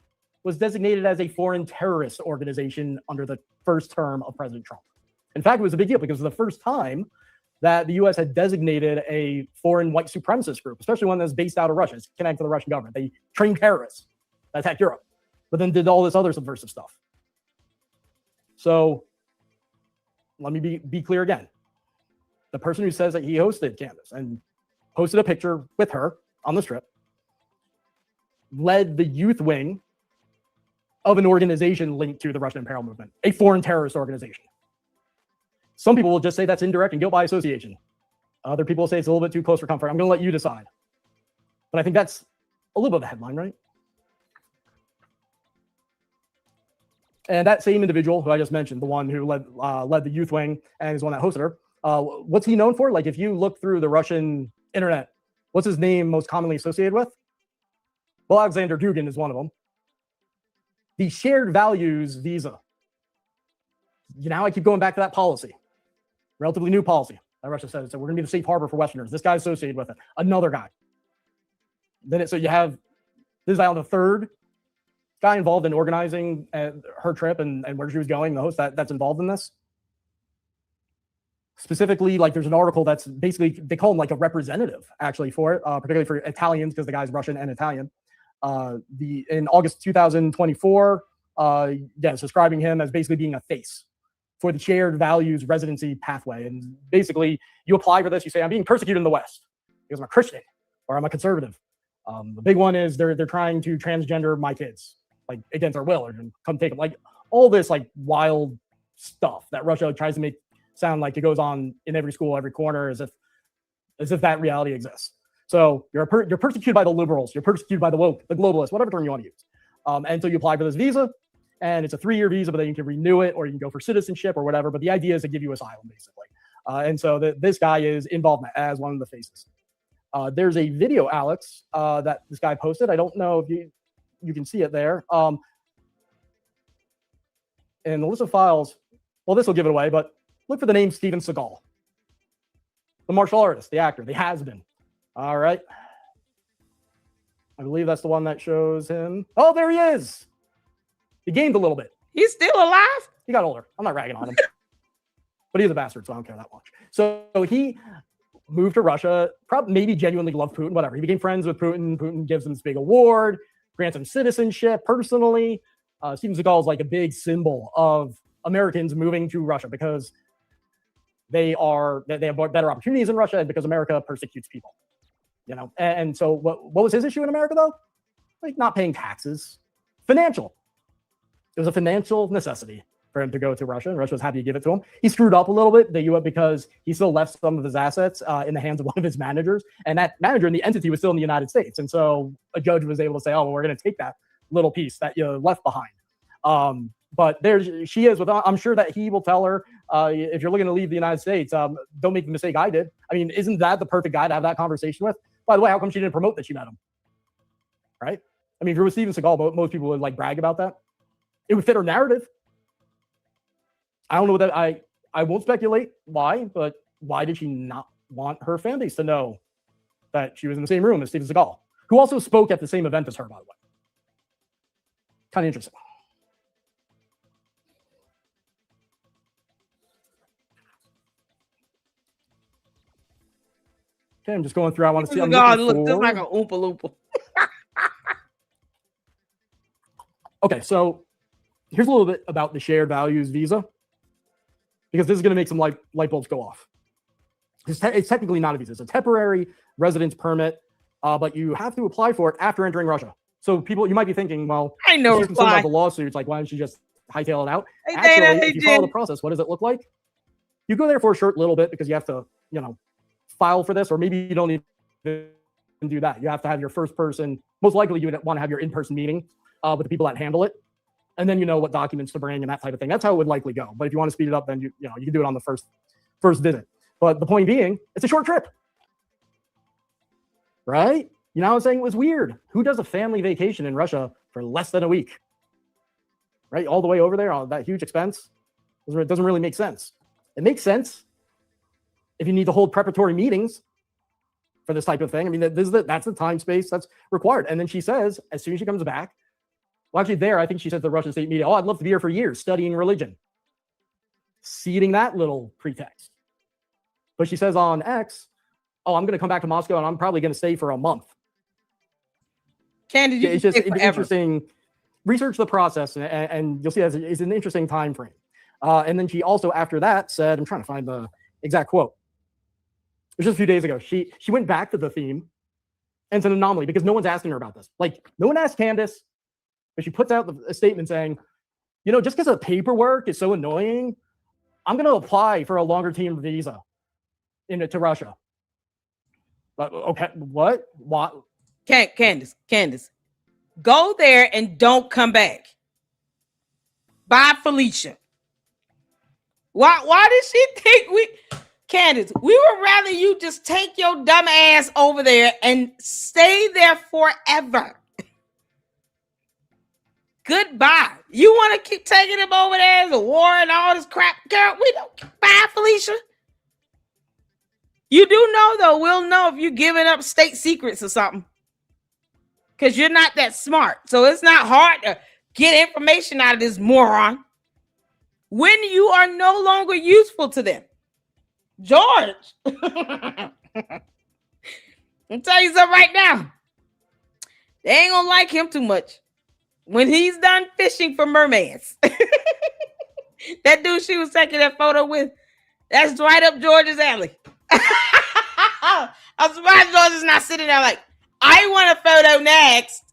was designated as a foreign terrorist organization under the first term of President Trump. In fact, it was a big deal because it was the first time that the U.S. had designated a foreign white supremacist group, especially one that's based out of Russia. It's connected to the Russian government. They trained terrorists that attacked Europe, but then did all this other subversive stuff. So let me be clear again. The person who says that he hosted Candace and posted a picture with her on the strip led the youth wing of an organization linked to the Russian Imperial Movement, a foreign terrorist organization. Some people will just say that's indirect and guilt by association. Other people will say it's a little bit too close for comfort. I'm going to let you decide. But I think that's a little bit of a headline, right? And that same individual who I just mentioned, the one who led the youth wing and is the one that hosted her, what's he known for? Like if you look through the Russian internet, what's his name most commonly associated with? Well, Alexander Dugin is one of them. The shared values visa. Now I keep going back to that policy. Relatively new policy that Russia says. So we're going to be the safe harbor for Westerners. This guy's associated with it. Another guy. So you have this is now the third guy involved in organizing her trip and where she was going, the host that's involved in this. Specifically, like there's an article that's basically, they call him like a representative actually for it, particularly for Italians because the guy's Russian and Italian. In August 2024, it's describing him as basically being a face for the shared values residency pathway. And basically you apply for this, you say, I'm being persecuted in the West because I'm a Christian or I'm a conservative. The big one is they're trying to transgender my kids, like against our will, or come take them. Like all this like wild stuff that Russia tries to make sound like it goes on in every school, every corner, as if that reality exists. So you're persecuted by the liberals, you're persecuted by the woke, the globalists, whatever term you want to use. And so you apply for this visa, And it's a 3-year visa, but then you can renew it or you can go for citizenship or whatever. But the idea is to give you asylum, basically. And so this guy is involved as one of the faces. There's a video, Alex, that this guy posted. I don't know if you can see it there. In the list of files, well, this will give it away, but look for the name Steven Seagal. The martial artist, the actor, the has-been. All right. I believe that's the one that shows him. Oh, there he is. He gained a little bit. He's still alive? He got older. I'm not ragging on him. But he's a bastard, so I don't care that much. So he moved to Russia, probably maybe genuinely loved Putin, whatever. He became friends with Putin. Putin gives him this big award, grants him citizenship personally. Steven Seagal is like a big symbol of Americans moving to Russia because they have better opportunities in Russia and because America persecutes people. You know, and so what was his issue in America though? Like not paying taxes, financial. It was a financial necessity for him to go to Russia, and Russia was happy to give it to him. He screwed up a little bit, because he still left some of his assets in the hands of one of his managers, and that manager and the entity was still in the United States. And so a judge was able to say, "Oh, well, we're going to take that little piece that you left behind." But there she is. I'm sure that he will tell her, if you're looking to leave the United States, don't make the mistake I did. I mean, isn't that the perfect guy to have that conversation with? By the way, how come she didn't promote that she met him? Right? I mean, if you're with Steven Seagal, most people would like brag about that. It would fit her narrative. I don't know that I won't speculate why, but why did she not want her fan base to know that she was in the same room as Steven Seagal, who also spoke at the same event as her, by the way? Kind of interesting. Okay, I'm just going through. I want to see. God, look just like an Oompa Loompa. Okay, so here's a little bit about the shared values visa, because this is going to make some light bulbs go off. It's technically not a visa. It's a temporary residence permit, but you have to apply for it after entering Russia. So you might be thinking, well, I know she's concerned about the lawsuits. Like, why don't you just hightail it out? Hey, Actually, Dana, if you follow the process, what does it look like? You go there for a short little bit because you have to, file for this, or maybe you don't even do that. You have to have your first person. Most likely, you would want to have your in-person meeting with the people that handle it, and then you know what documents to bring and that type of thing. That's how it would likely go. But if you want to speed it up, then you can do it on the first visit. But the point being, it's a short trip, right? You know what I'm saying? It was weird. Who does a family vacation in Russia for less than a week? Right? All the way over there, all that huge expense. It doesn't really make sense. It makes sense if you need to hold preparatory meetings for this type of thing. I mean, that's the time space that's required. And then she says, as soon as she comes back, well, actually I think she said to the Russian state media, "Oh, I'd love to be here for years studying religion." Ceding that little pretext. But she says on X, "Oh, I'm going to come back to Moscow and I'm probably going to stay for a month." Candace, it's just interesting. Research the process, and you'll see that it's an interesting time frame. And then she also, after that, said, I'm trying to find the exact quote. It was just a few days ago. She went back to the theme, and it's an anomaly because no one's asking her about this. Like, no one asked Candace, but she puts out a statement saying, just because the paperwork is so annoying, I'm going to apply for a longer term visa to Russia. Okay, what? Candace, go there and don't come back. Bye, Felicia. Why did she think Candace, we would rather you just take your dumb ass over there and stay there forever. Goodbye. You want to keep taking him over there as a war and all this crap? Girl, we don't. Bye, Felicia. You do know, though, we'll know if you're giving up state secrets or something. Because you're not that smart. So it's not hard to get information out of this moron when you are no longer useful to them. George, I'll tell you something right now. They ain't gonna like him too much when he's done fishing for mermaids. That dude she was taking that photo with, that's right up George's alley. I'm surprised George is not sitting there like, I want a photo next.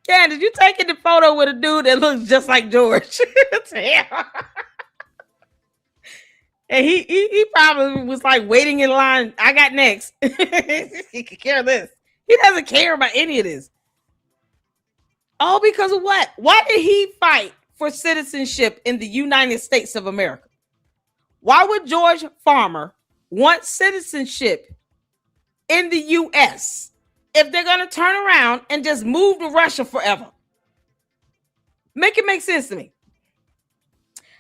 Candace, you taking the photo with a dude that looks just like George. And he probably was like waiting in line. I got next. He could care less. He doesn't care about any of this. All because of what? Why did he fight for citizenship in the United States of America? Why would George Farmer want citizenship in the U.S. if they're going to turn around and just move to Russia forever? Make it make sense to me.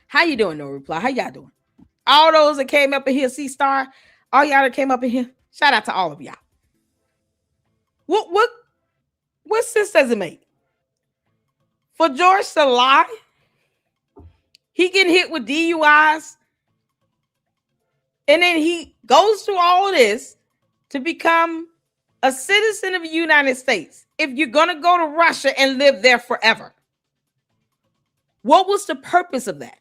How you doing, No Reply? How y'all doing? All those that came up in here, C-Star, all y'all that came up in here, shout out to all of y'all. What sense does it make? For George to lie, he get hit with DUIs, and then he goes through all of this to become a citizen of the United States. If you're going to go to Russia and live there forever, what was the purpose of that?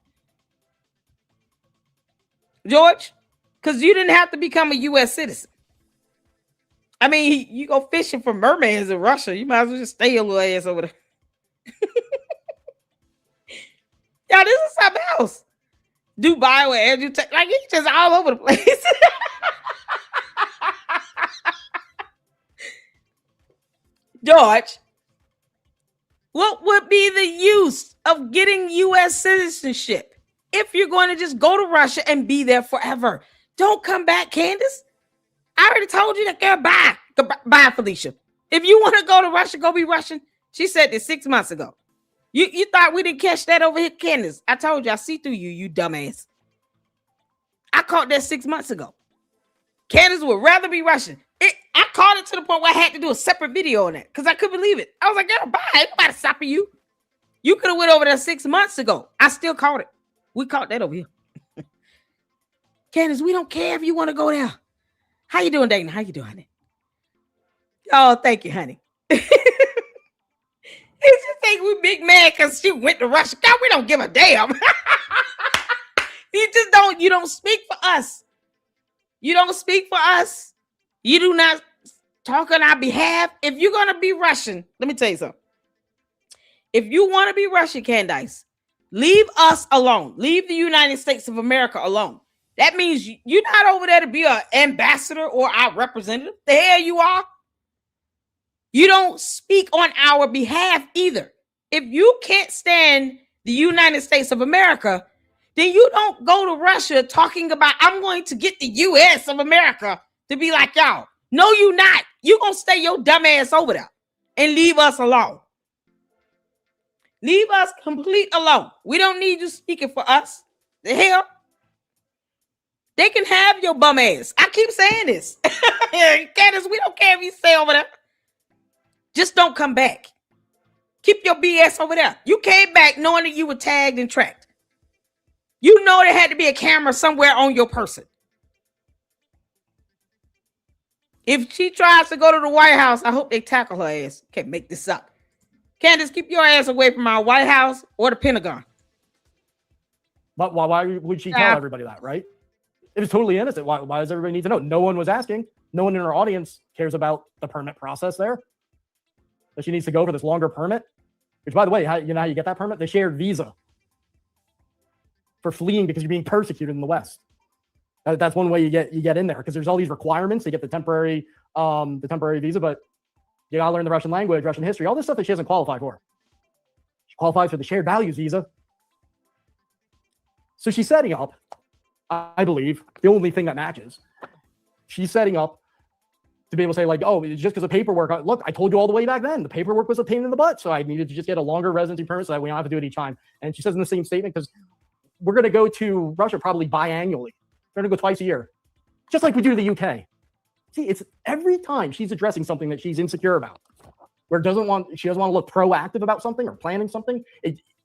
George? Because you didn't have to become a U.S. citizen. I mean, you go fishing for mermaids in Russia, you might as well just stay your little ass over there. Y'all, this is something else. Dubai with Andrew Tate, like he's just all over the place. George, what would be the use of getting U.S. citizenship if you're going to just go to Russia and be there forever? Don't come back, Candace. I already told you that, girl, bye. Bye, Felicia. If you want to go to Russia, go be Russian. She said this 6 months ago. You thought we didn't catch that over here, Candace? I told you, I see through you, you dumbass. I caught that 6 months ago. Candace would rather be Russian. I caught it to the point where I had to do a separate video on that because I couldn't believe it. I was like, girl, bye. Ain't nobody stopping you. You could have went over there 6 months ago. I still caught it. We caught that over here. Candace, we don't care if you want to go there. How you doing, Dana? How you doing, honey? Oh, thank you, honey. You just think we big mad because she went to Russia. God, we don't give a damn. You don't speak for us. You don't speak for us. You do not talk on our behalf. If you're going to be Russian, let me tell you something. If you want to be Russian, Candace, leave us alone. Leave the United States of America alone. That means you're not over there to be an ambassador or our representative. The hell you are. You don't speak on our behalf either. If you can't stand the United States of America, then you don't go to Russia talking about, I'm going to get the U.S. of America to be like y'all. No, you not. You going to stay your dumb ass over there and leave us alone. Leave us complete alone. We don't need you speaking for us. The hell? They can have your bum ass. I keep saying this. Candace, we don't care if you stay over there. Just don't come back. Keep your BS over there. You came back knowing that you were tagged and tracked. You know there had to be a camera somewhere on your person. If she tries to go to the White House, I hope they tackle her ass. Can't make this up. Candace, keep your ass away from our White House or the Pentagon. But why would she tell everybody that, right? It was totally innocent. Why does everybody need to know? No one was asking. No one in our audience cares about the permit process there. So she needs to go for this longer permit. Which, by the way, how you get that permit? The shared visa for fleeing because you're being persecuted in the West. That's one way you get in there because there's all these requirements to get the temporary visa, but you gotta learn the Russian language, Russian history, all this stuff that she doesn't qualify for. She qualifies for the shared values visa. So she's setting up, I believe, the only thing that matches. She's setting up to be able to say, like, oh, just because of paperwork. Look, I told you all the way back then, the paperwork was a pain in the butt, so I needed to just get a longer residency permit so that we don't have to do it each time. And she says in the same statement, because we're going to go to Russia probably biannually. We're going to go twice a year, just like we do to the UK. See, it's every time she's addressing something that she's insecure about, where she doesn't want to look proactive about something or planning something.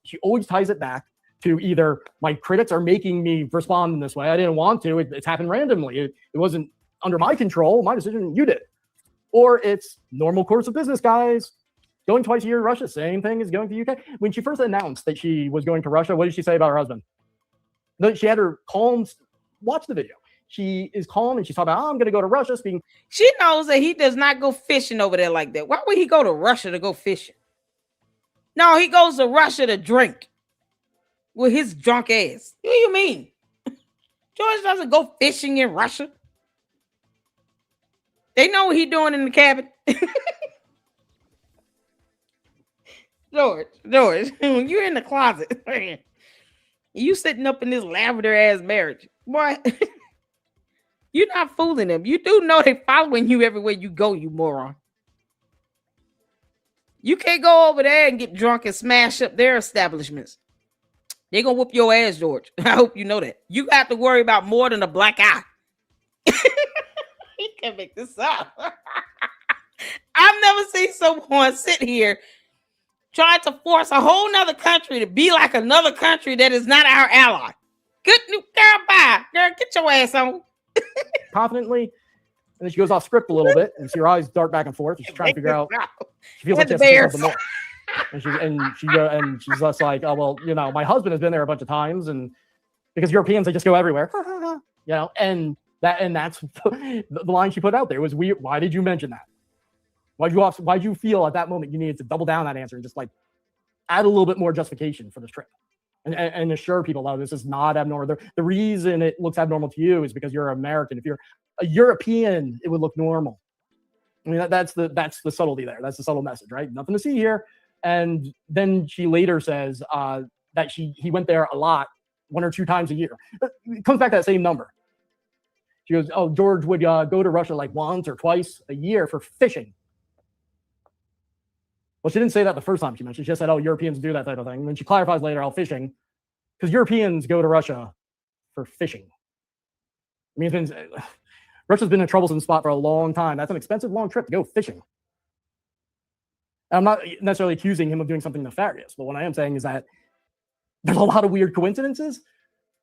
She always ties it back to either my critics are making me respond in this way. I didn't want to. It's happened randomly. It wasn't under my control, my decision, you did. Or it's normal course of business, guys. Going twice a year to Russia, same thing as going to the UK. When she first announced that she was going to Russia, what did she say about her husband? She had her calm, watch the video. She is calm and she's talking about, I'm going to go to Russia. She knows that he does not go fishing over there like that. Why would he go to Russia to go fishing? No, he goes to Russia to drink with his drunk ass. What do you mean? George doesn't go fishing in Russia. They know what he's doing in the cabin. George, when you're in the closet, man, you sitting up in this lavender ass marriage, boy. You're not fooling them. You do know they following you everywhere you go, you moron. You can't go over there and get drunk and smash up their establishments. They're gonna whoop your ass, George. I hope you know that. You have to worry about more than a black eye. He can make this up. I've never seen someone sit here trying to force a whole nother country to be like another country that is not our ally. Good new girl, bye. Girl, get your ass on. Confidently, and then she goes off script a little bit, and her eyes dart back and forth. And she's trying to figure out. She feels like she has to say something more. And she's just like, oh well, you know, my husband has been there a bunch of times, and because Europeans they just go everywhere, you know, and that's the line she put out there was weird. Why did you mention that? Why'd you feel at that moment you needed to double down that answer and just like add a little bit more justification for this trip? And assure people, oh, this is not abnormal. The reason it looks abnormal to you is because you're American. If you're a European, it would look normal. I mean, that's the subtlety there. That's the subtle message, right? Nothing to see here. And then she later says that he went there a lot, 1 or 2 times a year. It comes back to that same number. She goes, oh, George would go to Russia like once or twice a year for fishing. Well, she didn't say that the first time she mentioned. She just said, oh, Europeans do that type of thing. And then she clarifies later, oh, fishing, because Europeans go to Russia for fishing. I mean, Russia's been a troublesome spot for a long time. That's an expensive, long trip to go fishing. And I'm not necessarily accusing him of doing something nefarious, but what I am saying is that there's a lot of weird coincidences,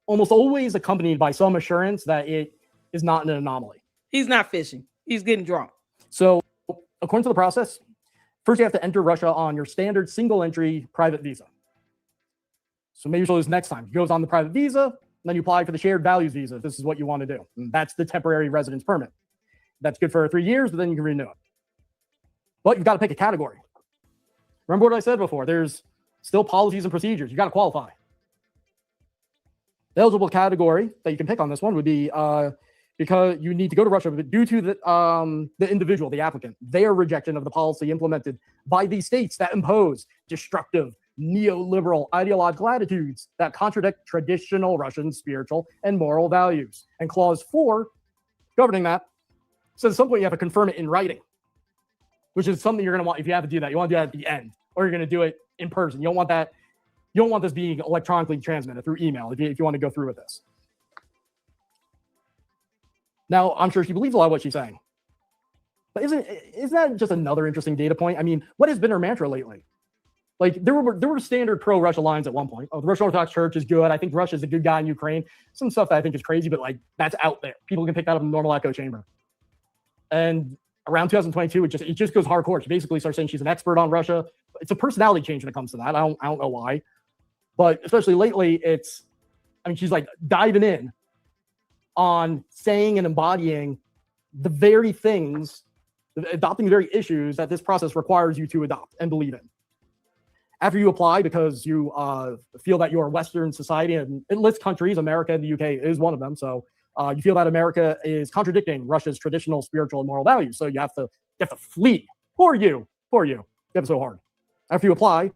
almost always accompanied by some assurance that it is not an anomaly. He's not fishing. He's getting drunk. So, according to the process, first, you have to enter Russia on your standard single-entry private visa. So maybe she'll do this next time. She goes on the private visa, then you apply for the shared values visa. This is what you want to do. And that's the temporary residence permit. That's good for 3 years, but then you can renew it. But you've got to pick a category. Remember what I said before. There's still policies and procedures. You got to qualify. The eligible category that you can pick on this one would be because you need to go to Russia, but due to the individual, the applicant, their rejection of the policy implemented by these states that impose destructive, neoliberal ideological attitudes that contradict traditional Russian spiritual and moral values. And clause 4, governing that, says at some point you have to confirm it in writing, which is something you're going to want if you have to do that. You want to do that at the end, or you're going to do it in person. You don't want that. You don't want this being electronically transmitted through email if you want to go through with this. Now, I'm sure she believes a lot of what she's saying. But isn't that just another interesting data point? I mean, what has been her mantra lately? Like, there were standard pro-Russia lines at one point. Oh, the Russian Orthodox Church is good. I think Russia's a good guy in Ukraine. Some stuff that I think is crazy, but like that's out there. People can pick that up in a normal echo chamber. And around 2022, it just goes hardcore. She basically starts saying she's an expert on Russia. It's a personality change when it comes to that. I don't know why. But especially lately, she's like diving in on saying and embodying the very things, adopting the very issues that this process requires you to adopt and believe in. After you apply, because you feel that you're Western society, and it lists countries, America and the UK is one of them. So you feel that America is contradicting Russia's traditional spiritual and moral values. So you have to flee. Poor you. You have it so hard. After you apply,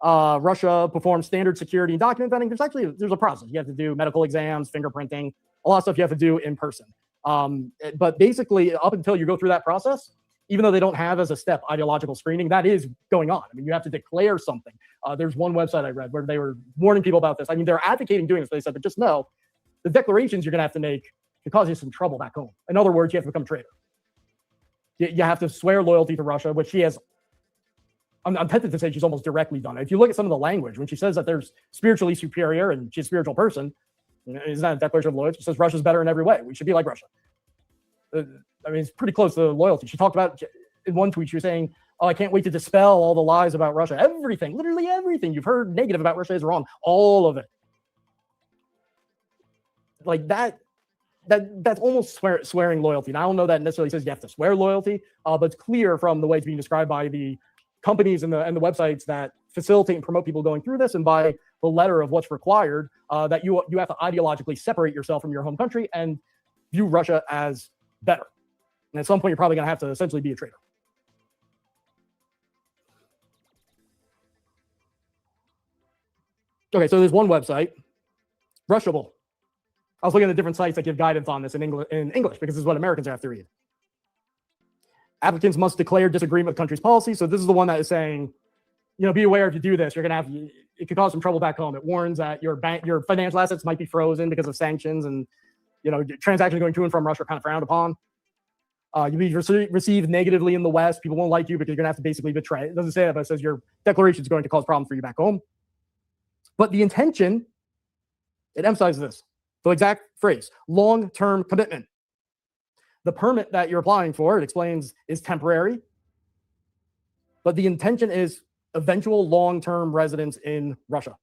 Russia performs standard security and document vetting. There's a process. You have to do medical exams, fingerprinting, a lot of stuff you have to do in person. But basically, up until you go through that process, even though they don't have as a step ideological screening, that is going on. I mean, you have to declare something. There's one website I read where they were warning people about this. I mean, they're advocating doing this. They said, but just know the declarations you're going to have to make can cause you some trouble back home. In other words, you have to become a traitor. You have to swear loyalty to Russia, which she has. I'm tempted to say she's almost directly done it. If you look at some of the language, when she says that there's spiritually superior and she's a spiritual person, isn't that a declaration of loyalty? She says Russia's better in every way. We should be like Russia. I mean, it's pretty close to loyalty. She talked about, in one tweet, she was saying, oh, I can't wait to dispel all the lies about Russia. Everything, literally everything you've heard negative about Russia is wrong. All of it. Like that's almost swearing loyalty. And I don't know that necessarily says you have to swear loyalty, but it's clear from the way it's being described by the companies and the websites that facilitate and promote people going through this, and by the letter of what's required, that you have to ideologically separate yourself from your home country and view Russia as better. And at some point, you're probably going to have to essentially be a traitor. Okay, so there's one website, Rushable. I was looking at the different sites that give guidance on this in English because this is what Americans have to read. Applicants must declare disagreement with country's policy. So this is the one that is saying, be aware if you do this, you're going to have, it could cause some trouble back home. It warns that your financial assets might be frozen because of sanctions, and, transactions going to and from Russia are kind of frowned upon. You'll be received negatively in the West. People won't like you because you're going to have to basically betray. It doesn't say that, but it says your declaration is going to cause problems for you back home. But the intention, it emphasizes this. The exact phrase, long-term commitment. The permit that you're applying for, it explains, is temporary. But the intention is eventual long-term residence in Russia.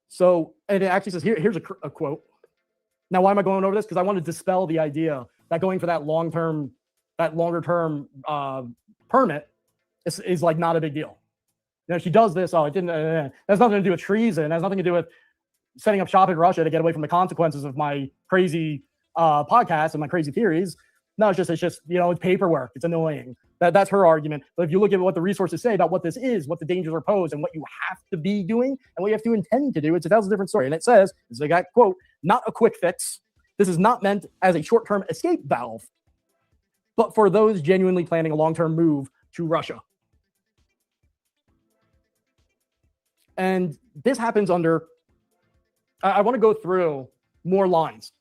So, and it actually says, here's a quote. Now, why am I going over this? Because I want to dispel the idea that going for that longer-term permit is like not a big deal. She does this. Oh, it didn't. That's nothing to do with treason. It has nothing to do with setting up shop in Russia to get away from the consequences of my crazy podcast and my crazy theories. No, it's just it's paperwork. It's annoying. That's her argument. But if you look at what the resources say about what this is, what the dangers are posed, and what you have to be doing, and what you have to intend to do, it tells a different story. And it says, this is a guy, quote, not a quick fix. This is not meant as a short-term escape valve, but for those genuinely planning a long-term move to Russia. And this happens under, I want to go through more lines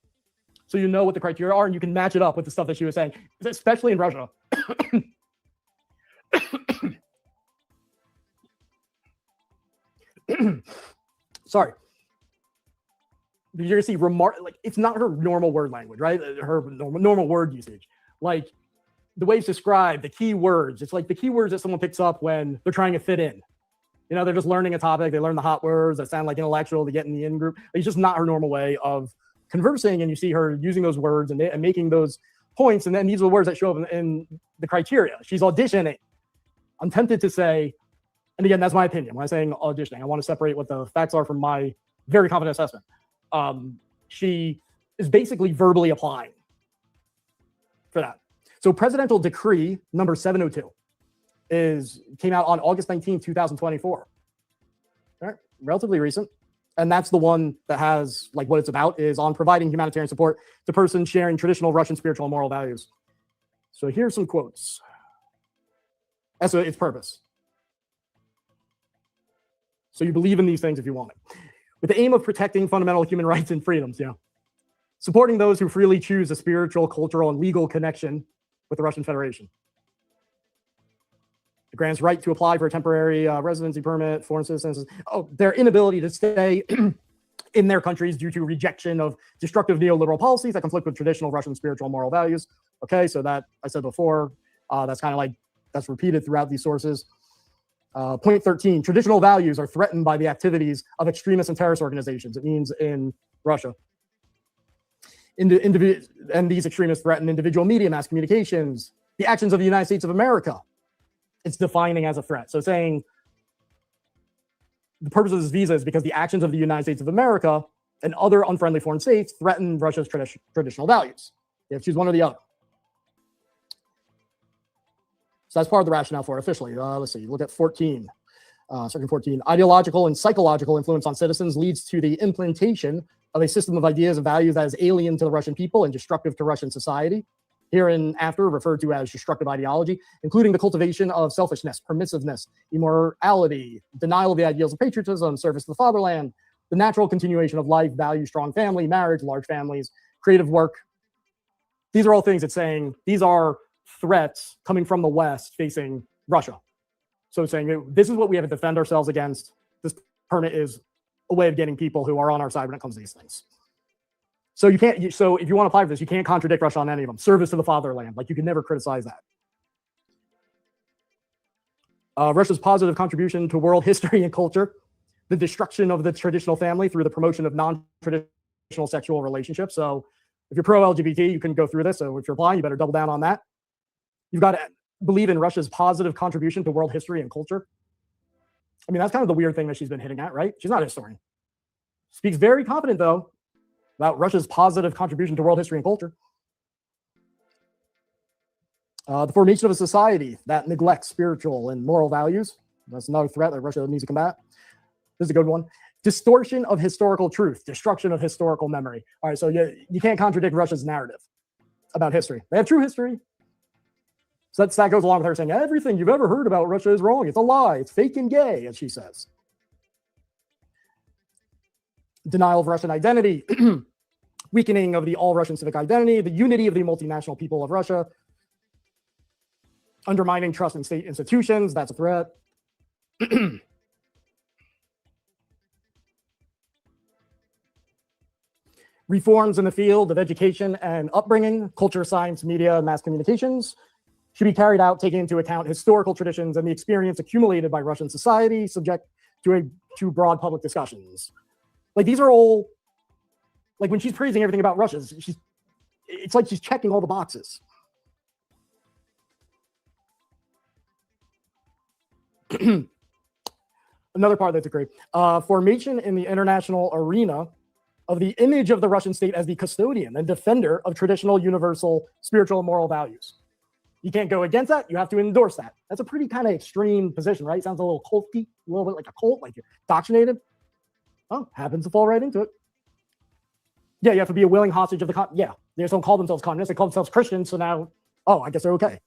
so you know what the criteria are and you can match it up with the stuff that she was saying, especially in Russia. Sorry. You're going to see it's not her normal word language, right? Her normal word usage. Like the way it's described, the key words, it's like the key words that someone picks up when they're trying to fit in. They're just learning a topic. They learn the hot words that sound like intellectual to get in the in-group. It's just not her normal way of conversing, and you see her using those words and making those points, and then these are the words that show up in the criteria. She's auditioning. I'm tempted to say, and again, that's my opinion. When I'm saying auditioning, I want to separate what the facts are from my very confident assessment. She is basically verbally applying for that. So Presidential Decree number 702 came out on August 19, 2024. All right, relatively recent. And that's the one that has, like, what it's about is on providing humanitarian support to persons sharing traditional Russian spiritual and moral values. So here's some quotes. That's its purpose. So you believe in these things if you want it. With the aim of protecting fundamental human rights and freedoms, supporting those who freely choose a spiritual, cultural, and legal connection with the Russian Federation. It grants right to apply for a temporary residency permit, foreign citizens. Their inability to stay in their countries due to rejection of destructive neoliberal policies that conflict with traditional Russian spiritual and moral values. Okay, so that I said before, that's kind of like, that's repeated throughout these sources. Point 13, traditional values are threatened by the activities of extremist and terrorist organizations. It means in Russia. And these extremists threaten individual media, mass communications, the actions of the United States of America. It's defining as a threat. So saying the purpose of this visa is because the actions of the United States of America and other unfriendly foreign states threaten Russia's traditional values. You have to choose one or the other. So that's part of the rationale for it officially. Let's see, look at 14. Section 14. Ideological and psychological influence on citizens leads to the implementation of a system of ideas and values that is alien to the Russian people and destructive to Russian society. Hereinafter referred to as destructive ideology, including the cultivation of selfishness, permissiveness, immorality, denial of the ideals of patriotism, service to the fatherland, the natural continuation of life, value, strong family, marriage, large families, creative work. These are all things it's saying, these are threats coming from the West facing Russia. So it's saying this is what we have to defend ourselves against. This permit is a way of getting people who are on our side when it comes to these things. So you can't. So if you want to apply for this, you can't contradict Russia on any of them. Service to the fatherland, like you can never criticize that. Russia's positive contribution to world history and culture, the destruction of the traditional family through the promotion of non-traditional sexual relationships. So if you're pro-LGBT, you can go through this. So if you're applying, you better double down on that. You've got to believe in Russia's positive contribution to world history and culture. I mean, that's kind of the weird thing that she's been hitting at, right? She's not a historian. Speaks very confident, though, about Russia's positive contribution to world history and culture. The formation of a society that neglects spiritual and moral values. That's another threat that Russia needs to combat. This is a good one. Distortion of historical truth, destruction of historical memory. All right, so you can't contradict Russia's narrative about history. They have true history. So that goes along with her saying, everything you've ever heard about Russia is wrong. It's a lie. It's fake and gay, as she says. Denial of Russian identity, weakening of the all-Russian civic identity, the unity of the multinational people of Russia, undermining trust in state institutions. That's a threat. Reforms in the field of education and upbringing, culture, science, media, and mass communications should be carried out taking into account historical traditions and the experience accumulated by Russian society, subject to broad public discussions. Like, these are all, like, when she's praising everything about Russia, it's like she's checking all the boxes. Another part that's great. Formation in the international arena of the image of the Russian state as the custodian and defender of traditional, universal, spiritual, and moral values. You can't go against that. You have to endorse that. That's a pretty kind of extreme position, right? Sounds a little culty, a little bit like a cult, like you're indoctrinated. Oh, happens to fall right into it. Yeah, you have to be a willing hostage of the yeah, they just don't call themselves communists. They call themselves Christians. So now, oh, I guess they're okay.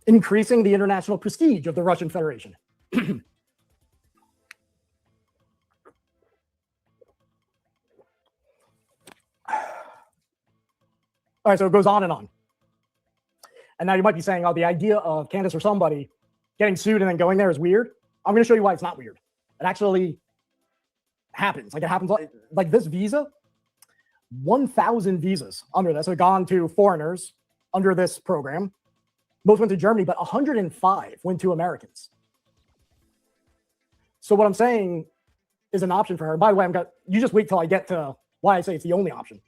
Increasing the international prestige of the Russian Federation. All right, so it goes on and on. And now you might be saying, oh, the idea of Candace or somebody getting sued and then going there is weird. I'm going to show you why it's not weird. It actually happens. Like, it happens like this visa, 1,000 visas under this have gone to foreigners under this program. Most went to Germany, but 105 went to Americans. So what I'm saying is an option for her. By the way, you just wait till I get to why I say it's the only option.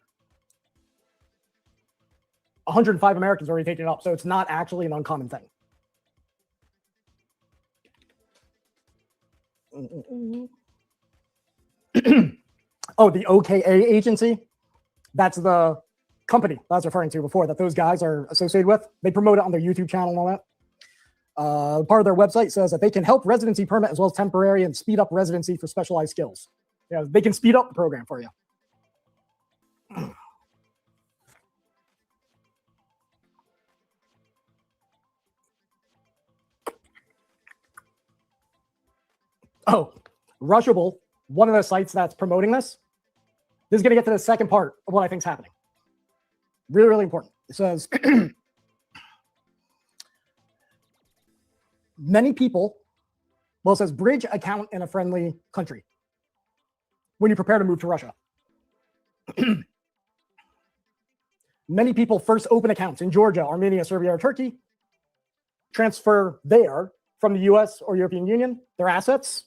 105 Americans already taken it up, so it's not actually an uncommon thing. Oh, the OKA agency? That's the company I was referring to before that those guys are associated with. They promote it on their YouTube channel and all that. Part of their website says that they can help residency permit as well as temporary and speed up residency for specialized skills. Yeah, they can speed up the program for you. Oh, Rushable, one of the sites that's promoting this. This is going to get to the second part of what I think is happening. Really, really important. It says, many people, well, it says bridge account in a friendly country when you prepare to move to Russia. Many people first open accounts in Georgia, Armenia, Serbia, or Turkey, transfer there from the US or European Union, their assets,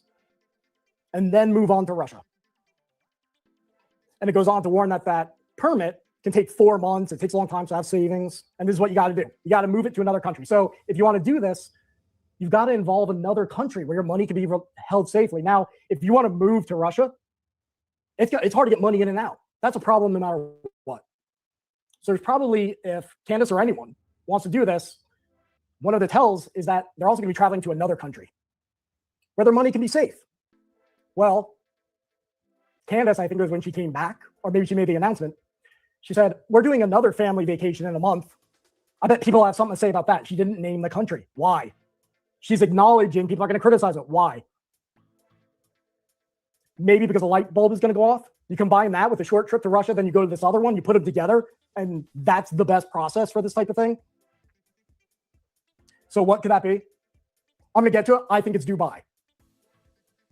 and then move on to Russia. And it goes on to warn that that permit can take 4 months. It takes a long time to have savings. And this is what you got to do. You got to move it to another country. So if you want to do this, you've got to involve another country where your money can be held safely. Now, if you want to move to Russia, it's hard to get money in and out. That's a problem no matter what. So there's probably, if Candace or anyone wants to do this, one of the tells is that they're also going to be traveling to another country where their money can be safe. Well, Candace, I think it was when she came back, or maybe she made the announcement, she said, we're doing another family vacation in a month. I bet people have something to say about that. She didn't name the country. Why? She's acknowledging people are going to criticize it. Why? Maybe because a light bulb is going to go off. You combine that with a short trip to Russia, then you go to this other one, you put them together, and that's the best process for this type of thing. So what could that be? I'm going to get to it. I think it's Dubai.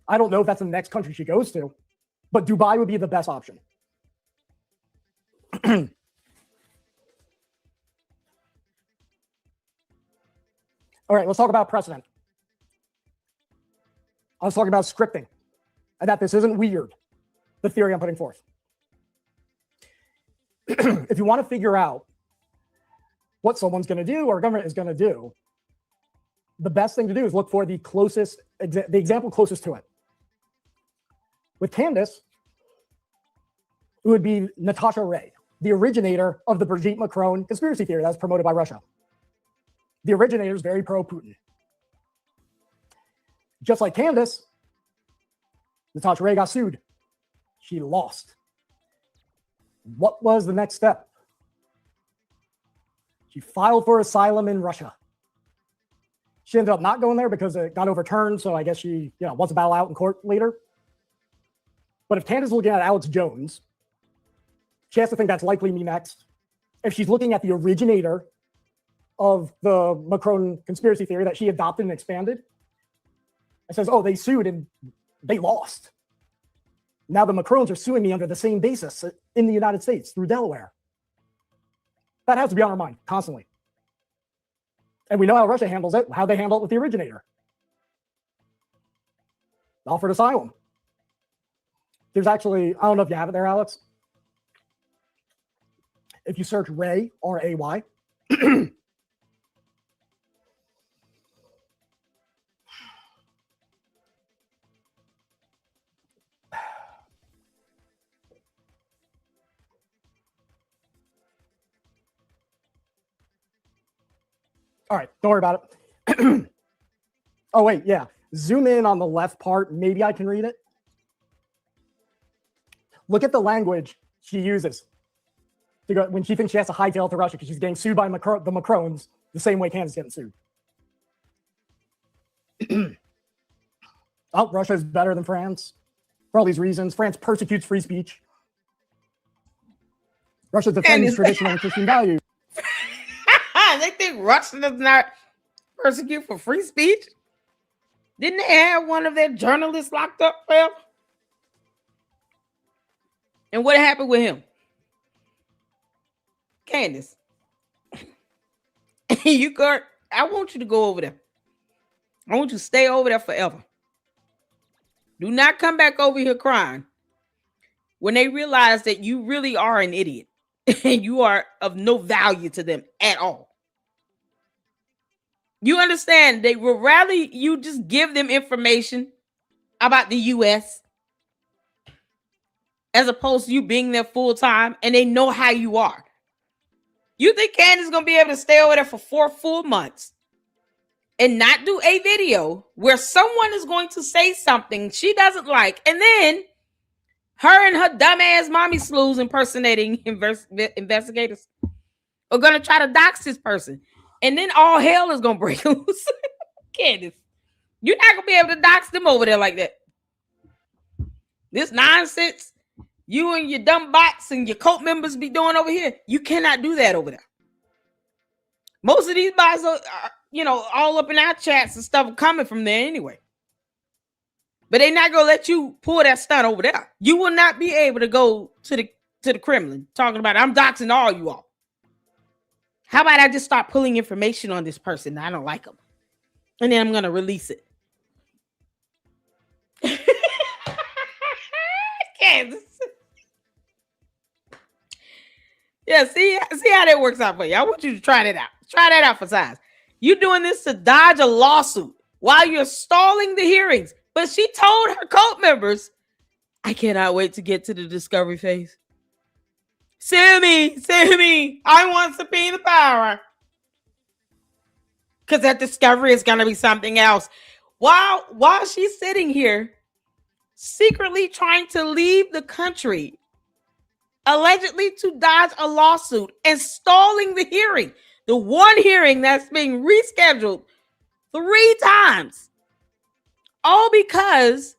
I don't know if that's the next country she goes to, but Dubai would be the best option. All right, let's talk about precedent. I was talking about scripting and that this isn't weird, the theory I'm putting forth. If you want to figure out what someone's going to do or a government is going to do, the best thing to do is look for the closest, the example closest to it. With Candace, it would be Natasha Ray. the originator of the Brigitte Macron conspiracy theory that's promoted by Russia. The originator is very pro-Putin. Just like Candace, Natasha Ray got sued. She lost. What was the next step? She filed for asylum in Russia. She ended up not going there because it got overturned, so I guess she wants to battle out in court later. But if Candace is looking at Alex Jones, she has to think that's likely me next. If she's looking at the originator of the Macron conspiracy theory that she adopted and expanded, it says, oh, they sued and they lost. Now the Macrons are suing me under the same basis in the United States through Delaware. That has to be on our mind constantly. And we know how Russia handles it, how they handle it with the originator. Offered asylum. There's actually, I don't know if you have it there, Alex. If you search Ray, R-A-Y, all right, don't worry about it. Oh, wait, yeah. Zoom in on the left part. Maybe I can read it. Look at the language she uses to go, when she thinks she has to hightail it to Russia because she's getting sued by the Macrons the same way Candace is getting sued. Oh, Russia is better than France for all these reasons. France persecutes free speech. Russia defends traditional and Christian values. They think Russia does not persecute for free speech? Didn't they have one of their journalists locked up forever? And what happened with him? Candace. I want you to go over there. I want you to stay over there forever. Do not come back over here crying when they realize that you really are an idiot and you are of no value to them at all. You understand? They would rather you just give them information about the U.S. as opposed to you being there full time, and they know how you are. You think Candace is going to be able to stay over there for 4 full months and not do a video where someone is going to say something she doesn't like, and then her and her dumbass mommy slews impersonating investigators are going to try to dox this person, and then all hell is going to break loose? Candace, you're not going to be able to dox them over there like that. This nonsense you and your dumb bots and your cult members be doing over here, you cannot do that over there. Most of these bots are all up in our chats and stuff coming from there anyway. But they're not gonna let you pull that stunt over there. You will not be able to go to the Kremlin talking about, I'm doxing all you all. How about I just start pulling information on this person? I don't like them, and then I'm gonna release it. Kansas. Yeah, see how that works out for you. I want you to try that out. Try that out for size. You're doing this to dodge a lawsuit while you're stalling the hearings. But she told her cult members, I cannot wait to get to the discovery phase. Sue me. I want subpoena power. Because that discovery is going to be something else. While she's sitting here, secretly trying to leave the country, allegedly to dodge a lawsuit and stalling the hearing. The one hearing that's being rescheduled 3 times. All because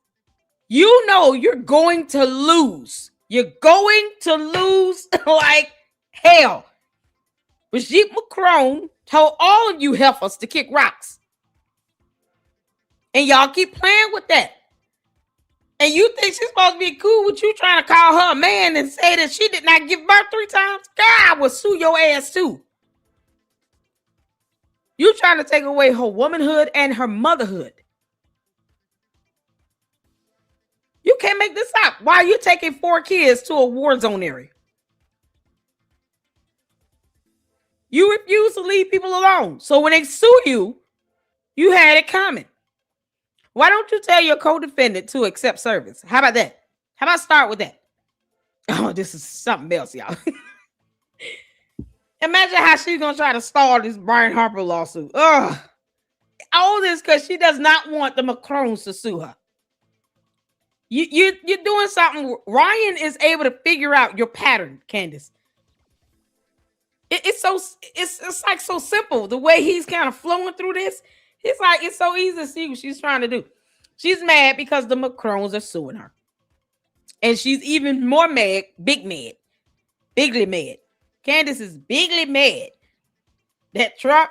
you know you're going to lose. You're going to lose like hell. Brigitte Macron told all of you heifers to kick rocks. And y'all keep playing with that. And you think she's supposed to be cool with you trying to call her a man and say that she did not give birth 3 times? God will sue your ass too. You trying to take away her womanhood and her motherhood. You can't make this up. Why are you taking 4 kids to a war zone area? You refuse to leave people alone. So when they sue you, you had it coming. Why don't you tell your co-defendant to accept service? How about that? How about start with that? Oh, this is something else, y'all. Imagine how she's gonna try to stall this Brian Harper lawsuit. Ugh. All this because she does not want the Macrons to sue her. You're doing something. Ryan is able to figure out your pattern, Candace. It's like so simple. The way he's kind of flowing through this, it's so easy to see what she's trying to do. She's mad because the Macrons are suing her. And she's even more mad, bigly mad. Candace is bigly mad that Trump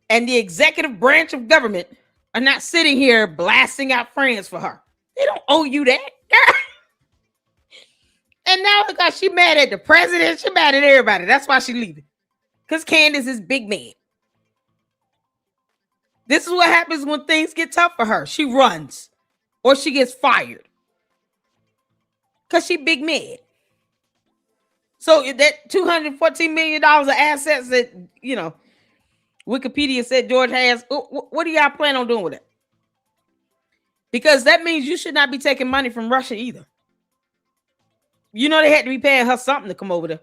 and the executive branch of government are not sitting here blasting out friends for her. They don't owe you that. And now because she mad at the president, she mad at everybody. That's why she leaving. Because Candace is big mad. This is what happens when things get tough for her. She runs or she gets fired. Because she big mad. So that $214 million of assets that, Wikipedia said George has, what do y'all plan on doing with it? Because that means you should not be taking money from Russia either. They had to be paying her something to come over there.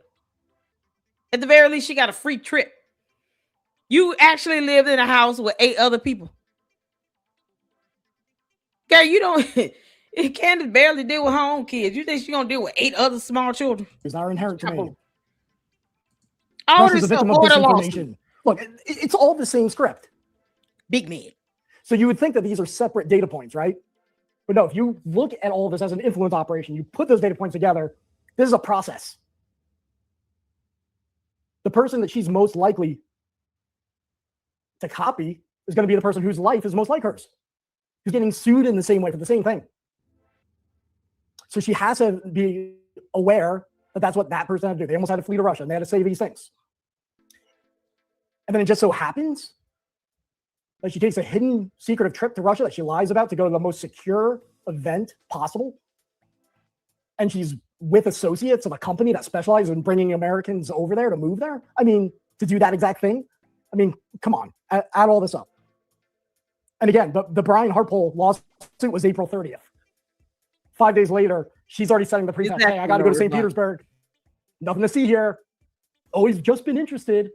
At the very least, she got a free trip. You actually lived in a house with 8 other people. Gary, you don't... Candace barely deal with her own kids. You think she's going to deal with 8 other small children? It's our inherent domain. All Russia's this a victim of disinformation. Look, it's all the same script. Big man. So you would think that these are separate data points, right? But no, if you look at all of this as an influence operation, you put those data points together, this is a process. The person that she's most likely to copy is going to be the person whose life is most like hers, who's getting sued in the same way for the same thing. So she has to be aware that that's what that person had to do. They almost had to flee to Russia and they had to say these things. And then it just so happens that she takes a hidden secretive trip to Russia that she lies about to go to the most secure event possible. And she's with associates of a company that specializes in bringing Americans over there to move there. I mean, to do that exact thing. I mean, come on, add all this up. And again, the Brian Hartpole lawsuit was April 30th. 5 days later, she's already setting the pretense. Hey, I got to go to St. Petersburg. Nothing to see here. Always just been interested.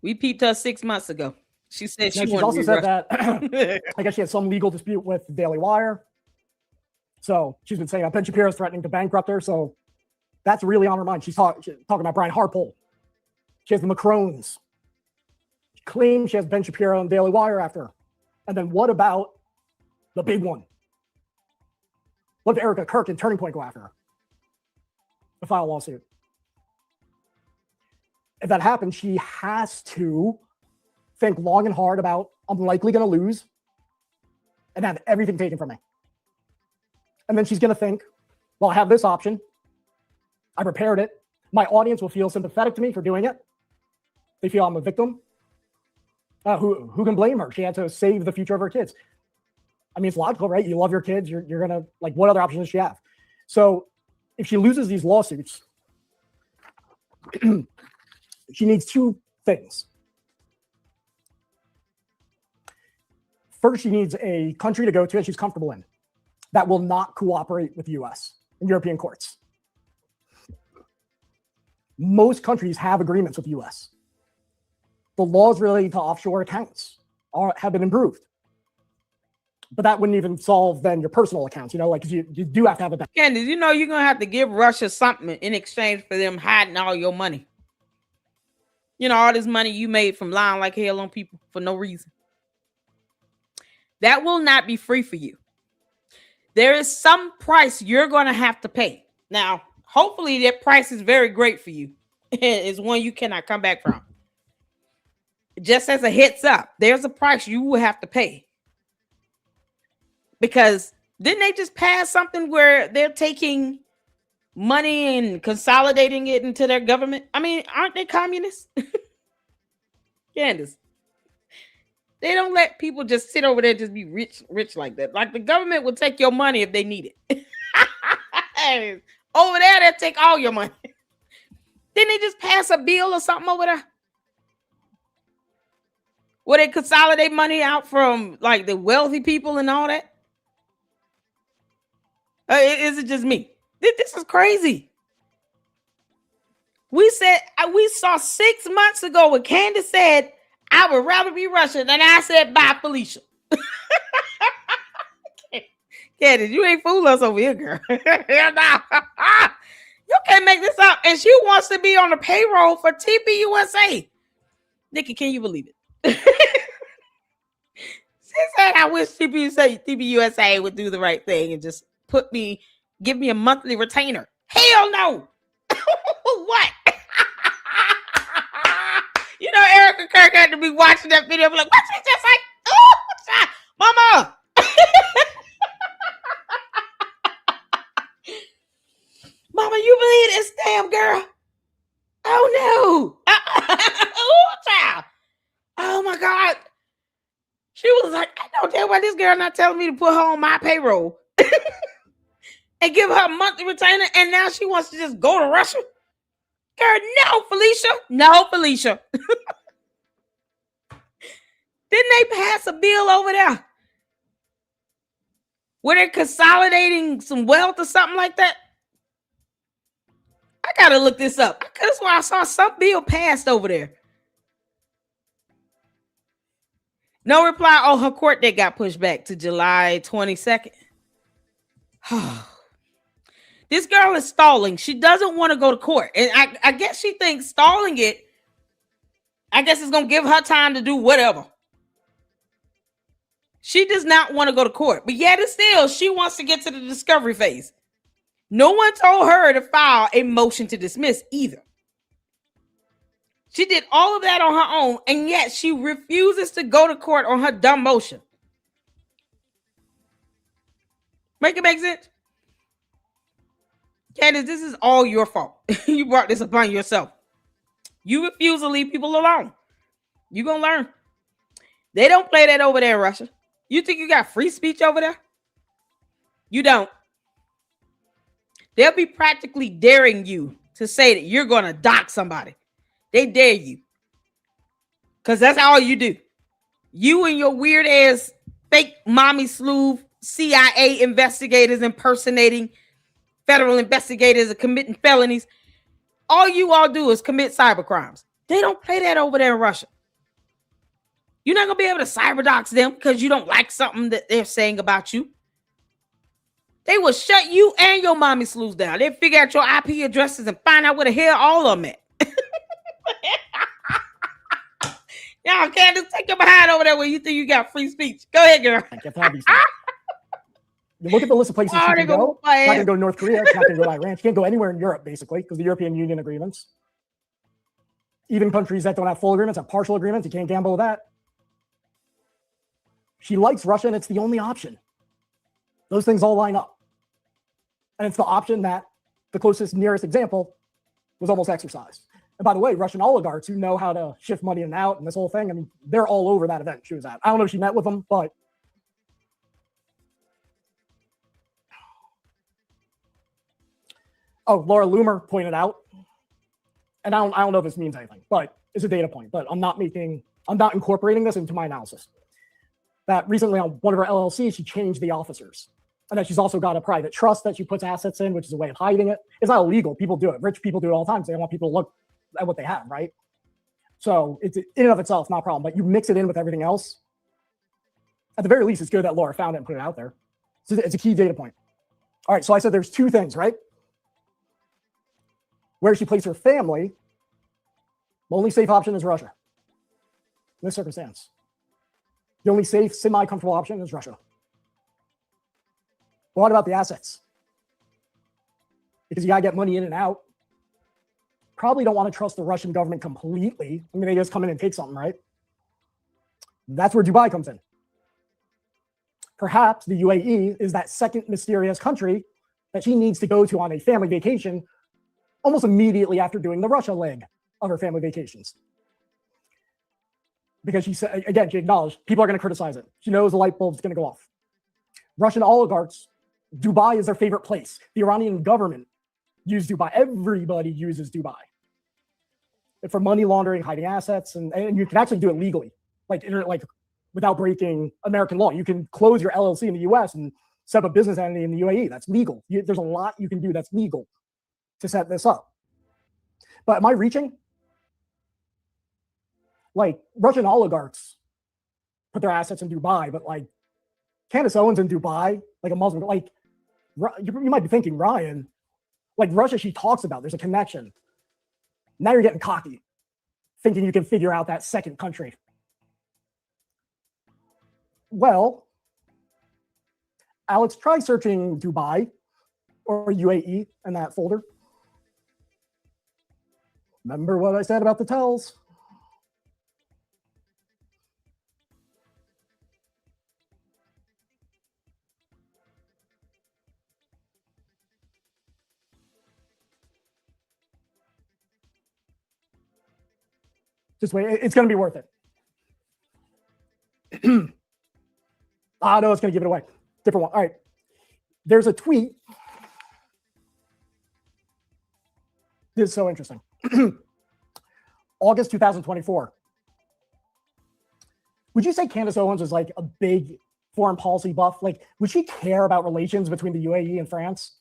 We peeped her 6 months ago. She said she's also said that I guess she had some legal dispute with the Daily Wire. So she's been saying that Ben Shapiro's threatening to bankrupt her. So that's really on her mind. She's talking about Brian Hartpole. She has the Macrons. She claims she has Ben Shapiro and Daily Wire after her. And then what about the big one? What if Erica Kirk and Turning Point go after her? To file a lawsuit. If that happens, she has to think long and hard about, I'm likely going to lose and have everything taken from me. And then she's going to think, well, I have this option. I prepared it. My audience will feel sympathetic to me for doing it. They feel I'm a victim. Who can blame her? She had to save the future of her kids. I mean, it's logical, right? You love your kids. You're going to, like, what other options does she have? So if she loses these lawsuits, she needs 2 things. First, she needs a country to go to that she's comfortable in that will not cooperate with the US and European courts. Most countries have agreements with the US. The laws relating to offshore accounts have been improved. But that wouldn't even solve then your personal accounts, like you do have to have a bank. Candace, you're going to have to give Russia something in exchange for them hiding all your money. All this money you made from lying like hell on people for no reason. That will not be free for you. There is some price you're going to have to pay. Now, hopefully that price is very great for you. It's one you cannot come back from. Just as a heads up, there's a price you will have to pay. Because didn't they just pass something where they're taking money and consolidating it into their government? I mean, aren't they communists? Candace, they don't let people just sit over there and just be rich like that. Like the government will take your money if they need it. Over there, they'll take all your money. Didn't they just pass a bill or something over there? Where they consolidate money out from like the wealthy people and all that? Is it just me? This is crazy. We saw 6 months ago when Candace said, I would rather be Russian, than I said, bye, Felicia. Candace, you ain't fool us over here, girl. You can't make this up. And she wants to be on the payroll for TPUSA. Nikki, can you believe it? She said, I wish TPUSA would do the right thing and just give me a monthly retainer. Hell no. What? You know, Erica Kirk had to be watching that video, like, what's she just like? Oh, mama. Mama, you believe this damn girl? Oh no. Oh, child. Oh my God. She was like, I don't tell why this girl not telling me to put her on my payroll and give her a monthly retainer, and now she wants to just go to Russia. Girl, no, Felicia. No, Felicia. Didn't they pass a bill over there where they're consolidating some wealth or something like that? I gotta look this up. That's why I saw some bill passed over there. No reply. Oh, her court date got pushed back to July 22nd. This girl is stalling. She doesn't want to go to court. And I guess she thinks stalling it, I guess it's going to give her time to do whatever. She does not want to go to court. But yet and still, she wants to get to the discovery phase. No one told her to file a motion to dismiss either. She did all of that on her own, and yet she refuses to go to court on her dumb motion. Make it make sense? Candace, this is all your fault. You brought this upon yourself. You refuse to leave people alone. You're going to learn. They don't play that over there in Russia. You think you got free speech over there? You don't. They'll be practically daring you to say that you're going to dox somebody. They dare you. Because that's all you do. You and your weird ass fake mommy sleuth CIA investigators impersonating federal investigators and committing felonies. All you all do is commit cyber crimes. They don't play that over there in Russia. You're not going to be able to cyber dox them because you don't like something that they're saying about you. They will shut you and your mommy sleuths down. They'll figure out your IP addresses and find out where the hell all of them at. Y'all can't just take your behind over there where you think you got free speech. Go ahead, girl. You look at the list of places you can go. Not going to go to North Korea. Not going to go to Iran. You can't go anywhere in Europe, basically, because the European Union agreements. Even countries that don't have full agreements have partial agreements. You can't gamble with that. She likes Russia, and it's the only option. Those things all line up. And it's the option that the closest, nearest example was almost exercised. And by the way, Russian oligarchs who know how to shift money in and out and this whole thing, I mean, they're all over that event she was at. I don't know if she met with them, but Laura Loomer pointed out, and I don't know if this means anything, but it's a data point, but I'm not incorporating this into my analysis. That recently on one of her LLCs, she changed the officers. And that she's also got a private trust that she puts assets in, which is a way of hiding it. It's not illegal. People do it. Rich people do it all the time. So they want people to look at what they have, right? So it's in and of itself not a problem, but you mix it in with everything else. At the very least, it's good that Laura found it and put it out there. So it's a key data point. All right, so I said there's two things, right? Where she placed her family, the only safe option is Russia. In this circumstance. The only safe, semi-comfortable option is Russia. But what about the assets? Because you got to get money in and out. Probably don't want to trust the Russian government completely. I mean, they just come in and take something, right? That's where Dubai comes in. Perhaps the UAE is that second mysterious country that she needs to go to on a family vacation almost immediately after doing the Russia leg of her family vacations. Because she said, again, she acknowledged people are going to criticize it. She knows the light bulb's going to go off. Russian oligarchs, Dubai is their favorite place. The Iranian government used Dubai. Everybody uses Dubai for money laundering, hiding assets, and you can actually do it legally, like without breaking American law. You can close your LLC in the U.S. and set up a business entity in the UAE. That's legal. There's a lot you can do that's legal to set this up. But am I reaching? Like, Russian oligarchs put their assets in Dubai, but like Candace Owens in Dubai, like a Muslim, like you might be thinking, Ryan, like Russia she talks about, there's a connection. Now you're getting cocky, thinking you can figure out that second country. Well, Alex, try searching Dubai or UAE in that folder. Remember what I said about the tells? Just wait. It's going to be worth it. No, it's going to give it away. Different one. All right. There's a tweet. This is so interesting. August 2024. Would you say Candace Owens is like a big foreign policy buff? Like, would she care about relations between the UAE and France?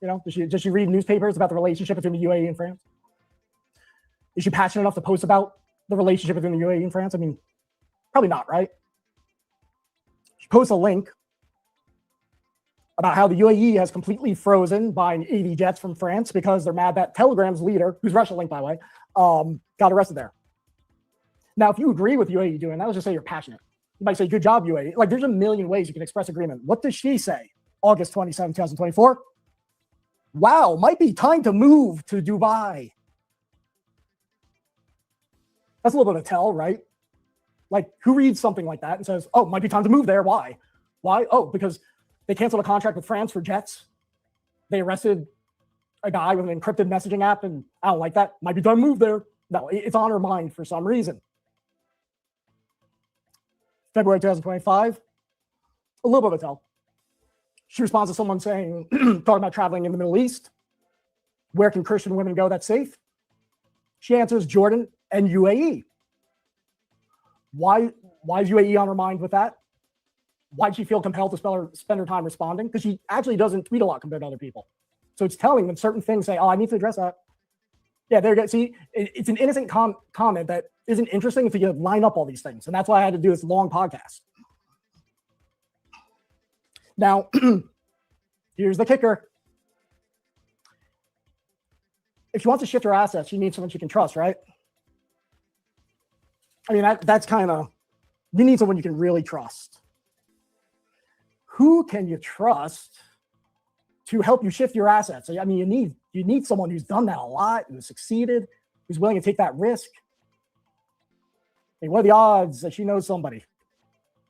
You know, does she read newspapers about the relationship between the UAE and France? Is she passionate enough to post about the relationship between the UAE and France? I mean, probably not, right? She posts a link about how the UAE has completely frozen buying 80 jets from France because they're mad that Telegram's leader, who's Russia linked, by the way, got arrested there. Now, if you agree with UAE doing that, let's just say you're passionate. You might say, good job, UAE. Like, there's a million ways you can express agreement. What does she say? August 27, 2024. Wow, might be time to move to Dubai. That's a little bit of a tell, right? Like, who reads something like that and says, oh, might be time to move there. Why? Why? Oh, because they canceled a contract with France for jets. They arrested a guy with an encrypted messaging app, and I don't like that. Might be time to move there. No, it's on her mind for some reason. February 2025, a little bit of a tell. She responds to someone saying, talking about traveling in the Middle East. Where can Christian women go that's safe? She answers Jordan and UAE. Why is UAE on her mind with that? Why did she feel compelled to spend her time responding? Because she actually doesn't tweet a lot compared to other people. So it's telling when certain things say, oh, I need to address that. Yeah, there you go. See, it's an innocent comment that isn't interesting if you line up all these things. And that's why I had to do this long podcast. Now, here's the kicker. If she wants to shift her assets, she needs someone she can trust, right? I mean, that's kind of, you need someone you can really trust. Who can you trust to help you shift your assets? I mean, you need someone who's done that a lot, who's succeeded, who's willing to take that risk. I mean, what are the odds that she knows somebody?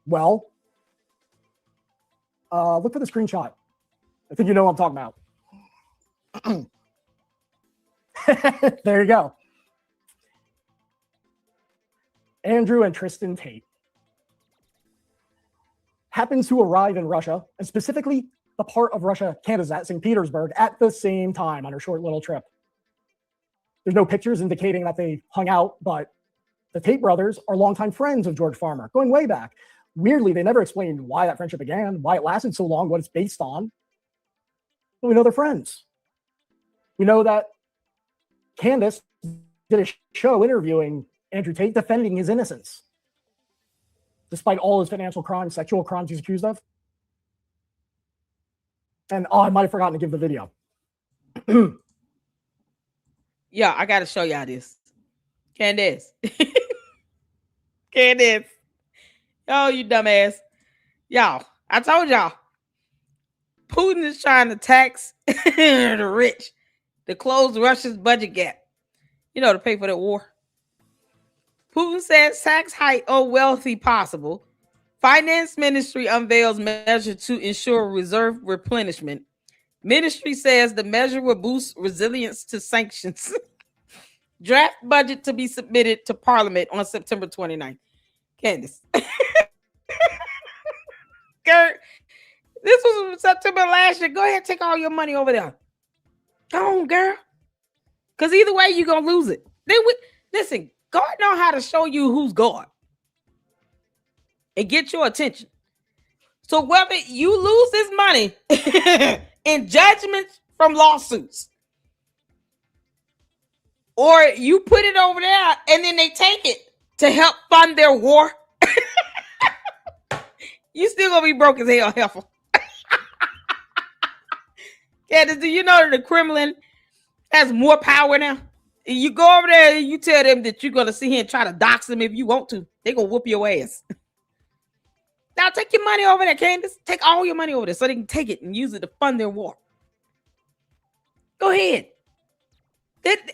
Well, look for the screenshot. I think you know what I'm talking about. There you go. Andrew and Tristan Tate happens to arrive in Russia, and specifically the part of Russia Candace at St. Petersburg at the same time on her short little trip. There's no pictures indicating that they hung out, but the Tate brothers are longtime friends of George Farmer, going way back. Weirdly, they never explained why that friendship began, why it lasted so long, what it's based on. But we know they're friends. We know that Candace did a show interviewing Andrew Tate, defending his innocence, despite all his financial crimes, sexual crimes he's accused of. And I might have forgotten to give the video. Yeah, I got to show y'all this. Candace. Candace. Oh, you dumbass. Y'all, I told y'all. Putin is trying to tax the rich to close Russia's budget gap. You know, to pay for the war. Putin says tax hike or wealthy possible. Finance ministry unveils measure to ensure reserve replenishment. Ministry says the measure will boost resilience to sanctions. Draft budget to be submitted to Parliament on September 29th. Candace. Girl, this was September last year. Go ahead, take all your money over there. Go on, girl. Because either way, you're going to lose it. Listen, God know how to show you who's God and get your attention. So whether you lose this money in judgments from lawsuits, or you put it over there and then they take it to help fund their war, you still gonna be broke as hell, heifer. Candace, do you know that the Kremlin has more power now? You go over there and you tell them that you're gonna sit here and try to dox them if you want to. They're gonna whoop your ass. Now take your money over there, Candace. Take all your money over there so they can take it and use it to fund their war. Go ahead.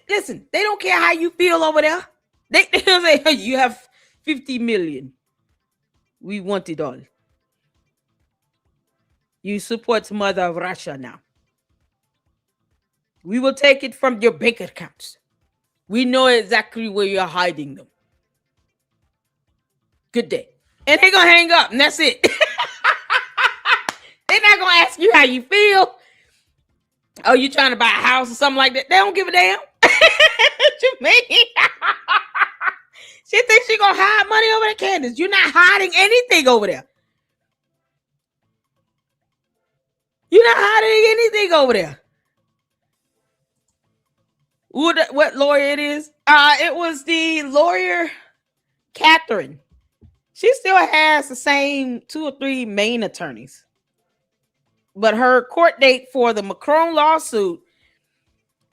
Listen, they don't care how you feel over there. They say, hey, you have 50 million. We want it all. You support Mother of Russia now. We will take it from your bank accounts. We know exactly where you're hiding them. Good day. And they're going to hang up, and that's it. They're not going to ask you how you feel. Oh, you trying to buy a house or something like that? They don't give a damn. What you mean? She thinks she's going to hide money over there, Candace. You're not hiding anything over there. You're not hiding anything over there. What lawyer it is? It was the lawyer, Catherine. She still has the same 2 or 3 main attorneys. But her court date for the Macron lawsuit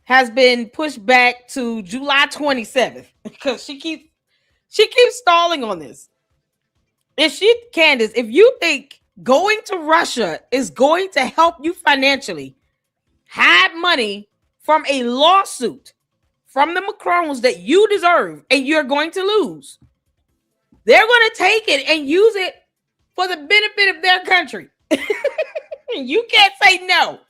has been pushed back to July 27th because she keeps stalling on this. Candace, if you think going to Russia is going to help you financially, hide money from a lawsuit from the Macrons that you deserve and you're going to lose. They're going to take it and use it for the benefit of their country. You can't say no.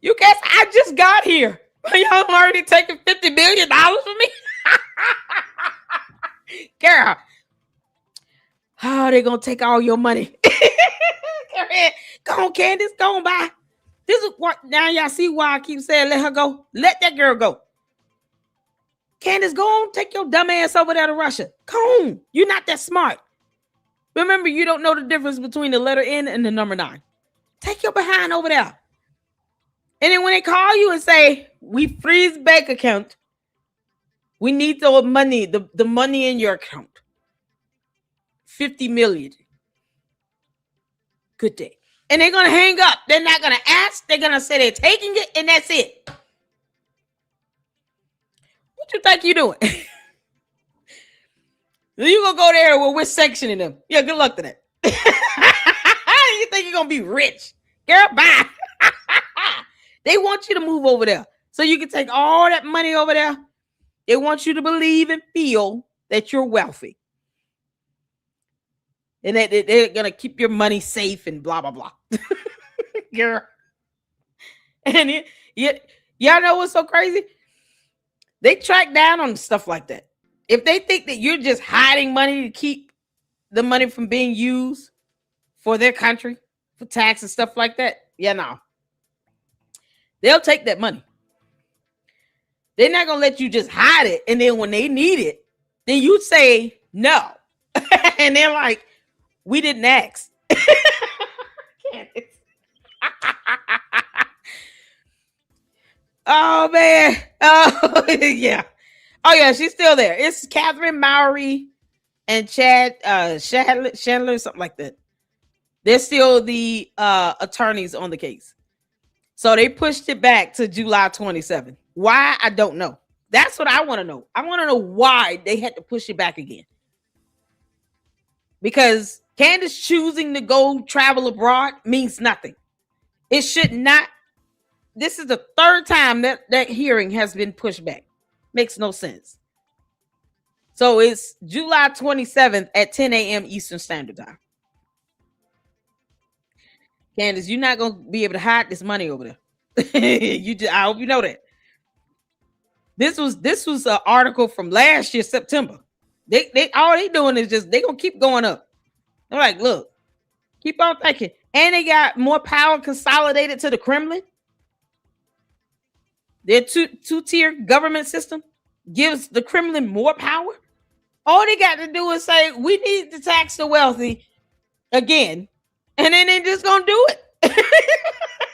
You can't say, I just got here. Y'all already taking $50 billion from me? Girl. Oh, they're going to take all your money. Go on, Candace. Go on, bye. This is what, now y'all see why I keep saying let her go. Let that girl go. Candace, go on, take your dumb ass over there to Russia. Come on. You're not that smart. Remember, you don't know the difference between the letter N and the number 9. Take your behind over there. And then when they call you and say, we freeze bank account, we need the money, the money in your account. 50 million. Good day. And they're going to hang up. They're not going to ask. They're going to say they're taking it, and that's it. What you think you're doing? You going to go there where we're sanctioning them. Yeah, good luck to that. You think you're going to be rich? Girl, bye. They want you to move over there so you can take all that money over there. They want you to believe and feel that you're wealthy. And that they're going to keep your money safe and blah, blah, blah. Girl. And y'all know what's so crazy? They track down on stuff like that. If they think that you're just hiding money to keep the money from being used for their country, for tax and stuff like that, yeah, no. They'll take that money. They're not going to let you just hide it. And then when they need it, then you say no. And they're like, we didn't ask. Oh, man. Oh, yeah. Oh, yeah, she's still there. It's Catherine Mauro and Chad Chandler, something like that. They're still the attorneys on the case. So they pushed it back to July 27th. Why? I don't know. That's what I want to know. I want to know why they had to push it back again. Because Candace choosing to go travel abroad means nothing. It should not. This is the 3rd time that hearing has been pushed back. Makes no sense. So it's July 27th at 10 a.m. Eastern Standard Time. Candace, you're not going to be able to hide this money over there. I hope you know that. This was an article from last year, September. They all they doing is just they gonna keep going up. They're like, look, keep on thinking. And they got more power consolidated to the Kremlin. Their two-tier government system gives the Kremlin more power. All they got to do is say, we need to tax the wealthy again and then they're just gonna do it.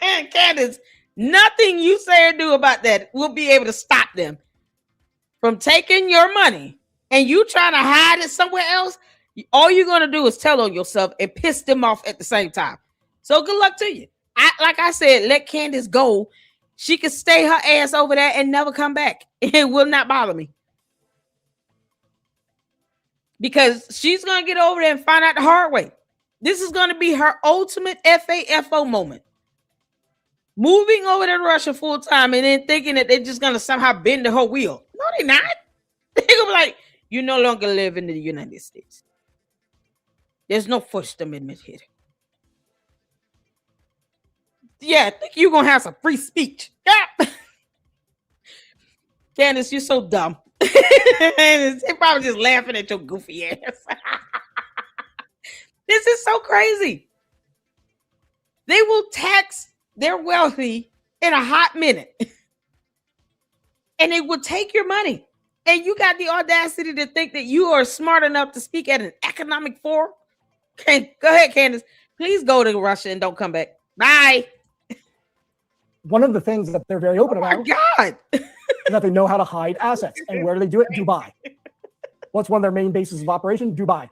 And Candace, nothing you say or do about that will be able to stop them from taking your money, and you trying to hide it somewhere else. All you're gonna do is tell on yourself and piss them off at the same time. So good luck to you. Like I said, let Candace go. She can stay her ass over there and never come back. It will not bother me. Because she's going to get over there and find out the hard way. This is going to be her ultimate FAFO moment. Moving over to Russia full time and then thinking that they're just going to somehow bend to her will. No, they're not. They're going to be like, you no longer live in the United States. There's no First Amendment here. Yeah, I think you're going to have some free speech. Yeah. Candace, you're so dumb. They're probably just laughing at your goofy ass. This is so crazy. They will tax their wealthy in a hot minute. And they will take your money. And you got the audacity to think that you are smart enough to speak at an economic forum? Okay, go ahead, Candace. Please go to Russia and don't come back. Bye. One of the things that they're very open Oh my about God. is that they know how to hide assets. And where do they do it? Dubai. What's one of their main bases of operation? Dubai.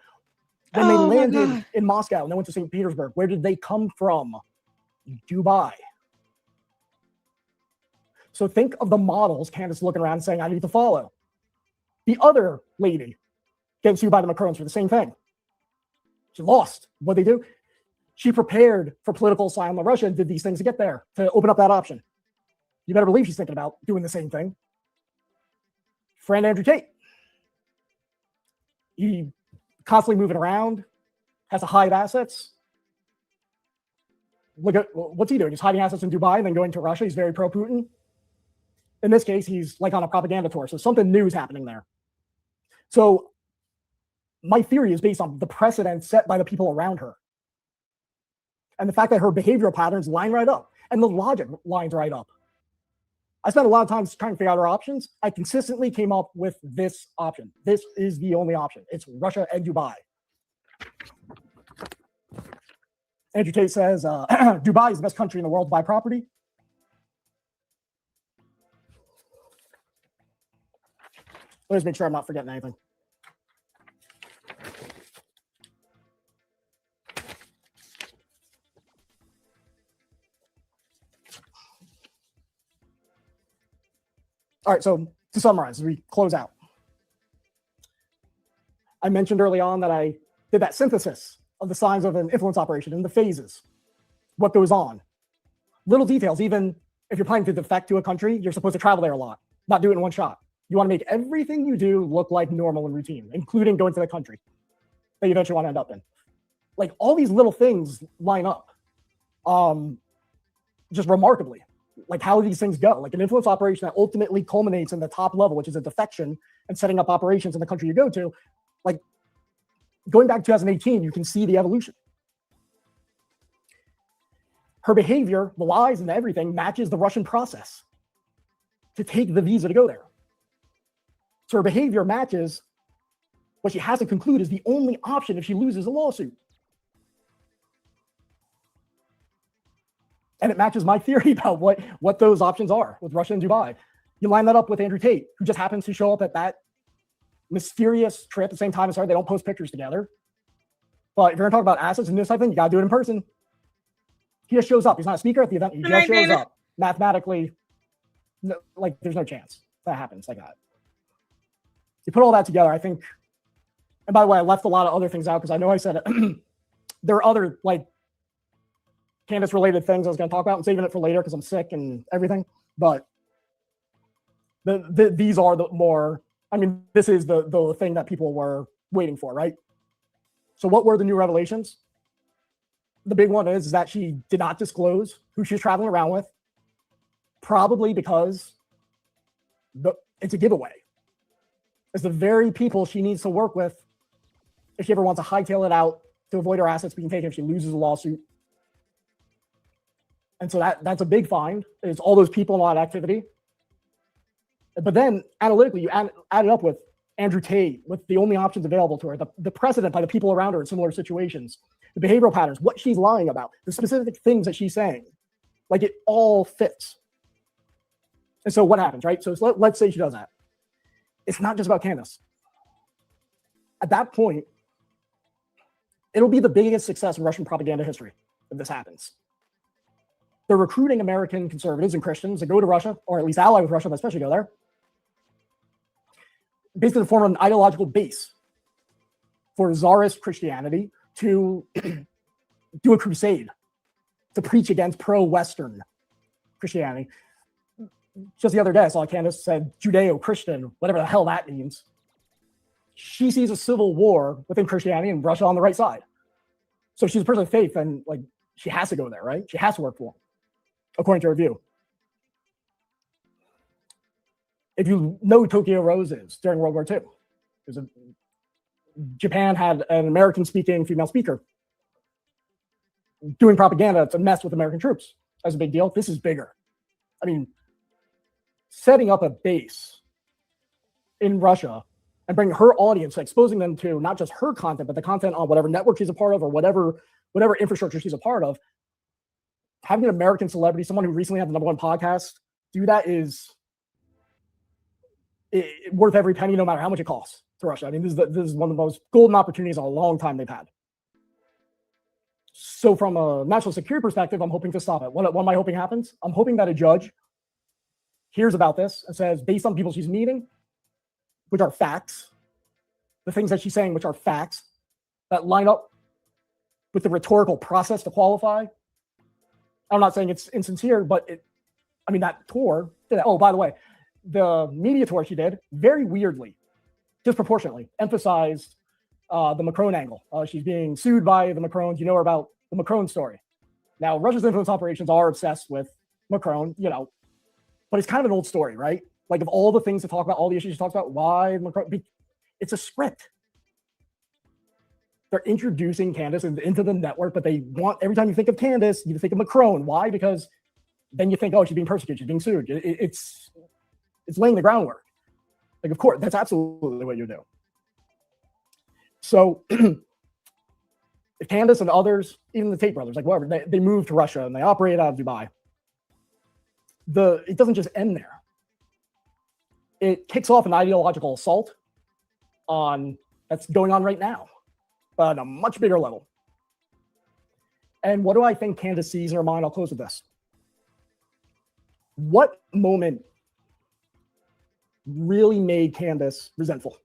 When they landed in Moscow and they went to St. Petersburg, where did they come from? Dubai. So think of the models Candace looking around saying, I need to follow. The other lady gets sued by the Macrons for the same thing. She lost. What they do? She prepared for political asylum in Russia and did these things to get there, to open up that option. You better believe she's thinking about doing the same thing. Friend Andrew Tate. He constantly moving around, has to hide assets. Look at what's he doing? He's hiding assets in Dubai and then going to Russia. He's very pro-Putin. In this case, he's like on a propaganda tour. So something new is happening there. So my theory is based on the precedent set by the people around her. And the fact that her behavioral patterns line right up and the logic lines right up. I spent a lot of time trying to figure out our options. I consistently came up with this option. This is the only option. It's Russia and Dubai. Andrew Tate says, Dubai is the best country in the world to buy property. Let me just make sure I'm not forgetting anything. All right, so to summarize, as we close out, I mentioned early on that I did that synthesis of the signs of an influence operation and the phases, what goes on. Little details, even if you're planning to defect to a country, you're supposed to travel there a lot, not do it in one shot. You want to make everything you do look like normal and routine, including going to the country that you eventually want to end up in. Like all these little things line up just remarkably. Like how these things go, like an influence operation that ultimately culminates in the top level, which is a defection and setting up operations in the country you go to. Like going back to 2018, you can see the evolution. Her behavior, the lies and everything matches the Russian process to take the visa to go there. So her behavior matches what she has to conclude is the only option if she loses a lawsuit. And it matches my theory about what those options are with Russia and Dubai. You line that up with Andrew Tate, who just happens to show up at that mysterious trip at the same time as her. They don't post pictures together. But if you're going to talk about assets and this type of thing, you got to do it in person. He just shows up. He's not a speaker at the event. He just shows up. Mathematically, no, like there's no chance that happens like that. You put all that together, I think. And by the way, I left a lot of other things out because I know I said it. There are other like Candace related things I was going to talk about. I'm saving it for later because I'm sick and everything. But these are the more, I mean, this is the thing that people were waiting for, right? So what were the new revelations? The big one is that she did not disclose who she was traveling around with, probably because it's a giveaway. It's the very people she needs to work with if she ever wants to hightail it out to avoid her assets being taken if she loses a lawsuit. And so that's a big find. It's all those people and a lot of activity. But then analytically, you add it up with Andrew Tate with the only options available to her, the precedent by the people around her in similar situations, the behavioral patterns, what she's lying about, the specific things that she's saying, like it all fits. And so what happens, right? So let's say she does that. It's not just about Candace. At that point, it'll be the biggest success in Russian propaganda history if this happens. They're recruiting American conservatives and Christians to go to Russia, or at least ally with Russia, but especially go there, basically to form an ideological base for Tsarist Christianity to do a crusade, to preach against pro-Western Christianity. Just the other day, I saw Candace said Judeo-Christian, whatever the hell that means. She sees a civil war within Christianity and Russia on the right side. So she's a person of faith, and like she has to go there, right? She has to work for them, according to her view. If you know who Tokyo Rose is during World War II, Japan had an American-speaking female speaker doing propaganda to mess with American troops. That's a big deal. This is bigger. I mean, setting up a base in Russia and bringing her audience, exposing them to not just her content, but the content on whatever network she's a part of or whatever infrastructure she's a part of. Having an American celebrity, someone who recently had the #1 podcast, do that is worth every penny, no matter how much it costs to Russia. I mean, this is one of the most golden opportunities in a long time they've had. So from a national security perspective, I'm hoping to stop it. What am I hoping happens? I'm hoping that a judge hears about this and says, based on people she's meeting, which are facts, the things that she's saying, which are facts, that line up with the rhetorical process to qualify. I'm not saying it's insincere, but that tour, oh, by the way, the media tour she did, very weirdly, disproportionately, emphasized the Macron angle. She's being sued by the Macrons. You know her about the Macron story. Now, Russia's influence operations are obsessed with Macron, but it's kind of an old story, right? Like, of all the things to talk about, all the issues she talks about, why Macron? It's a script. They're introducing Candace into the network, but they want, every time you think of Candace, you think of Macron. Why? Because then you think, oh, she's being persecuted, she's being sued. It's laying the groundwork. Like, of course, that's absolutely what you do. So if Candace and others, even the Tate brothers, like whatever, they move to Russia and they operate out of Dubai, it doesn't just end there. It kicks off an ideological assault that's going on right now, but on a much bigger level. And what do I think Candace sees in her mind? I'll close with this. What moment really made Candace resentful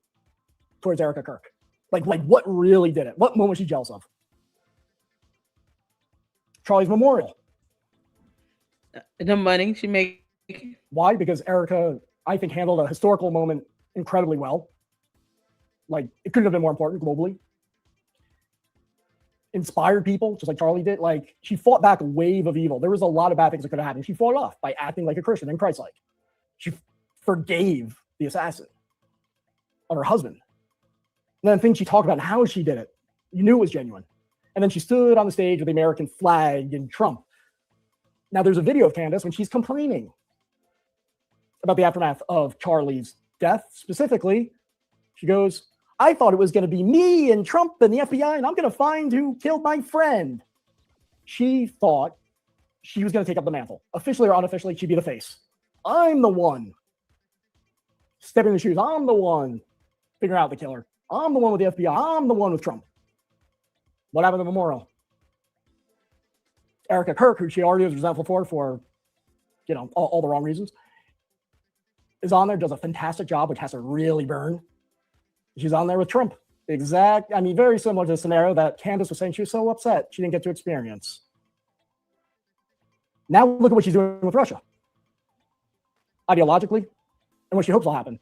towards Erica Kirk? Like what really did it? What moment was she jealous of? Charlie's memorial. The money she made. Why? Because Erica, I think, handled a historical moment incredibly well. Like, it couldn't have been more important globally. Inspired people, just like Charlie did. Like, she fought back a wave of evil. There was a lot of bad things that could have happened. She fought it off by acting like a Christian and Christ-like. She forgave the assassin of her husband. And then things she talked about and how she did it, you knew it was genuine. And then she stood on the stage with the American flag and Trump. Now, there's a video of Candace when she's complaining about the aftermath of Charlie's death. Specifically, she goes, I thought it was going to be me and Trump and the FBI, and I'm going to find who killed my friend. She thought she was going to take up the mantle. Officially or unofficially, she'd be the face. I'm the one stepping in the shoes. I'm the one figuring out the killer. I'm the one with the FBI. I'm the one with Trump. What happened to the memorial? Erica Kirk, who she already was resentful for all the wrong reasons, is on there, does a fantastic job, which has to really burn. She's on there with Trump. Very similar to the scenario that Candace was saying she was so upset she didn't get to experience. Now look at what she's doing with Russia. Ideologically, and what she hopes will happen.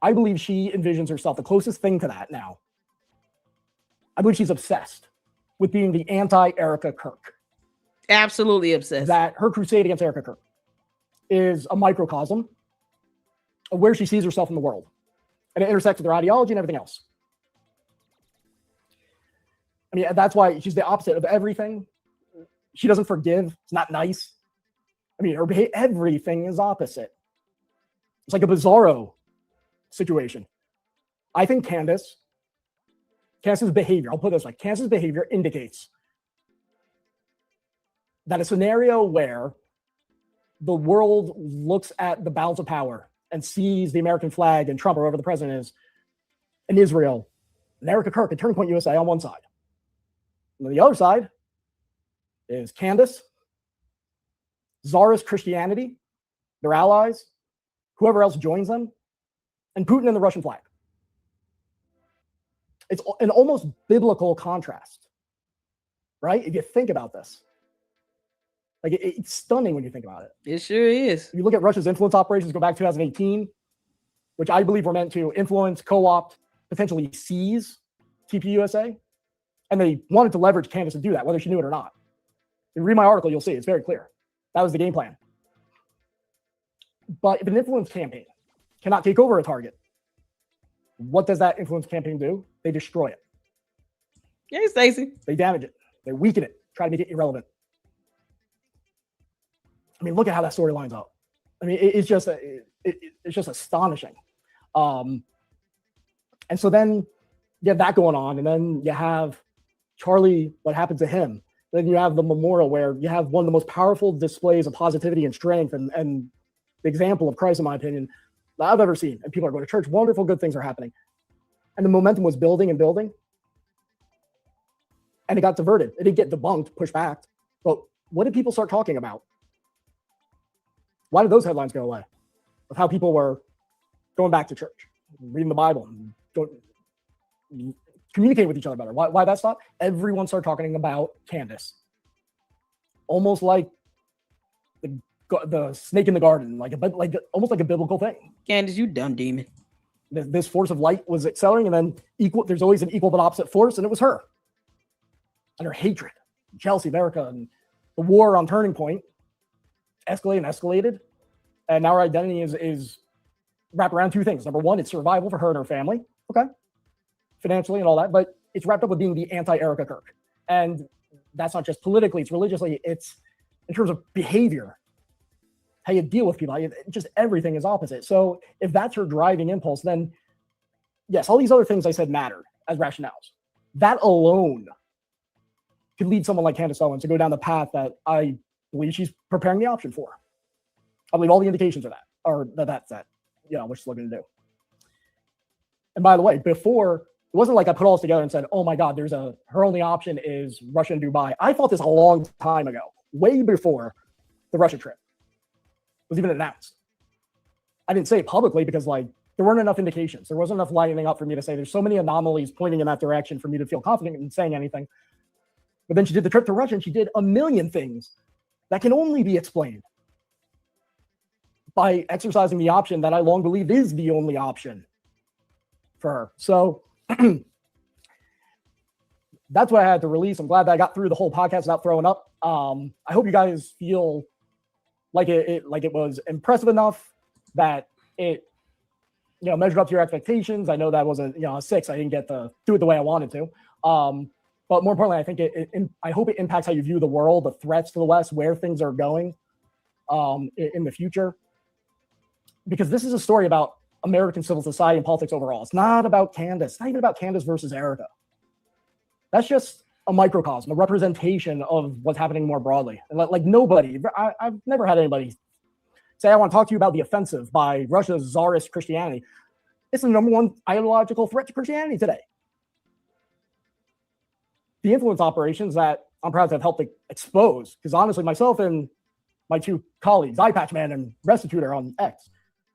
I believe she envisions herself the closest thing to that now. I believe she's obsessed with being the anti-Erica Kirk. Absolutely obsessed. That her crusade against Erica Kirk is a microcosm of where she sees herself in the world. And it intersects with her ideology and everything else. I mean, that's why she's the opposite of everything. She doesn't forgive. It's not nice. I mean, everything is opposite. It's like a bizarro situation. I think Candace's behavior, I'll put it this way, Candace's behavior indicates that a scenario where the world looks at the balance of power and sees the American flag and Trump, or whoever the president is, and Israel, and Erica Kirk and Turning Point USA on one side. And on the other side is Candace, Tsarist Christianity, their allies, whoever else joins them, and Putin and the Russian flag. It's an almost biblical contrast, right? If you think about this. Like, it's stunning when you think about it. It sure is. If you look at Russia's influence operations, go back to 2018, which I believe were meant to influence, co-opt, potentially seize TPUSA. And they wanted to leverage Candace to do that, whether she knew it or not. If you read my article, you'll see it's very clear. That was the game plan. But if an influence campaign cannot take over a target, what does that influence campaign do? They destroy it. Hey, Stacey. They damage it. They weaken it. Try to make it irrelevant. I mean, look at how that story lines up. I mean, it's just astonishing. And so then you have that going on, and then you have Charlie, what happened to him. Then you have the memorial where you have one of the most powerful displays of positivity and strength and the example of Christ, in my opinion, that I've ever seen. And people are going to church. Wonderful, good things are happening. And the momentum was building and building. And it got diverted. It didn't get debunked, pushed back. But what did people start talking about? Why did those headlines go away? Of how people were going back to church, reading the Bible, and communicating with each other better. Why that stopped? Everyone started talking about Candace. Almost like the snake in the garden, almost like a biblical thing. Candace, you dumb demon. This force of light was accelerating, and then there's always an equal but opposite force, and it was her. And her hatred, jealousy of America, and the war on Turning Point escalated. And now her identity is wrapped around two things. Number one, it's survival for her and her family. Okay. Financially and all that, but it's wrapped up with being the anti-Erica Kirk. And that's not just politically, it's religiously, it's in terms of behavior, how you deal with people, just everything is opposite. So if that's her driving impulse, then yes, all these other things I said matter as rationales. That alone could lead someone like Candace Owens to go down the path that I believe she's preparing the option for. I believe all the indications are that's what she's looking to do. And by the way, before, it wasn't like I put all this together and said, oh my God, her only option is Russia and Dubai. I thought this a long time ago, way before the Russia trip was even announced. I didn't say it publicly because there weren't enough indications. There wasn't enough lining up for me to say there's so many anomalies pointing in that direction for me to feel confident in saying anything. But then she did the trip to Russia and she did a million things that can only be explained by exercising the option that I long believed is the only option for her. So that's what I had to release. I'm glad that I got through the whole podcast without throwing up. I hope you guys feel like it was impressive enough that it measured up to your expectations. I know that wasn't a 6. I didn't get to do it the way I wanted to. But more importantly, I think I hope it impacts how you view the world, the threats to the West, where things are going in the future. Because this is a story about American civil society and politics overall. It's not about Candace. It's not even about Candace versus Erica. That's just a microcosm, a representation of what's happening more broadly. And nobody, I've never had anybody say, I want to talk to you about the offensive by Russia's Tsarist Christianity. It's the number one ideological threat to Christianity today. The influence operations that I'm proud to have helped expose, because honestly, myself and my two colleagues, Eyepatchman and Restitutor on X,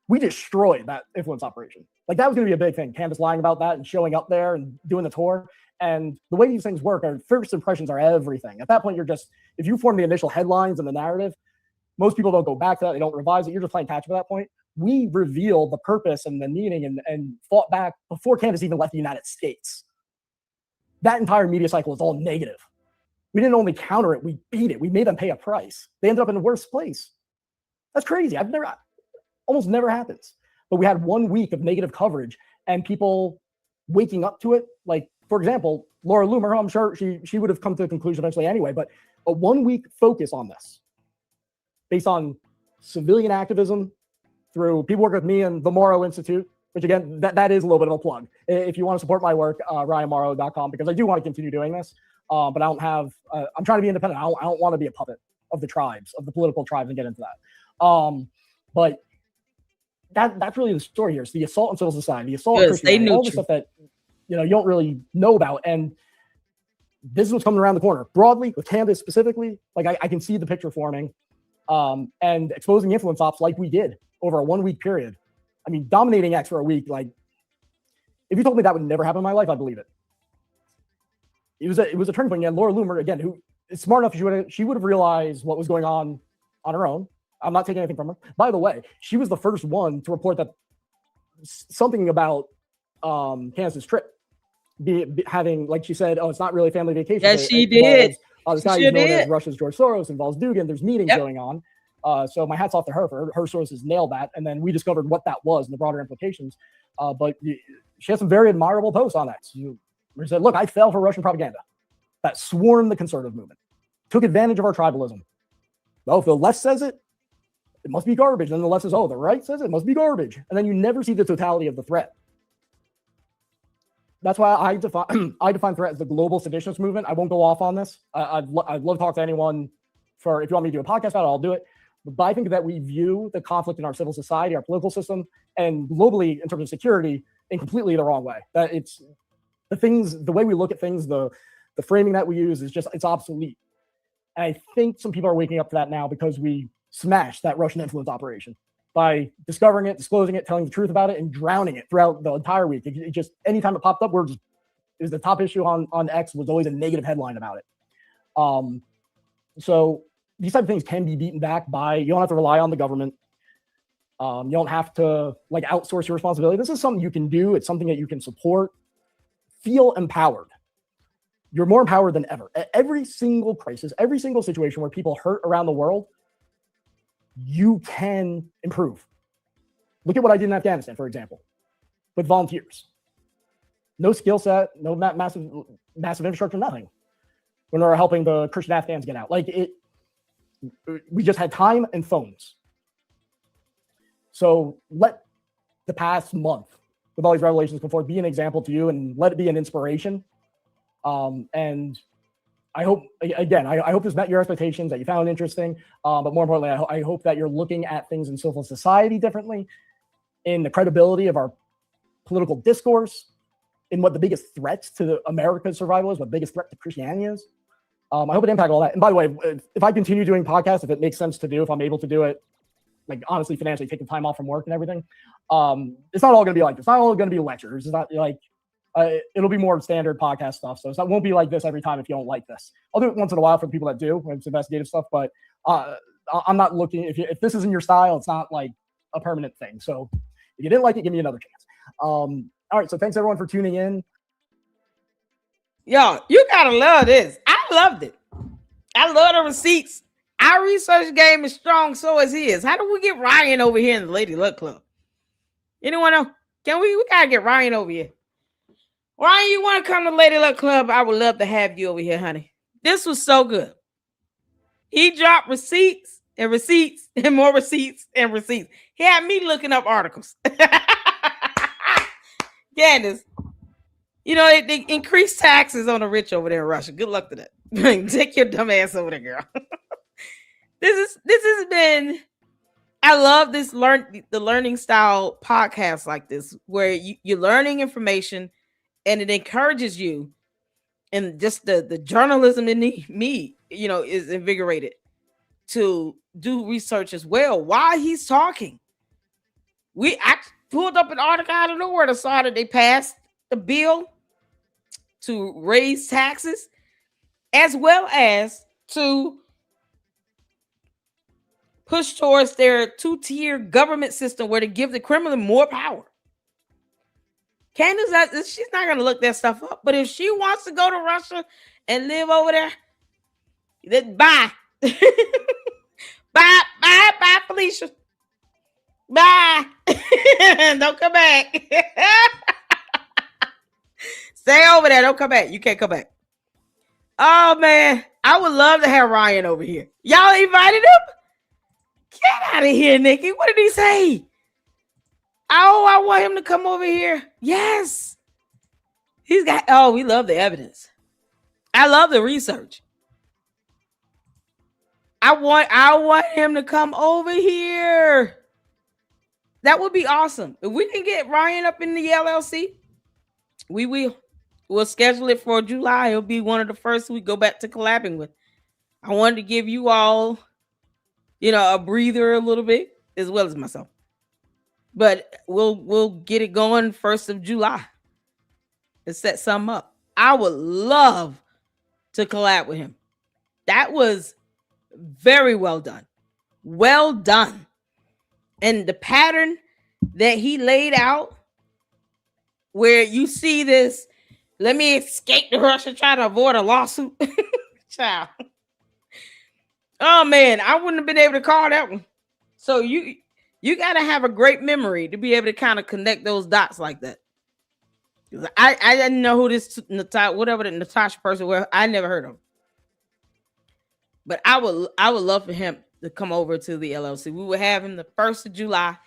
we destroyed that influence operation. That was going to be a big thing. Candace lying about that and showing up there and doing the tour. And the way these things work, our first impressions are everything. At that point, if you form the initial headlines and the narrative, most people don't go back to that. They don't revise it. You're just playing catch up at that point. We revealed the purpose and the meaning and fought back before Candace even left the United States. That entire media cycle is all negative. We didn't only counter it, we beat it. We made them pay a price. They ended up in the worst place. That's crazy. Almost never happens. But we had 1 week of negative coverage and people waking up to it. For example, Laura Loomer, I'm sure she would have come to the conclusion eventually anyway, but a 1 week focus on this based on civilian activism through people working with me and the Mauro Institute, which again, that is a little bit of a plug. If you want to support my work, ryanmauro.com, because I do want to continue doing this, but I don't have, I'm trying to be independent. I don't want to be a puppet of the tribes, of the political tribes, and get into that. But that's really the story here. It's the assault on civil society, the assault on Christianity, all the stuff that, you don't really know about. And this is what's coming around the corner. Broadly, with Candace specifically, like I can see the picture forming, and exposing influence ops like we did over a 1 week period. I mean, dominating X for a week, like, if you told me that would never happen in my life, I'd believe it. It was a turning point. And Laura Loomer, again, who is smart enough, she would have realized what was going on her own. I'm not taking anything from her. By the way, she was the first one to report that something about Candace's trip having, like she said, it's not really a family vacation. Yes, she did. This guy is known as Russia's George Soros, involves Dugan. There's meetings going on. So my hat's off to her for her sources nailed that. And then we discovered what that was and the broader implications. But she has some very admirable posts on that. She said, look, I fell for Russian propaganda that swarmed the conservative movement, took advantage of our tribalism. Well, if the left says it, it must be garbage. And then the left says, the right says it must be garbage. And then you never see the totality of the threat. That's why I define threat as the global seditionist movement. I won't go off on this. I'd love to talk to anyone if you want me to do a podcast about it, I'll do it. But I think that we view the conflict in our civil society, our political system, and globally in terms of security in completely the wrong way. That it's the way we look at things, the framing that we use it's obsolete. And I think some people are waking up to that now because we smashed that Russian influence operation by discovering it, disclosing it, telling the truth about it, and drowning it throughout the entire week. It just, anytime it popped up, it was the top issue on X, was always a negative headline about it. So these type of things can be beaten back you don't have to rely on the government. You don't have to outsource your responsibility. This is something you can do. It's something that you can support. Feel empowered. You're more empowered than ever. At every single crisis, every single situation where people hurt around the world, you can improve. Look at what I did in Afghanistan, for example, with volunteers. No skill set, no massive infrastructure, nothing. When we were helping the Christian Afghans get out, we just had time and phones. So let the past month, with all these revelations come forth, be an example to you, and let it be an inspiration. And I hope, again, I hope this met your expectations, that you found it interesting. But more importantly, I hope that you're looking at things in civil society differently, in the credibility of our political discourse, in what the biggest threat to America's survival is, what the biggest threat to Christianity is. I hope it impacted all that. And by the way, if I continue doing podcasts, if it makes sense to do, if I'm able to do it, honestly, financially, taking time off from work and everything, it's not all going to be like this. It's not all going to be lectures. It's not it'll be more standard podcast stuff. So it won't be like this every time if you don't like this. I'll do it once in a while for the people that do, when it's investigative stuff. But I'm not looking, if this isn't your style, it's not like a permanent thing. So if you didn't like it, give me another chance. All right. So thanks everyone for tuning in. Yo, you gotta love this. I loved it. I love the receipts. Our research game is strong, so is his. How do we get Ryan over here in the Lady Luck Club? Anyone know? Can we gotta get Ryan over here. Ryan, you want to come to Lady Luck Club? I would love to have you over here, honey. This was so good. He dropped receipts and receipts and more receipts and receipts. He had me looking up articles. Candace, they increased taxes on the rich over there in Russia. Good luck to that. Take your dumb ass over there, girl. This has been, I love the learning style podcast like this, where you're learning information and it encourages you, and just the journalism in me, is invigorated to do research as well while he's talking. I pulled up an article out of nowhere that saw that they passed the bill to raise taxes, as well as to push towards their 2-tier government system where they give the criminal more power. Candace, she's not going to look that stuff up, but if she wants to go to Russia and live over there, then bye. Bye, Felicia. Bye. Don't come back. Stay over there. Don't come back. You can't come back. Oh, man. I would love to have Ryan over here. Y'all invited him? Get out of here, Nikki. What did he say? Oh, I want him to come over here. Yes. He's got, oh, we love the evidence. I love the research. I want him to come over here. That would be awesome. If we can get Ryan up in the LLC, we will. We'll schedule it for July. It'll be one of the first we go back to collabing with. I wanted to give you all, a breather a little bit, as well as myself. But we'll get it going 1st of July and set some up. I would love to collab with him. That was very well done. Well done. And the pattern that he laid out, where you see this, let me escape to Russia, try to avoid a lawsuit. Child. Oh man, I wouldn't have been able to call that one. So you got to have a great memory to be able to kind of connect those dots like that. I didn't know who this whatever the Natasha person was. I never heard of him. But I would love for him to come over to the LLC. We will have him the 1st of July.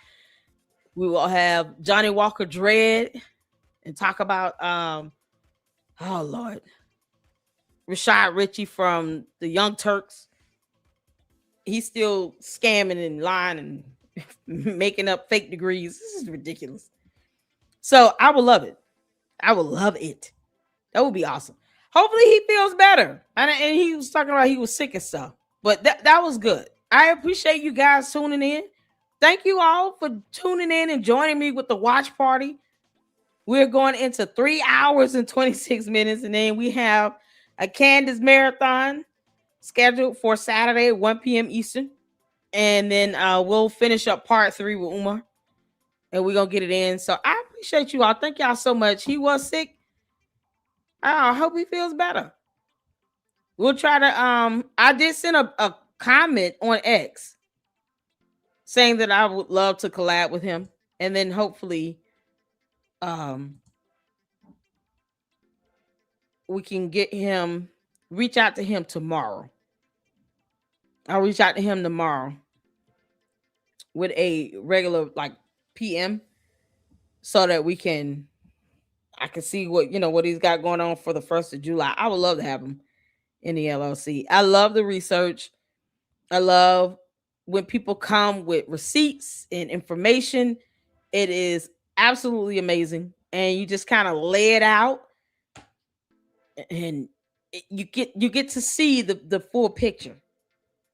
We will have Johnny Walker Dread and talk about oh Lord, Rashad Ritchie from the Young Turks. He's still scamming and lying and making up fake degrees. This is ridiculous. So I would love it. I would love it. That would be awesome. Hopefully he feels better. And he was talking about he was sick and stuff. But that was good. I appreciate you guys tuning in. Thank you all for tuning in and joining me with the watch party. We're going into 3 hours and 26 minutes. And then we have a Candace marathon scheduled for Saturday at 1 p.m. Eastern. And then we'll finish up part 3 with Umar. And we're going to get it in. So I appreciate you all. Thank y'all so much. He was sick. I hope he feels better. We'll try to I did send a comment on X saying that I would love to collab with him. And then hopefully we can get him, reach out to him tomorrow. I'll reach out to him tomorrow with a regular PM so that I can see what he's got going on for the 1st of July. I would love to have him in the LLC. I love the research. I love when people come with receipts and information. It is absolutely amazing. And you just kind of lay it out and you get to see the full picture.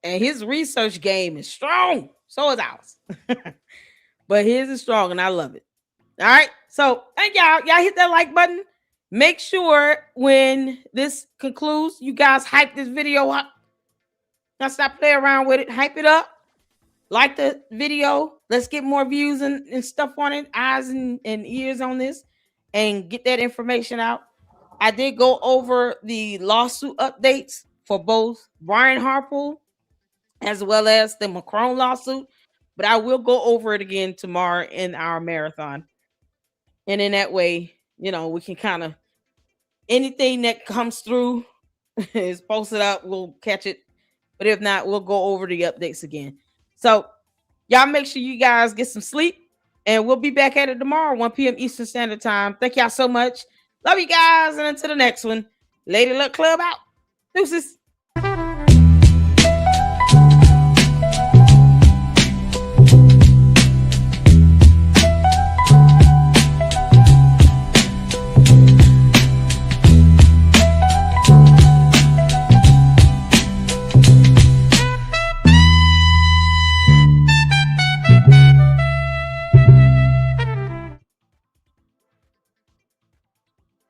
And his research game is strong. So is ours. But his is strong and I love it. All right. So thank y'all. Y'all hit that like button. Make sure when this concludes, you guys hype this video up. Now stop playing around with it. Hype it up. Like the video. Let's get more views and stuff on it. Eyes and ears on this. And get that information out. I did go over the lawsuit updates for both Brian Harpool as well as the Macron lawsuit. But I will go over it again tomorrow in our marathon. And in that way, we can kind of, anything that comes through is posted up. We'll catch it. But if not, we'll go over the updates again. So y'all make sure you guys get some sleep. And we'll be back at it tomorrow, 1 p.m. Eastern Standard Time. Thank y'all so much. Love you guys. And until the next one, Lady Luck Club out. Deuces.